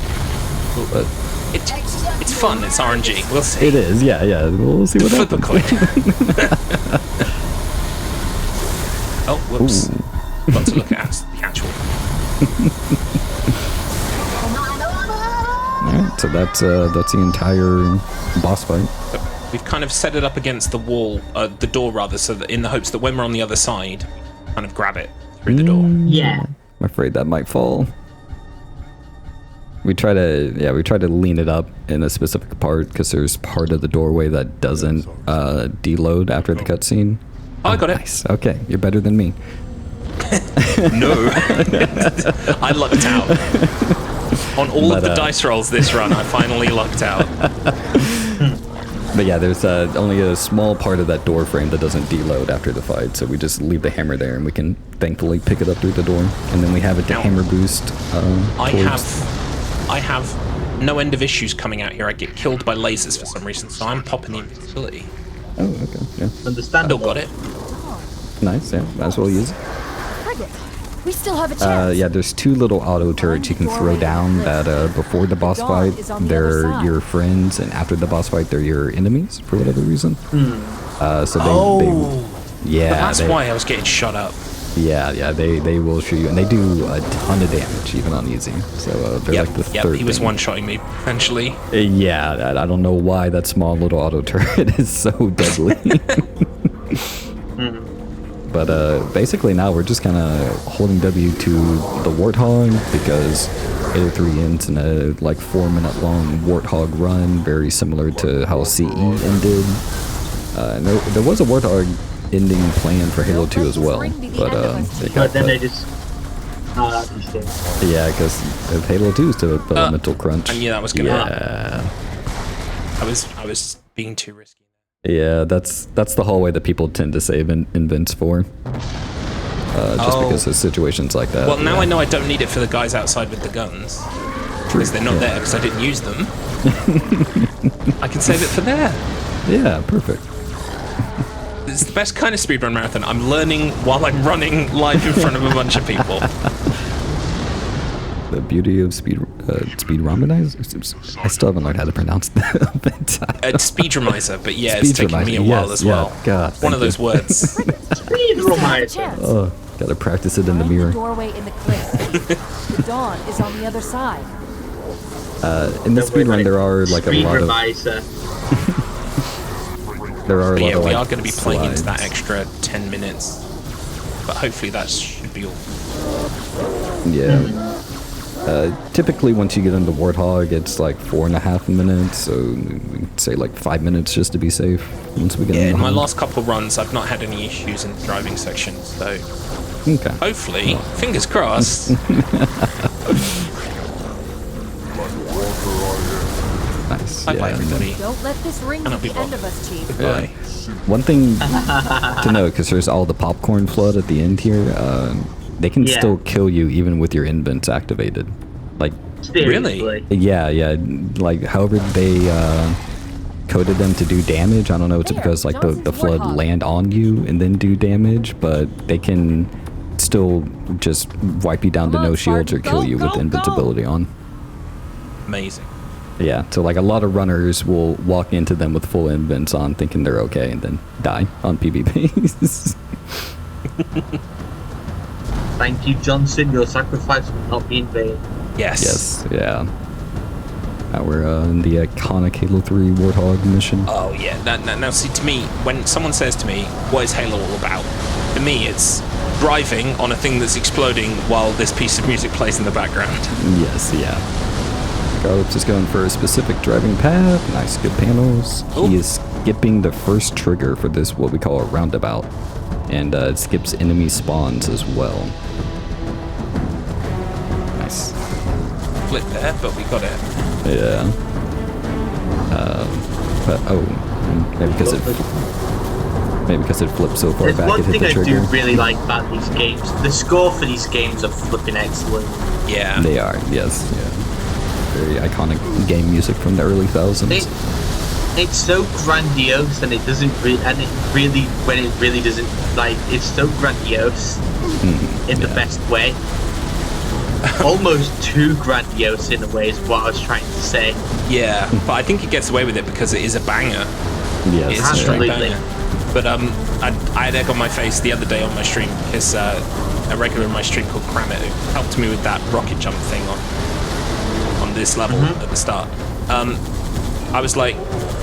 Speaker 3: But
Speaker 2: it's fun. It's RNG. We'll see.
Speaker 3: It is. Yeah. We'll see what
Speaker 2: Flip
Speaker 3: happens.
Speaker 2: a coin. Oh, whoops. Got to look at the actual.
Speaker 3: Alright, so that's the entire boss fight.
Speaker 2: We've kind of set it up against the wall, the door rather, so that in the hopes that when we're on the other side, we kind of grab it through the door.
Speaker 7: Yeah.
Speaker 3: I'm afraid that might fall. We try to lean it up in a specific part because there's part of the doorway that doesn't deload after the cutscene.
Speaker 2: Oh, I got it.
Speaker 3: Nice. Okay, you're better than me.
Speaker 2: No. I lucked out. On all of the dice rolls this run, I finally lucked out.
Speaker 3: But yeah, there's only a small part of that door frame that doesn't deload after the fight, so we just leave the hammer there and we can thankfully pick it up through the door. And then we have it to hammer boost.
Speaker 2: I have no end of issues coming out here. I get killed by lasers for some reason, so I'm popping the invincibility.
Speaker 3: Oh, okay. Yeah.
Speaker 7: Understandable.
Speaker 2: Still got it.
Speaker 3: Nice, yeah. Might as well use it.
Speaker 10: We still have a chance.
Speaker 3: Yeah, there's 2 little auto turrets you can throw down that before the boss fight, they're your friends, and after the boss fight, they're your enemies for whatever reason. So Yeah,
Speaker 2: But that's why I was getting shot up.
Speaker 3: Yeah, they will shoot you, and they do a ton of damage even on easy. So they're like the third.
Speaker 2: He was
Speaker 3: thing.
Speaker 2: one-shotting me eventually.
Speaker 3: Yeah, I don't know why that small little auto turret is so deadly. But basically now we're just kind of holding W to the Warthog because Halo 3 ends in a like 4-minute long Warthog run, very similar to how CE ended. And there was a Warthog ending plan for Halo 2 as well, but
Speaker 7: then they just
Speaker 3: yeah, because if Halo 2 is developmental crunch.
Speaker 2: I knew that was gonna happen. I was being too risky.
Speaker 3: Yeah, that's the hallway that people tend to save invents for. Just because of situations like that.
Speaker 2: Well, now I know I don't need it for the guys outside with the guns. Because they're not there because I didn't use them. I can save it for there.
Speaker 3: Yeah, perfect.
Speaker 2: It's the best kind of speedrun marathon. I'm learning while I'm running live in front of a bunch of people.
Speaker 3: The beauty of Speedromizer? I still haven't learned how to pronounce that.
Speaker 2: Speedromizer, but yeah, it's taken me a while as well.
Speaker 3: God,
Speaker 2: one of those words.
Speaker 7: Speedromizer.
Speaker 3: Oh, gotta practice it in the mirror.
Speaker 10: Doorway in the cliff. The dawn is on the other side.
Speaker 3: In the speedrun, there are like a lot of. There are a lot of.
Speaker 2: We are going to be playing into that extra 10 minutes, but hopefully that should be all.
Speaker 3: Yeah. Typically, once you get into Warthog, it's like 4.5 minutes, so we say like 5 minutes just to be safe. Once we get
Speaker 2: in my last couple runs, I've not had any issues in the driving section, so hopefully, fingers crossed.
Speaker 3: Nice.
Speaker 2: Bye, everybody.
Speaker 10: Don't let this ring be the end of us, Chief.
Speaker 3: Yeah. One thing to know, because there's all the popcorn flood at the end here. They can still kill you even with your invents activated. Like,
Speaker 2: really?
Speaker 3: Yeah. Like, however they coded them to do damage. I don't know. It's because like the flood land on you and then do damage, but they can still just wipe you down to no shields or kill you with invincibility on.
Speaker 2: Amazing.
Speaker 3: Yeah, so like a lot of runners will walk into them with full invents on thinking they're okay and then die on PvPs.
Speaker 7: Thank you, Johnson. Your sacrifice will not be in vain.
Speaker 2: Yes.
Speaker 3: Yeah. Now we're in the iconic Halo 3 Warthog mission.
Speaker 2: Oh, yeah. Now, see, to me, when someone says to me, what is Halo all about? For me, it's driving on a thing that's exploding while this piece of music plays in the background.
Speaker 3: Yes, yeah. Garlips is going for a specific driving path. Nice, good panels. Ooh. He is skipping the first trigger for this, what we call a roundabout. And it skips enemy spawns as well. Nice.
Speaker 2: Flip there, but we got it.
Speaker 3: Yeah. But maybe because it flipped so far back, it hit the trigger.
Speaker 7: One thing I do really like about these games, the score for these games are flipping excellent.
Speaker 2: Yeah.
Speaker 3: They are, yes. Yeah. Very iconic game music from the early 2000s.
Speaker 7: It's so grandiose, and it doesn't when it really doesn't, like, it's so grandiose in the best way. Almost too grandiose in a way is what I was trying to say.
Speaker 2: Yeah, but I think it gets away with it because it is a banger.
Speaker 3: Yes,
Speaker 2: it's a straight banger. But I had egg on my face the other day on my stream because a regular in my stream called Kramit who helped me with that rocket jump thing on this level at the start. I was like,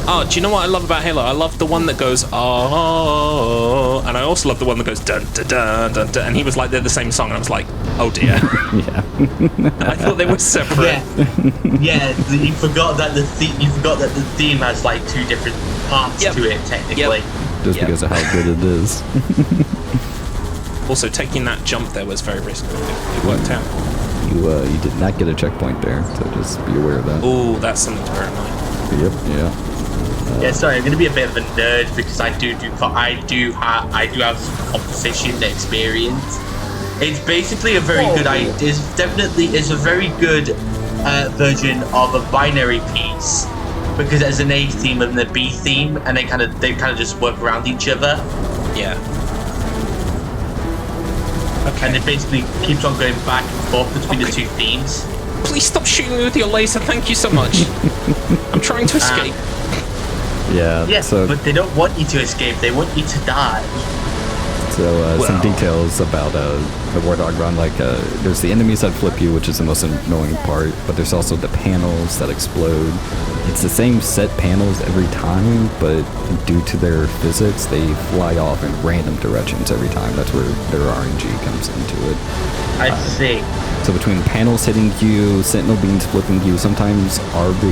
Speaker 2: oh, do you know what I love about Halo? I love the one that goes, oh, and I also love the one that goes, dun, dun, dun, dun, dun. And he was like, they're the same song. And I was like, oh dear.
Speaker 3: Yeah.
Speaker 2: I thought they were separate.
Speaker 7: Yeah, you forgot that the theme has like two different parts to it, technically.
Speaker 3: Just because of how good it is.
Speaker 2: Also, taking that jump there was very risky. It worked out.
Speaker 3: You did not get a checkpoint there, so just be aware of that.
Speaker 2: Oh, that's something to bear in mind.
Speaker 3: Yep, yeah.
Speaker 7: Yeah, sorry, I'm gonna be a bit of a nerd because I do have some composition experience. It's basically a very good idea. It's a very good version of a binary piece because there's an A theme and the B theme, and they kind of just work around each other.
Speaker 2: Yeah. Okay.
Speaker 7: And it basically keeps on going back and forth between the two themes.
Speaker 2: Please stop shooting me with your laser. Thank you so much. I'm trying to escape.
Speaker 3: Yeah.
Speaker 7: Yes, but they don't want you to escape. They want you to die.
Speaker 3: So some details about the Warthog run, like there's the enemies that flip you, which is the most annoying part, but there's also the panels that explode. It's the same set panels every time, but due to their physics, they fly off in random directions every time. That's where their RNG comes into it.
Speaker 7: I see.
Speaker 3: So between panels hitting you, sentinel beams flipping you, sometimes RB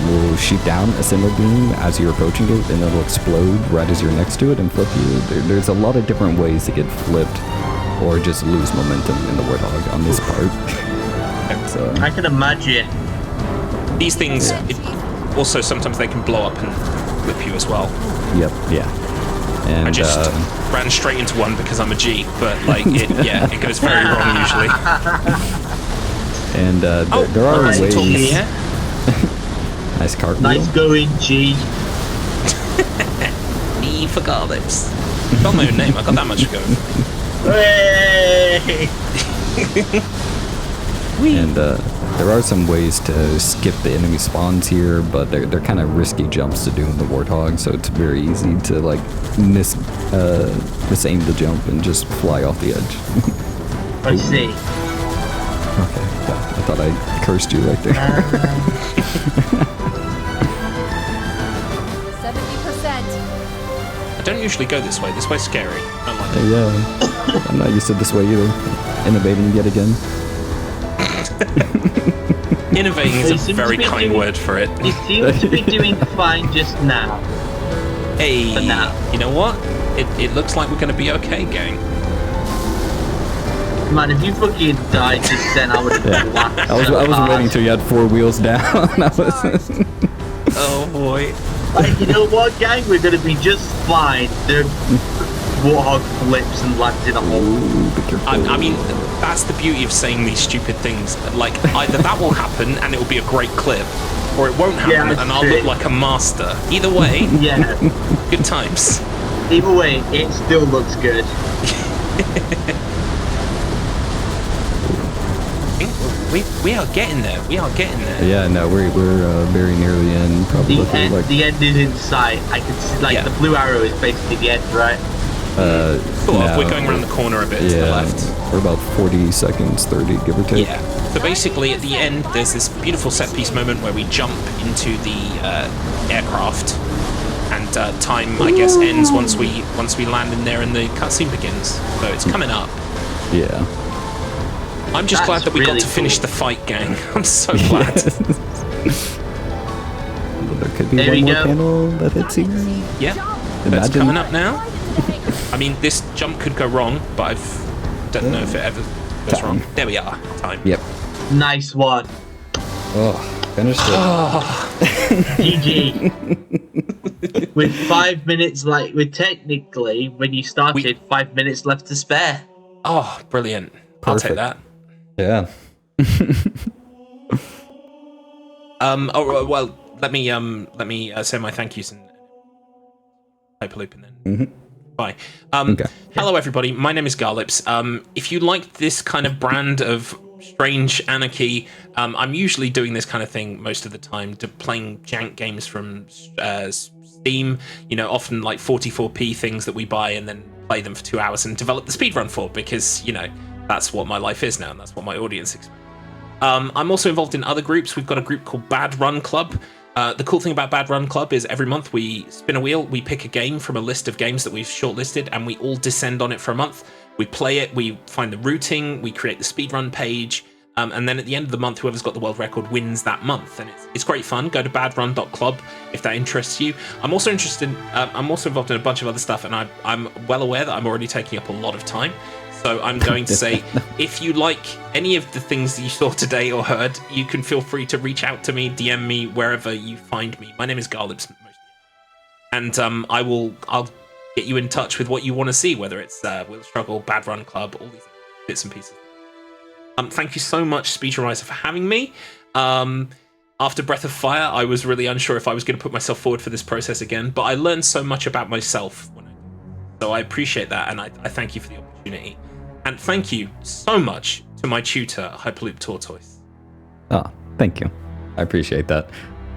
Speaker 3: will shoot down a sentinel beam as you're approaching it, and it'll explode right as you're next to it and flip you. There's a lot of different ways to get flipped or just lose momentum in the Warthog on this part. So,
Speaker 7: I can imagine.
Speaker 2: These things, also sometimes they can blow up and flip you as well.
Speaker 3: Yep, yeah. And
Speaker 2: I just ran straight into one because I'm a G, but like, it goes very wrong usually.
Speaker 3: And there are ways. Nice cartwheel.
Speaker 7: Nice going, G.
Speaker 2: E for Garlips. Got my own name. I got that much to go.
Speaker 3: And there are some ways to skip the enemy spawns here, but they're kind of risky jumps to do in the Warthog, so it's very easy to like misaim the jump and just fly off the edge.
Speaker 7: I see.
Speaker 3: Okay, yeah, I thought I cursed you right there.
Speaker 10: 70%.
Speaker 2: I don't usually go this way. This way's scary. I don't like it.
Speaker 3: Yeah, I'm not used to this way either. Innovating yet again.
Speaker 2: Innovating is a very kind word for it.
Speaker 7: You seem to be doing fine just now.
Speaker 2: Hey,
Speaker 7: For now.
Speaker 2: you know what? It looks like we're going to be okay, gang.
Speaker 7: Man, if you fucking died just then, I would have laughed.
Speaker 3: I was waiting till you had 4 wheels down.
Speaker 2: Oh boy.
Speaker 7: Like, you know what, gang? We're gonna be just fine. The Warthog flips and lands in a hole.
Speaker 2: I mean, that's the beauty of saying these stupid things. Like, either that will happen and it will be a great clip, or it won't happen and I'll look like a master. Either way,
Speaker 7: yeah,
Speaker 2: good times.
Speaker 7: Either way, it still looks good.
Speaker 2: We are getting there. We are getting there.
Speaker 3: Yeah, no, we're very near the end. Probably
Speaker 7: The end is in sight. I can see, like, the blue arrow is basically the end, right?
Speaker 2: We're going around the corner a bit to the left.
Speaker 3: We're about 40 seconds, 30, give or take.
Speaker 2: Yeah. So basically, at the end, there's this beautiful set-piece moment where we jump into the aircraft, and time, I guess, ends once we land in there and the cutscene begins. So it's coming up.
Speaker 3: Yeah.
Speaker 2: I'm just glad that we got to finish the fight, gang. I'm so glad.
Speaker 3: There could be one more panel that hits here.
Speaker 2: Yeah. That's coming up now. I mean, this jump could go wrong, but I don't know if it ever goes wrong. There we are. Time.
Speaker 3: Yep.
Speaker 7: Nice one.
Speaker 3: Oh, finished it.
Speaker 7: GG. With 5 minutes, technically, when you started, 5 minutes left to spare.
Speaker 2: Oh, brilliant.
Speaker 3: Perfect.
Speaker 2: I'll take that.
Speaker 3: Yeah.
Speaker 2: Well, let me say my thank yous and Hyperloop and then bye.
Speaker 3: Okay.
Speaker 2: Hello everybody, my name is Garlips. If you like this kind of brand of strange anarchy, I'm usually doing this kind of thing most of the time, playing jank games from Steam, you know, often like 44p things that we buy and then play them for 2 hours and develop the speedrun for, because, you know, that's what my life is now, and that's what my audience expects. I'm also involved in other groups. We've got a group called Bad Run Club. The cool thing about Bad Run Club is every month we spin a wheel, we pick a game from a list of games that we've shortlisted, and we all descend on it for a month. We play it, we find the routing, we create the speedrun page, and then at the end of the month, whoever's got the world record wins that month, and it's great fun. Go to badrun.club if that interests you. I'm also involved in a bunch of other stuff, and I'm well aware that I'm already taking up a lot of time. So I'm going to say, if you like any of the things that you saw today or heard, you can feel free to reach out to me, DM me, wherever you find me. My name is Garlips, and I'll get you in touch with what you want to see, whether it's Wheel Struggle, Bad Run Club, all these bits and pieces. Thank you so much, Speedromizer, for having me. After Breath of Fire, I was really unsure if I was going to put myself forward for this process again, but I learned so much about myself so I appreciate that, and I thank you for the opportunity. And thank you so much to my tutor, Hyperloop Tortoise.
Speaker 3: Oh, thank you. I appreciate that.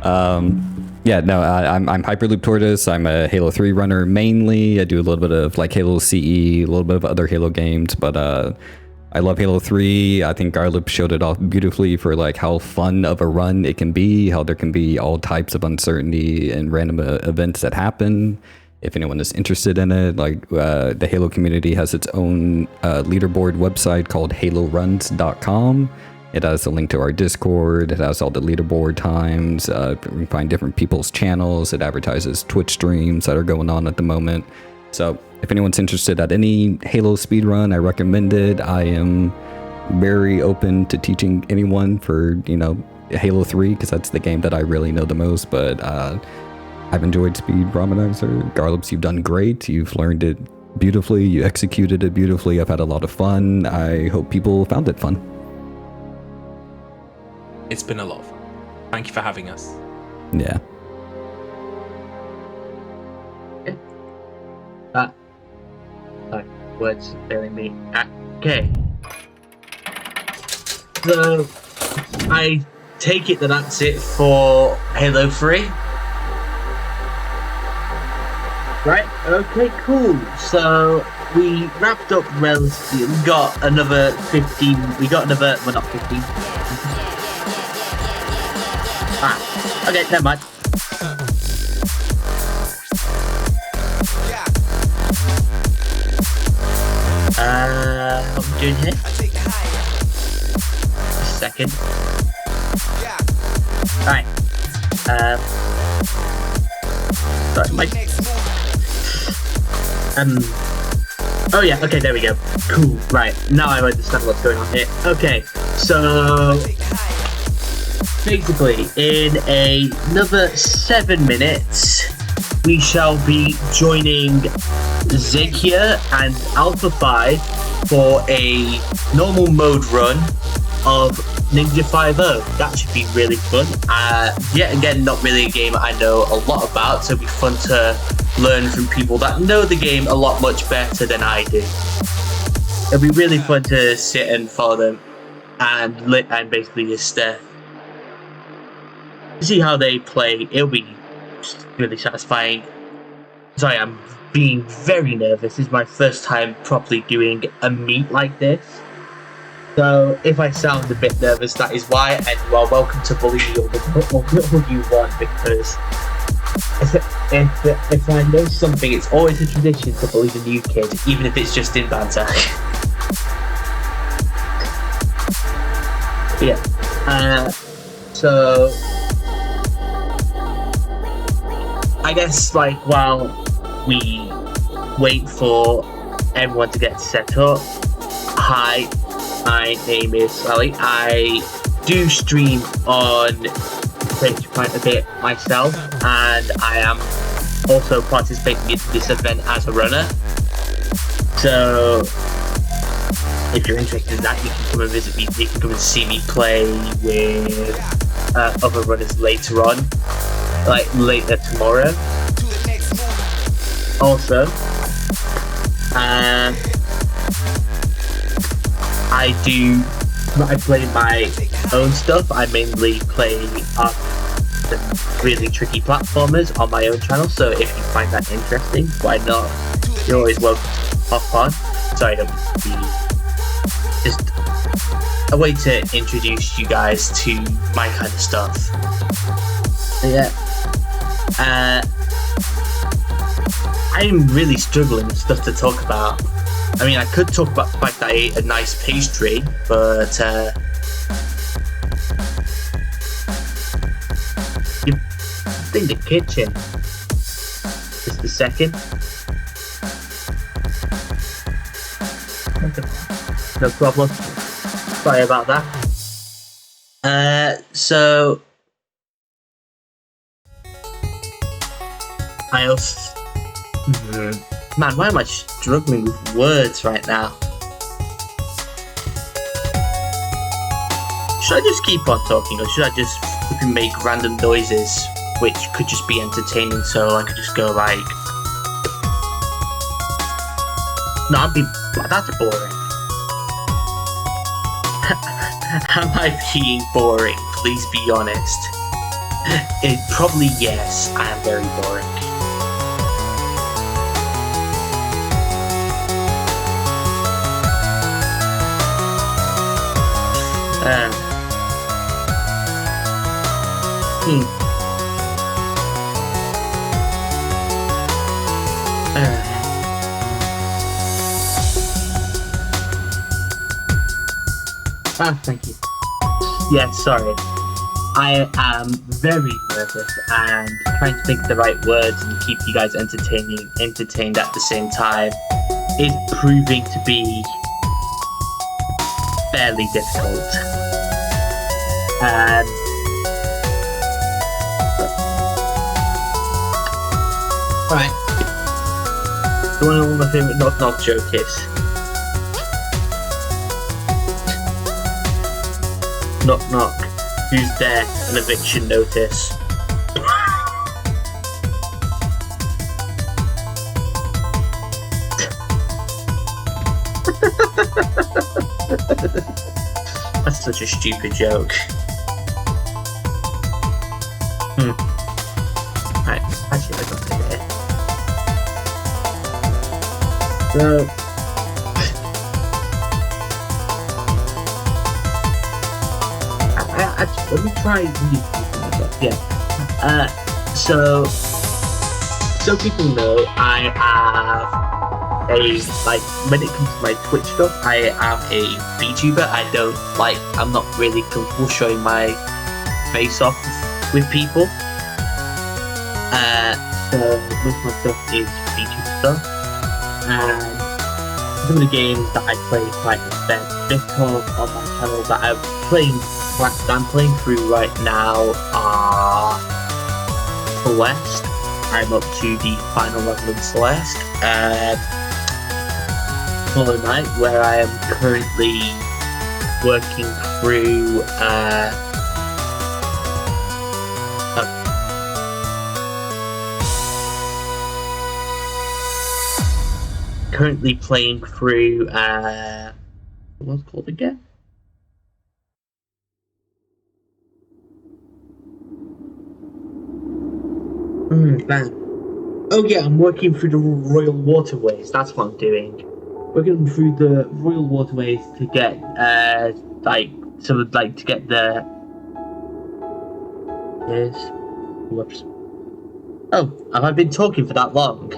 Speaker 3: Yeah, no, I'm Hyperloop Tortoise. I'm a Halo 3 runner mainly. I do a little bit of like Halo CE, a little bit of other Halo games, but I love Halo 3. I think Garlips showed it off beautifully for like how fun of a run it can be, how there can be all types of uncertainty and random events that happen. If anyone is interested in it, like the Halo community has its own leaderboard website called haloruns.com. It has a link to our Discord. It has all the leaderboard times. You can find different people's channels. It advertises Twitch streams that are going on at the moment. So if anyone's interested at any Halo speedrun, I recommend it. I am very open to teaching anyone for, Halo 3, because that's the game that I really know the most. But I've enjoyed Speedromizer. Garlips, you've done great. You've learned it beautifully. You executed it beautifully. I've had a lot of fun. I hope people found it fun.
Speaker 2: It's been a lot of fun. Thank you for having us.
Speaker 3: Yeah.
Speaker 7: Sorry, words failing me. Okay. So, I take it that's it for Halo 3. Right, okay, cool. So, we wrapped up relatively. We got another 15. Well, not 15. Okay, never mind. What am I doing here? Second. Alright. Sorry, Mike. Oh yeah, okay, there we go. Cool, right. Now I understand what's going on here. Okay, so basically, in another 7 minutes, we shall be joining Zekia and Alpha 5 for a normal mode run of Ninja 5.0. That should be really fun. Yet again, not really a game I know a lot about, so it'll be fun to learn from people that know the game a lot much better than I do. It'll be really fun to sit and follow them and basically just see how they play. It'll be really satisfying. Sorry, I'm being very nervous. This is my first time properly doing a meet like this. So if I sound a bit nervous, that is why, and you are welcome to bully me all you want, because if I know something, it's always a tradition to bully the new kid, even if it's just in banter. Yeah. So I guess, like, while we wait for everyone to get set up, hi, my name is Sally. I do stream on Twitch quite a bit myself, and I am also participating in this event as a runner. So if you're interested in that, you can come and visit me. You can come and see me play with other runners later on, like later tomorrow. Also, I play my own stuff. I mainly play the really tricky platformers on my own channel, so if you find that interesting, why not? You're always welcome to hop on. Sorry, don't be just a way to introduce you guys to my kind of stuff. Yeah. I'm really struggling with stuff to talk about. I mean, I could talk about the fact that I ate a nice pastry, but in the kitchen. Just a second. No problem. Sorry about that. So I also. Man, why am I struggling with words right now? Should I just keep on talking, or should I just make random noises, which could just be entertaining, so I could just go like... No, that's boring. Am I being boring? Please be honest. It probably yes. I am very boring. Thank you. Yeah, sorry. I am very nervous and trying to think of the right words and keep you guys entertained at the same time is proving to be fairly difficult. Alright. Do you want to know what my favourite knock knock joke is? Knock knock. Who's there? An eviction notice. That's such a stupid joke. Right, actually I got it here. So let me try so people know I have when it comes to my Twitch stuff, I am a VTuber. I'm not really comfortable showing my face off with people. So most of my stuff is VTuber stuff. And some of the games that I play quite a bit of on my channel that I'm playing through right now are Celeste. I'm up to the final level in Celeste. Hollow Knight, where I am currently working through currently playing through what's it called again? Oh yeah, I'm working through the Royal Waterways. That's what I'm doing. Working through the Royal Waterways to get to get the whoops. Oh, have I been talking for that long?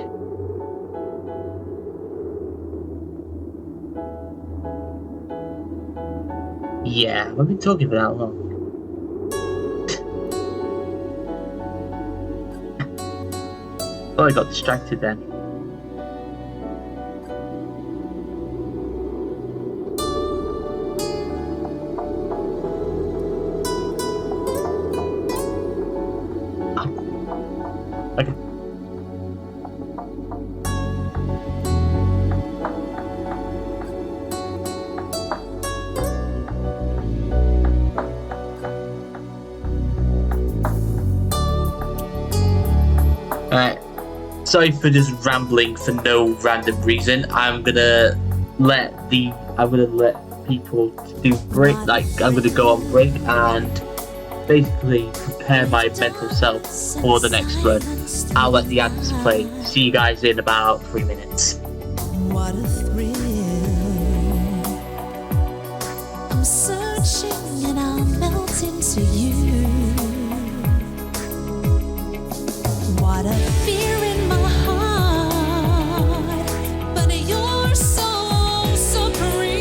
Speaker 7: Yeah, I've been talking for that long. Oh, I got distracted then. Okay. Alright. Sorry for just rambling for no random reason. I'm gonna let people do break. I'm gonna go on break and basically prepare my mental self for the next run. I'll let the ads play. See you guys in about 3 minutes.
Speaker 11: What a thrill. I'm searching and I'll melt into you. What a fear in my heart, but you're so supreme.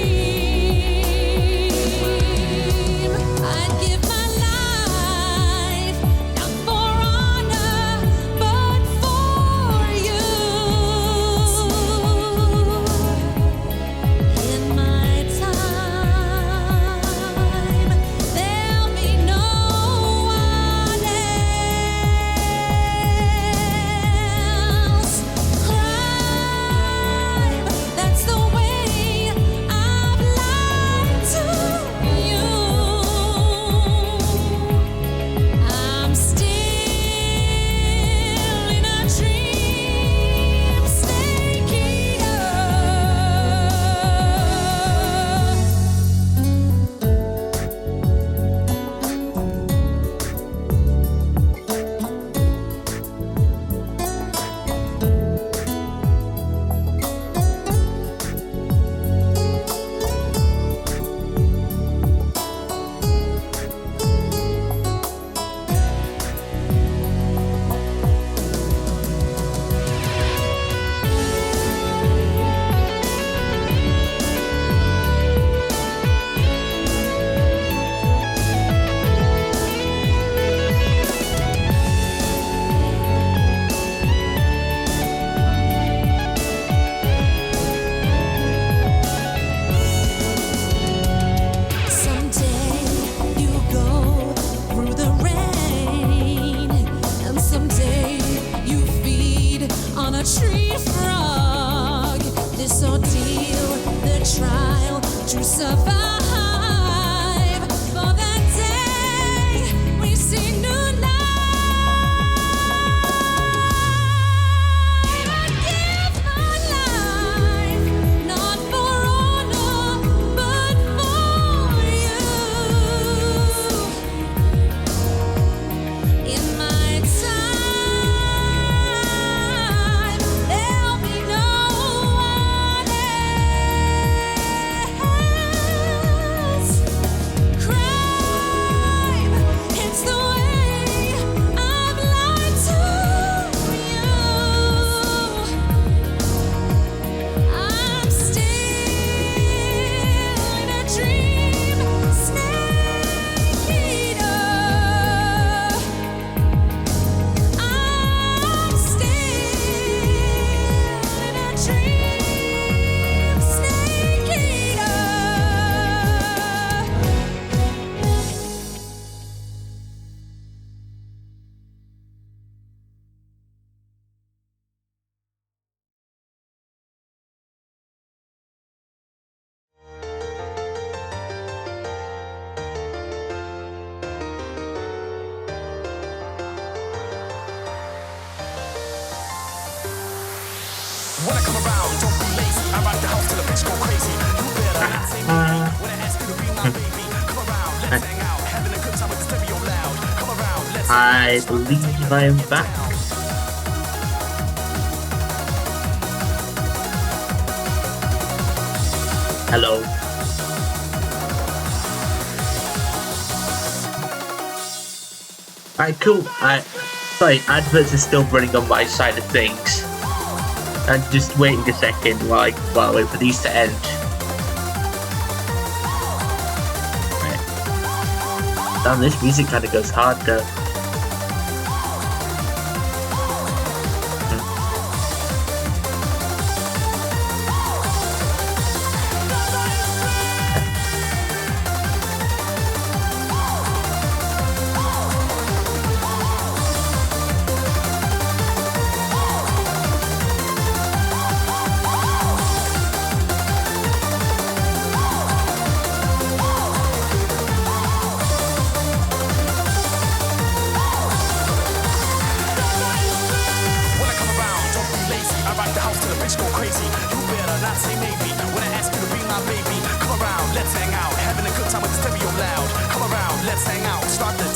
Speaker 11: I'd give my life, not for honor, but for you. In my time, there'll be no to survive for that day we see new life. I'd give my life, not for honor, but for you. In my time, there'll be no one else. Crime, it's the way I've lied to you. I'm still in a dream, snake eater. I'm still in a dream, snake eater.
Speaker 4: When I come around, don't be lazy. I rock the house till the bitch go crazy. You better not say me. When I ask you to be my baby, come around, let's hang out. Having a good time with the stereo loud. Come around, let's
Speaker 7: I believe I am back. Hello. Alright, cool. Sorry, adverts are still running on my side of things. I'm just waiting a second while I wait for these to end. Right. Damn, this music kind of goes hard though.
Speaker 4: When I come around, don't be lazy. I rock the house till the bitch go crazy. You better not say maybe. When I ask you to be my baby, come around, let's hang out. Having a good time with the stereo loud. Come around, let's hang out. Start the